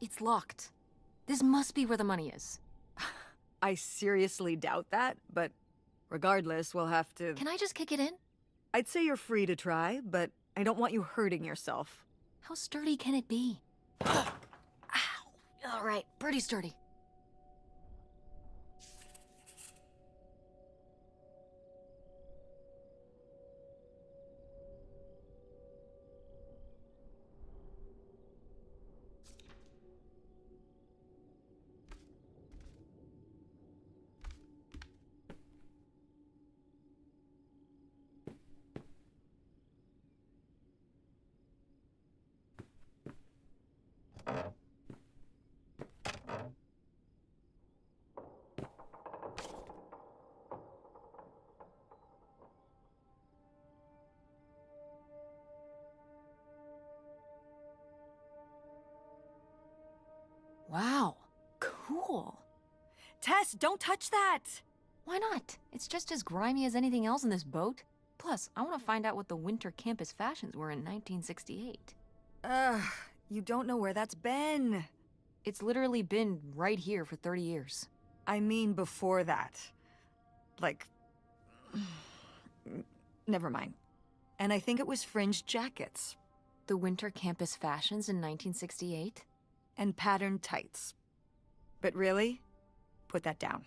It's locked. This must be where the money is. I seriously doubt that, but regardless, we'll have to... Can I just kick it in? I'd say you're free to try, but I don't want you hurting yourself. How sturdy can it be? Ow. All right, pretty sturdy. Wow, cool. Tess, don't touch that! Why not? It's just as grimy as anything else in this boat. Plus, I want to find out what the winter campus fashions were in 1968. You don't know where that's been. It's literally been right here for 30 years. I mean before that. Like... Never mind. And I think it was fringed jackets. The winter campus fashions in 1968? And patterned tights. But really, put that down.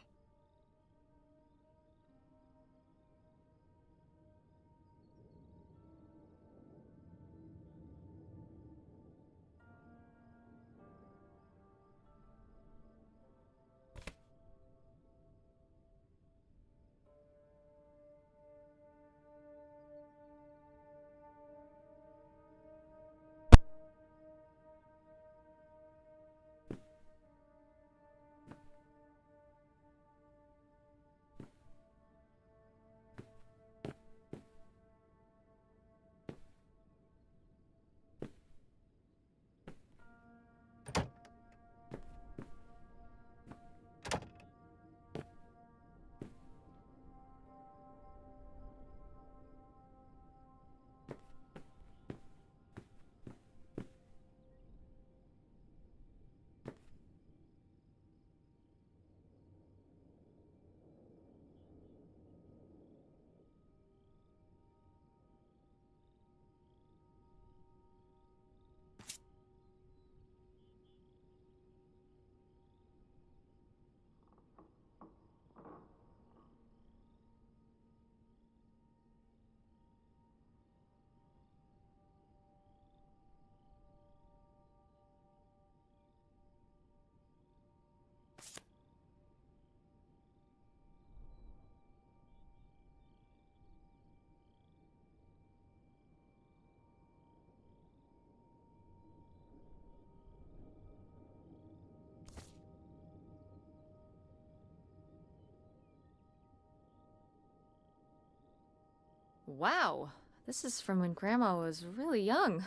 Wow, this is from when Grandma was really young.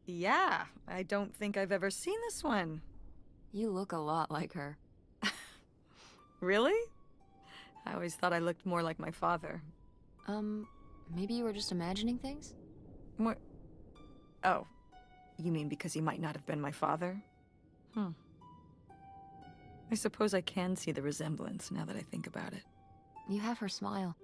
Yeah, I don't think I've ever seen this one. You look a lot like her. Really? I always thought I looked more like my father. Maybe you were just imagining things? What? Oh, you mean because he might not have been my father? I suppose I can see the resemblance now that I think about it. You have her smile.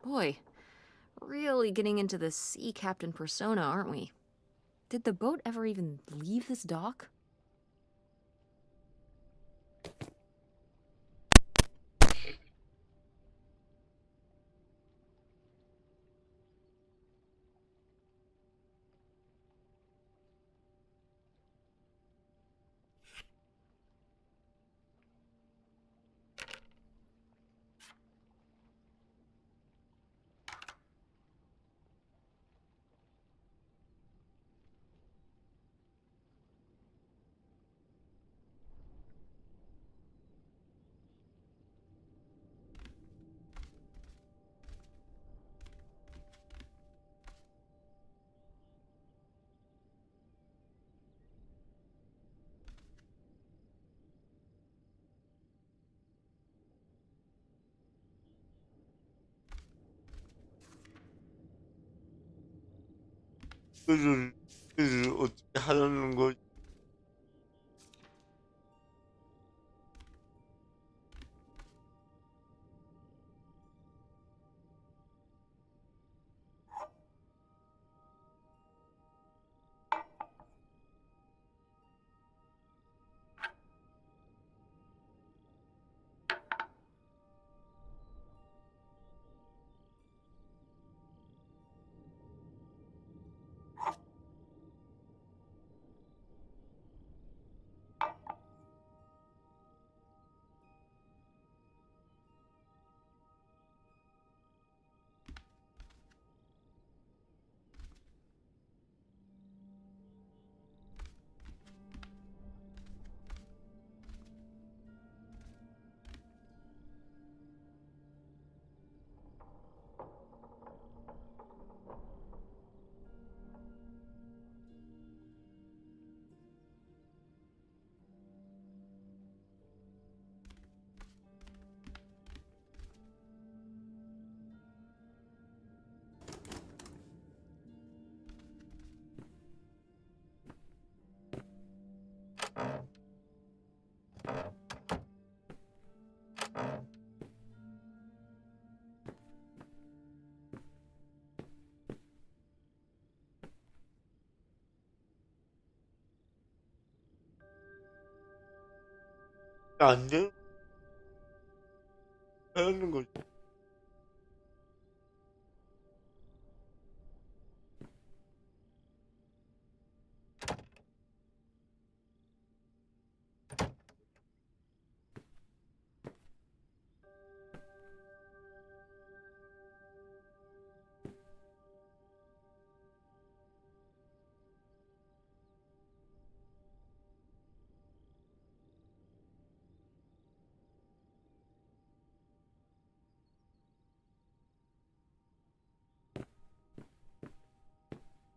Boy, really getting into the sea captain persona, aren't we? Did the boat ever even leave this dock? 그를 어떻게 하려는 거지? 안 돼? 하려는 거지.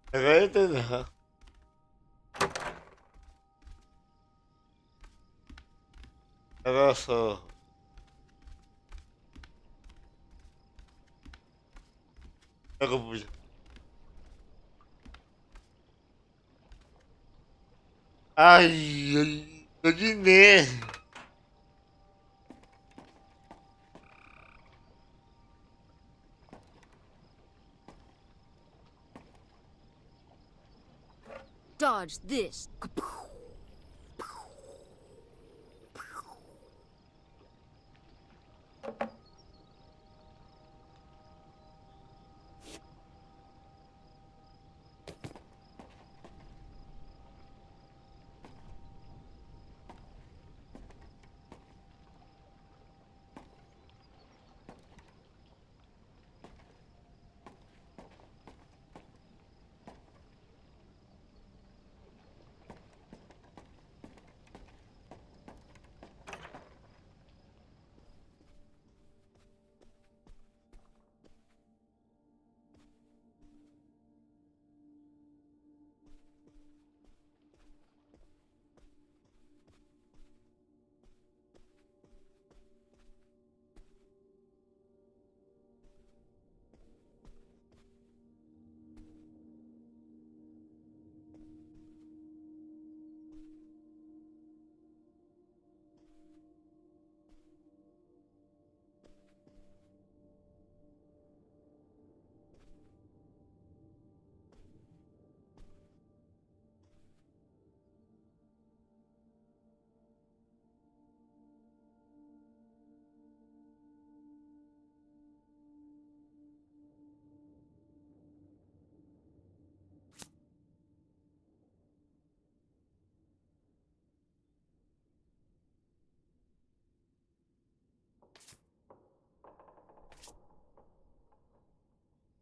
내가 해야 되나? 알아서 내가 보자. 아, 여기 있네. Dodge this.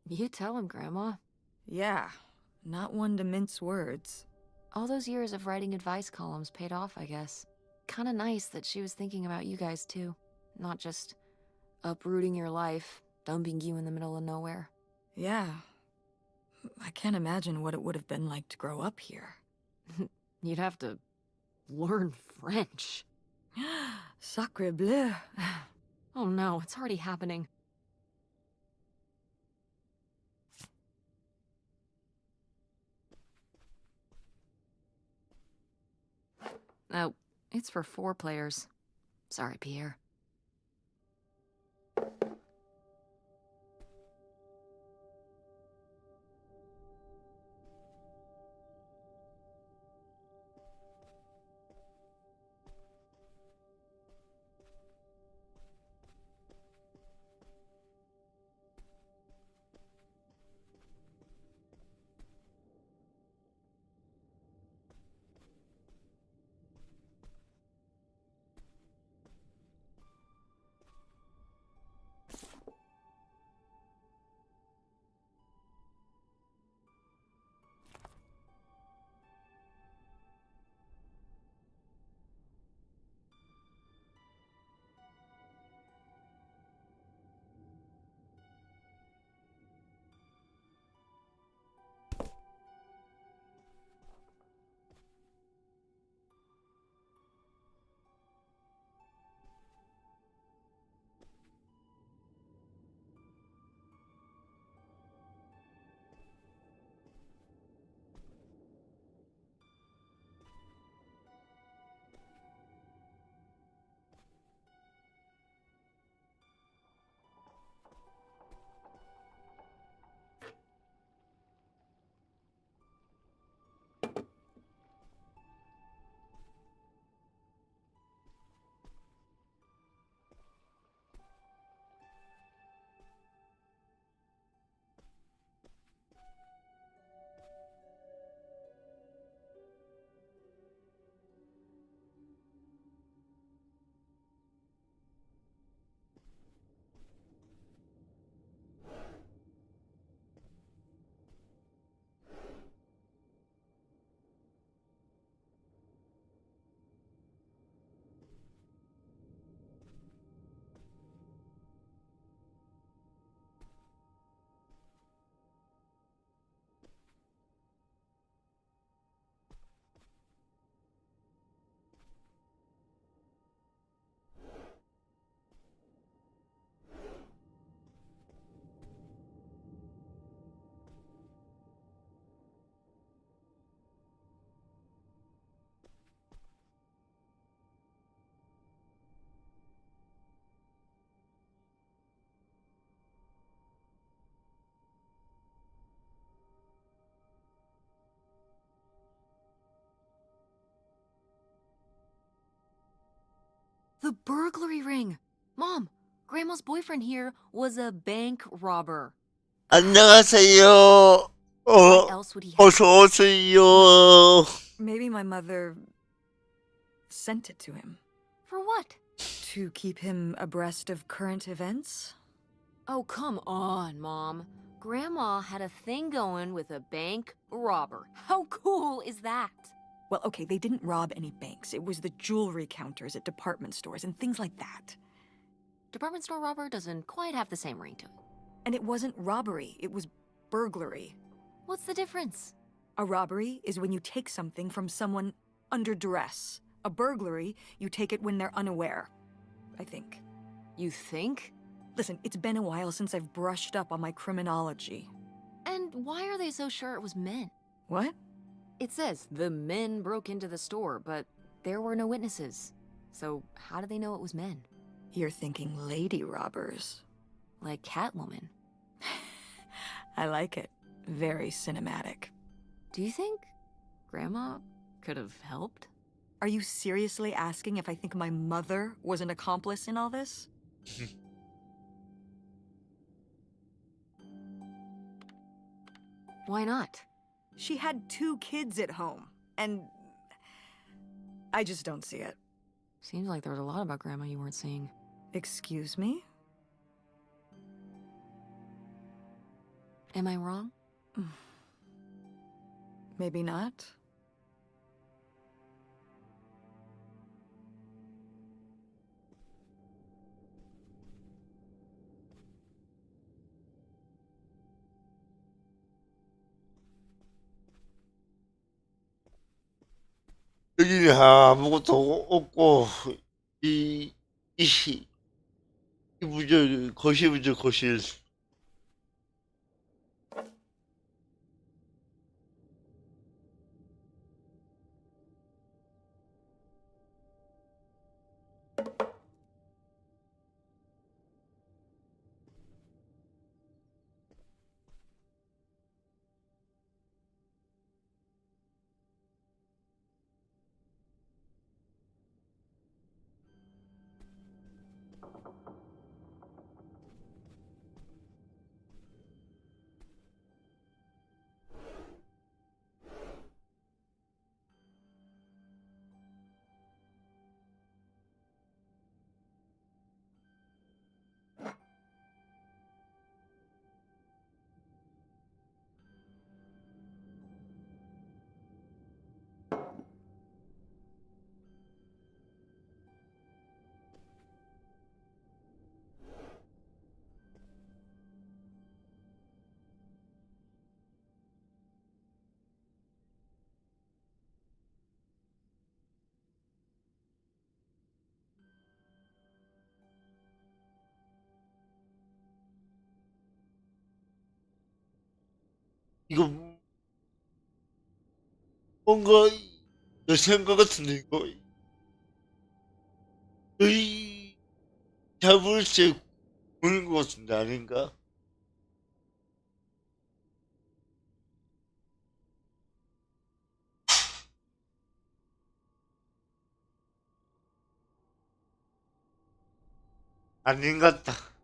You tell him, Grandma. Yeah, not one to mince words. All those years of writing advice columns paid off, I guess. Kinda nice that she was thinking about you guys, too. Not just uprooting your life, dumping you in the middle of nowhere. Yeah. I can't imagine what it would have been like to grow up here. You'd have to learn French. Sacre bleu. Oh no, it's already happening. Oh, it's for 4 players. Sorry, Pierre. The burglary ring! Mom, Grandma's boyfriend here was a bank robber. 안녕하세요. Why else would he have 어서 오세요. Maybe my mother sent it to him For what? to keep him abreast of current events. Oh, come on, Mom. Grandma had a thing going with a bank robber. How cool is that? Well, okay, they didn't rob any banks. It was the jewelry counters at department stores and things like that. Department store robber doesn't quite have the same ring to it. And it wasn't robbery, it was burglary. What's the difference? A robbery is when you take something from someone under duress. A burglary, you take it when they're unaware, I think. You think? Listen, it's been a while since I've brushed up on my criminology. And why are they so sure it was men? What? It says the men broke into the store, but there were no witnesses. So how do they know it was men? You're thinking lady robbers. Like Catwoman. I like it. Very cinematic. Do you think Grandma could have helped? Are you seriously asking if I think my mother was an accomplice in all this? Why not? She had 2 kids at home, and I just don't see it. Seems like there was a lot about Grandma you weren't seeing. Excuse me? Am I wrong? Maybe not. 여기는 아무것도 없고 이 문제 거실이죠, 거실. 이거 뭔가 여생가 같은데 이거 여기 잡을새 보는 것 같은데 아닌가? 아닌 것 같다.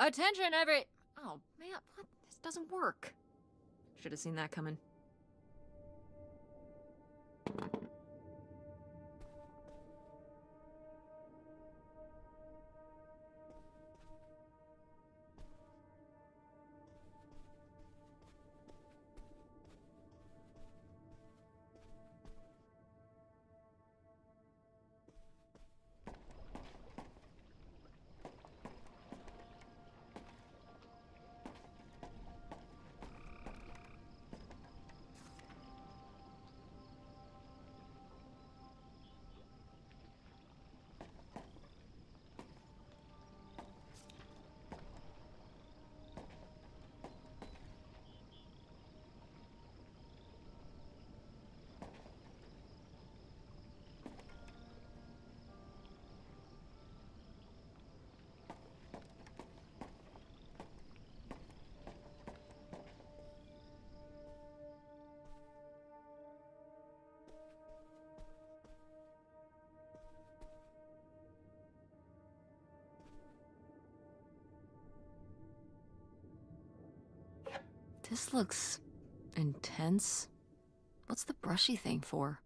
Attention, every. Oh, man, what? This doesn't work. Should have seen that coming. This looks intense. What's the brushy thing for?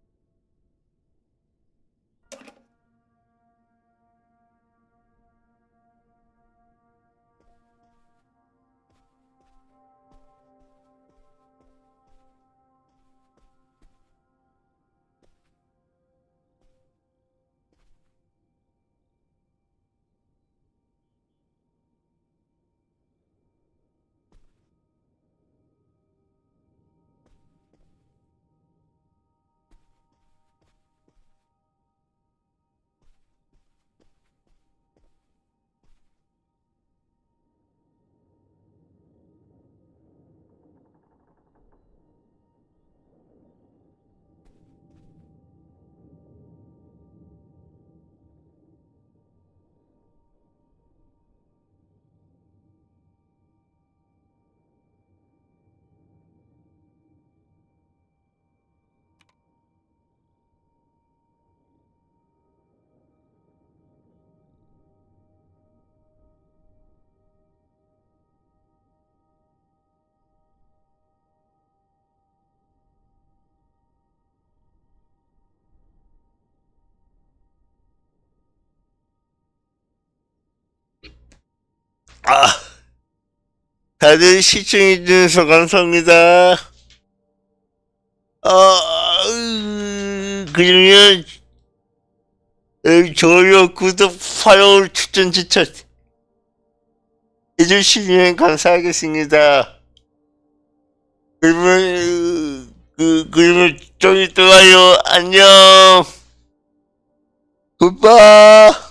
아, 다들 시청해주셔서 감사합니다. 그러면, 좋아요, 구독, 팔로우, 추천 해주시면 감사하겠습니다. 그러면 좀 이따 와요. 안녕. 굿바이.